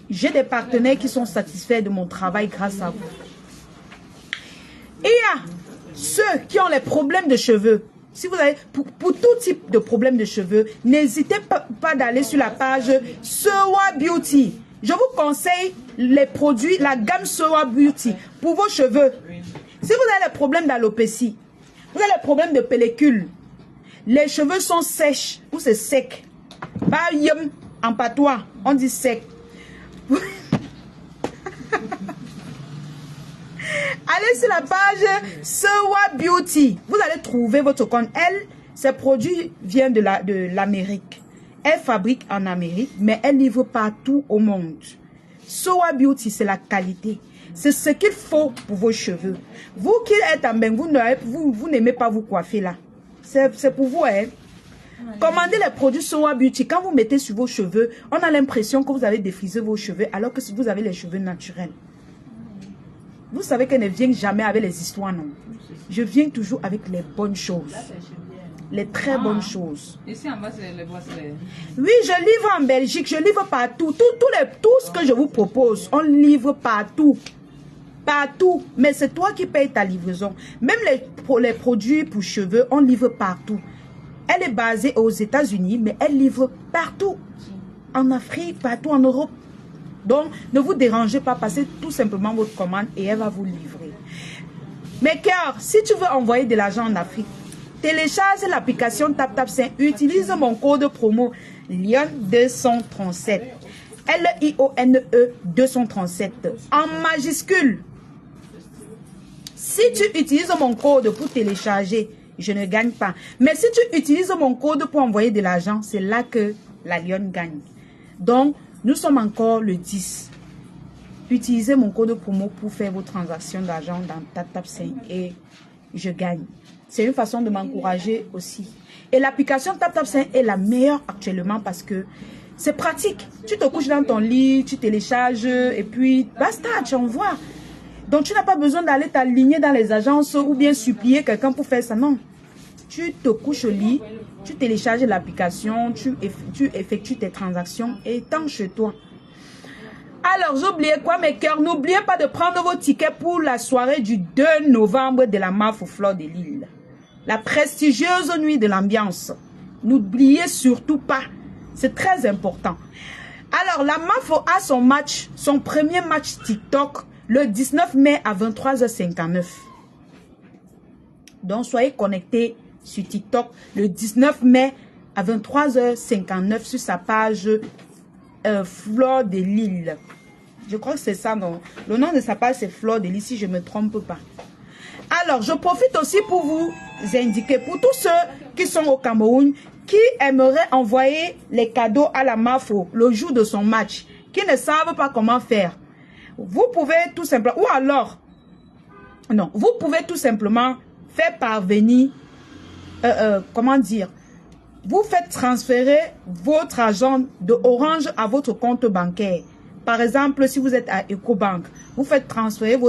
J'ai des partenaires qui sont satisfaits de mon travail grâce à vous. Il y a ceux qui ont les problèmes de cheveux. Si vous avez, pour tout type de problème de cheveux, n'hésitez pas d'aller sur la page Sewa Beauty. Je vous conseille les produits, la gamme Sewa Beauty pour vos cheveux. Si vous avez les problèmes d'alopécie, vous avez les problèmes de pellicule, les cheveux sont sèches ou c'est sec. Bah, yum, en patois, on dit sec. Allez sur la page Sewa Beauty. Vous allez trouver votre compte. Elle, ses produits viennent de l'Amérique. Elle fabrique en Amérique, mais elle livre partout au monde. Sewa Beauty, c'est la qualité. C'est ce qu'il faut pour vos cheveux. Vous qui êtes en bain, vous n'aimez pas vous coiffer là. C'est pour vous, hein. Commandez les produits Sewa Beauty. Quand vous mettez sur vos cheveux, on a l'impression que vous avez défrisé vos cheveux, alors que si vous avez les cheveux naturels. Vous savez qu'elle ne vient jamais avec les histoires, non. Je viens toujours avec les bonnes choses. Les très bonnes choses. Ici en bas, c'est les bracelets. Oui, je livre en Belgique, je livre partout. Tout ce que je vous propose, on livre partout. Partout. Mais c'est toi qui payes ta livraison. Même les produits pour cheveux, on livre partout. Elle est basée aux États-Unis, mais elle livre partout. En Afrique, partout en Europe. Donc, ne vous dérangez pas, passez tout simplement votre commande et elle va vous livrer. Mais car, si tu veux envoyer de l'argent en Afrique, télécharge l'application TapTapSend. Utilise mon code promo Lion237. L-I-O-N-E 237. En majuscule. Si tu utilises mon code pour télécharger, je ne gagne pas. Mais si tu utilises mon code pour envoyer de l'argent, c'est là que la Lyon gagne. Donc, nous sommes encore le 10. Utilisez mon code promo pour faire vos transactions d'argent dans TapTapSend et je gagne. C'est une façon de m'encourager aussi. Et l'application TapTapSend est la meilleure actuellement parce que c'est pratique. Tu te couches dans ton lit, tu télécharges et puis basta, tu envoies. Donc tu n'as pas besoin d'aller t'aligner dans les agences ou bien supplier quelqu'un pour faire ça. Non. Tu te couches au lit, tu télécharges l'application, tu effectues tes transactions et tant chez toi. Alors, j'oubliais quoi mes cœurs? N'oubliez pas de prendre vos tickets pour la soirée du 2 novembre de la MAF au Fleur de Lille. La prestigieuse nuit de l'ambiance. N'oubliez surtout pas. C'est très important. Alors, la MAF a son premier match TikTok le 19 mai à 23h59. Donc, soyez connectés sur TikTok le 19 mai à 23h59 sur sa page Fleur de Lille. Je crois que c'est ça, non? Le nom de sa page, c'est Fleur de Lille, si je ne me trompe pas. Alors, je profite aussi pour vous indiquer, pour tous ceux qui sont au Cameroun, qui aimeraient envoyer les cadeaux à la MAFO le jour de son match, qui ne savent pas comment faire. Vous pouvez tout simplement, ou alors, non, vous pouvez tout simplement faire parvenir, comment dire, vous faites transférer votre argent de Orange à votre compte bancaire. Par exemple, si vous êtes à Ecobank, vous faites transférer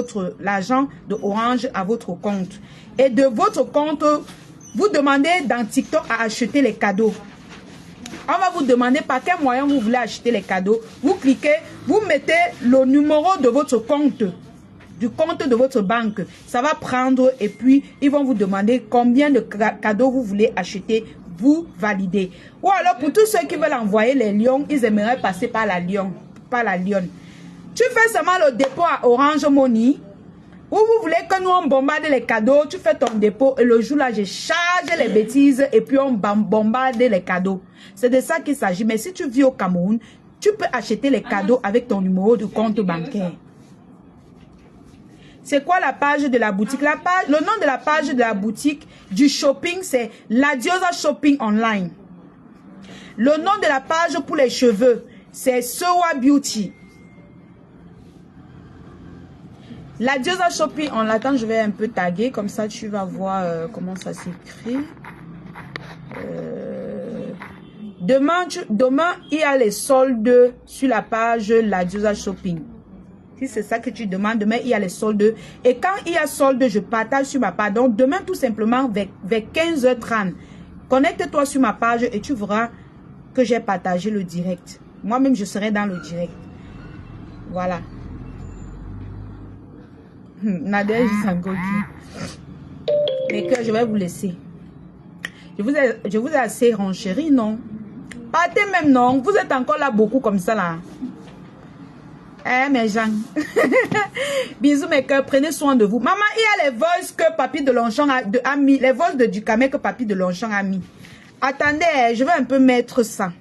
l'argent de Orange à votre compte. Et de votre compte, vous demandez dans TikTok à acheter les cadeaux. On va vous demander par quel moyen vous voulez acheter les cadeaux. Vous cliquez, vous mettez le numéro de votre compte. du compte de votre banque. Ça va prendre et puis ils vont vous demander combien de cadeaux vous voulez acheter. Vous validez. Ou alors pour tous ceux qui veulent envoyer les lions, ils aimeraient passer par la Lyon. Tu fais seulement le dépôt à Orange Money. Ou vous voulez que nous on bombarde les cadeaux, tu fais ton dépôt et le jour là je charge les bêtises et puis on bombarde les cadeaux. C'est de ça qu'il s'agit. Mais si tu vis au Cameroun, tu peux acheter les cadeaux avec ton numéro de compte bancaire. C'est quoi la page de la boutique? Le nom de la page de la boutique du shopping, c'est Ladiosa Shopping Online. Le nom de la page pour les cheveux, c'est Sewa Beauty. Ladiosa Shopping, on l'attend, je vais un peu taguer, comme ça tu vas voir comment ça s'écrit. Demain, il y a les soldes sur la page Ladiosa Shopping. Si c'est ça que tu demandes, demain il y a les soldes. Et quand il y a soldes, je partage sur ma page. Donc demain tout simplement vers 15h30, connecte-toi sur ma page et tu verras que j'ai partagé le direct. Moi-même je serai dans le direct. Voilà. Nadia, mais que je vais vous laisser. Je vous ai assez renchéri, non? Partez même, non? Vous êtes encore là beaucoup comme ça, là. Eh, mes gens. Bisous, mes cœurs. Prenez soin de vous. Maman, il y a les voices que Papy de Longchamp a mis. Les voices de Ducamé que Papy de Longchamp a mis. Attendez, je vais un peu mettre ça.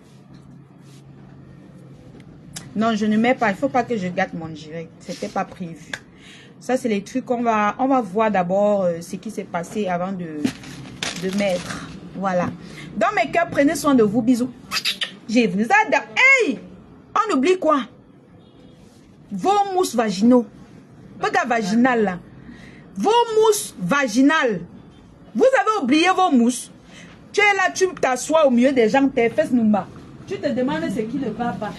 Non, je ne mets pas. Il ne faut pas que je gâte mon direct. C'était pas prévu. Ça, c'est les trucs qu'on va... On va voir d'abord ce qui s'est passé avant de mettre. Voilà. Dans mes cœurs, prenez soin de vous. Bisous. Je vous adore. Hey! On oublie quoi? Vos mousses vaginaux. Pas vaginal là. Vos mousses vaginales. Vous avez oublié vos mousses. Tu es là, tu t'assois au milieu des gens, tes fesses nous bas. Tu te demandes ce qui ne va pas.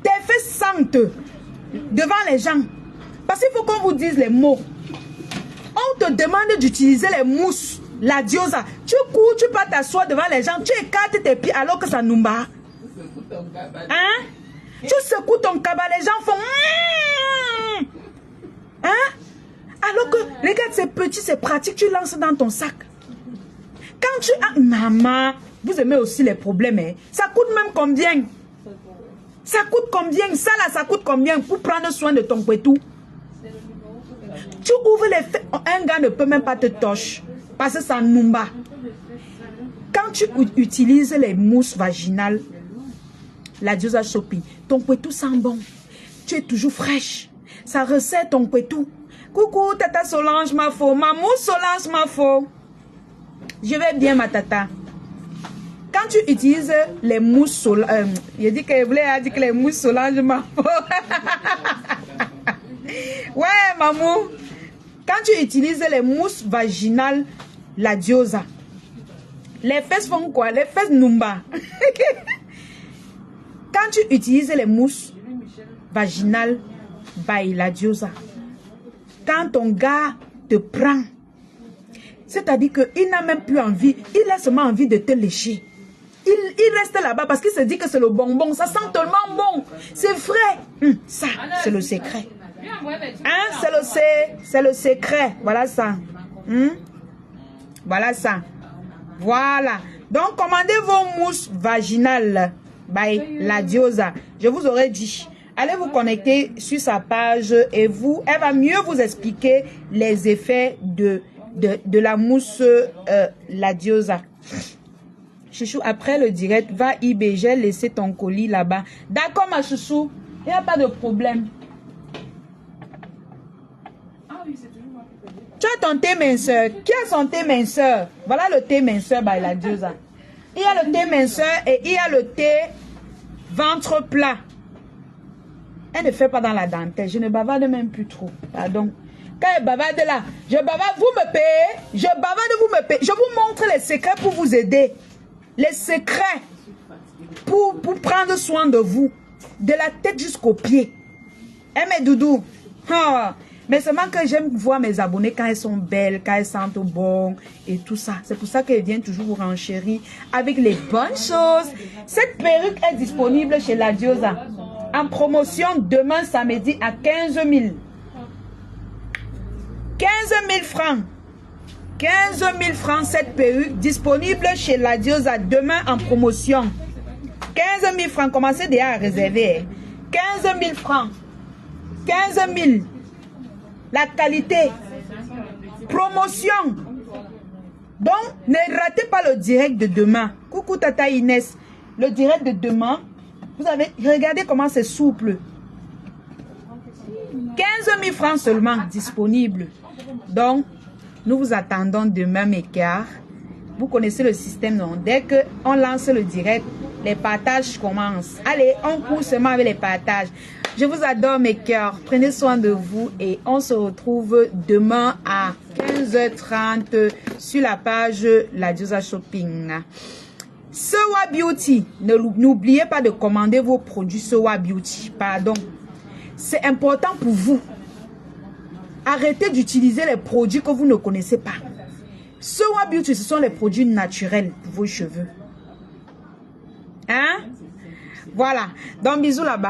Tes fesses sentent devant les gens. Parce qu'il faut qu'on vous dise les mots. On te demande d'utiliser les mousses. La diosa. Tu cours, tu peux t'asseoir devant les gens. Tu écartes tes pieds alors que ça nous bat. Hein? Tu secoues ton cabas. Les gens font... Hein? Alors que, regarde, c'est petit, c'est pratique. Tu lances dans ton sac. Quand tu... Ah, maman, vous aimez aussi les problèmes. Hein? Ça coûte même combien? Ça coûte combien? Ça là, ça coûte combien pour prendre soin de ton pétou? Tu ouvres les feux. Un gars ne peut même pas te toucher. Parce que ça nous bat. Quand tu utilises les mousses vaginales, la diosa shopping, ton pétou sent bon. Tu es toujours fraîche. Ça resserre ton pétou. Coucou, tata Solange, ma faux. Ma mousse Solange, ma faux. Je vais bien, ma tata. Quand tu utilises les mousses Solange, il dit qu'elle voulait dire que les mousses Solange, ma faux. Ouais, maman. Quand tu utilises les mousses vaginales, la diosa, les fesses font quoi? Les fesses numba. Quand tu utilises les mousses vaginales, by la diosa, quand ton gars te prend, c'est-à-dire qu'il n'a même plus envie, il a seulement envie de te lécher. Il reste là-bas parce qu'il se dit que c'est le bonbon. Ça sent tellement bon. C'est vrai. Ça, c'est le secret. Hein? C'est le secret. Voilà ça. Voilà ça. Voilà. Donc, commandez vos mousses vaginales by la diosa. Je vous aurais dit. Allez vous connecter sur sa page et elle va mieux vous expliquer les effets de la mousse la diosa. Chouchou, après le direct, va eBay, j'ai laissé ton colis là-bas. D'accord, ma chouchou, il n'y a pas de problème. Tu as ton thé minceur. Qui a son thé minceur? Voilà le thé minceur by la diosa. Il y a le thé minceur et il y a le thé ventre plat. Elle ne fait pas dans la dentelle. Je ne bavarde même plus trop. Pardon. Quand elle bavarde là, je bavarde, vous me payez. Je bavarde, vous me payez. Je vous montre les secrets pour vous aider. Les secrets pour prendre soin de vous. De la tête jusqu'aux pieds. Eh mes doudous. Mais seulement que j'aime voir mes abonnés quand elles sont belles, quand elles sentent bon et tout ça. C'est pour ça qu'elles viennent toujours vous renchérir avec les bonnes choses. Cette perruque est disponible chez La Diosa. En promotion demain samedi à 15 000. 15 000 francs. 15 000 francs cette perruque disponible chez La Diosa demain en promotion. 15 000 francs. Commencez déjà à réserver. 15 000 francs. 15 000. La qualité. Promotion. Donc, ne ratez pas le direct de demain. Coucou Tata Inès. Le direct de demain. Vous avez, regardez comment c'est souple. 15 000 francs seulement disponible. Donc, nous vous attendons demain, mes cœurs. Vous connaissez le système, non? Dès qu'on lance le direct, les partages commencent. Allez, on court seulement avec les partages. Je vous adore, mes cœurs. Prenez soin de vous et on se retrouve demain à 15h30 sur la page La Diosa Shopping. Sewa Beauty, n'oubliez pas de commander vos produits Sewa Beauty. Pardon. C'est important pour vous. Arrêtez d'utiliser les produits que vous ne connaissez pas. Sewa Beauty, ce sont les produits naturels pour vos cheveux. Hein? Voilà. Donc, bisous là-bas.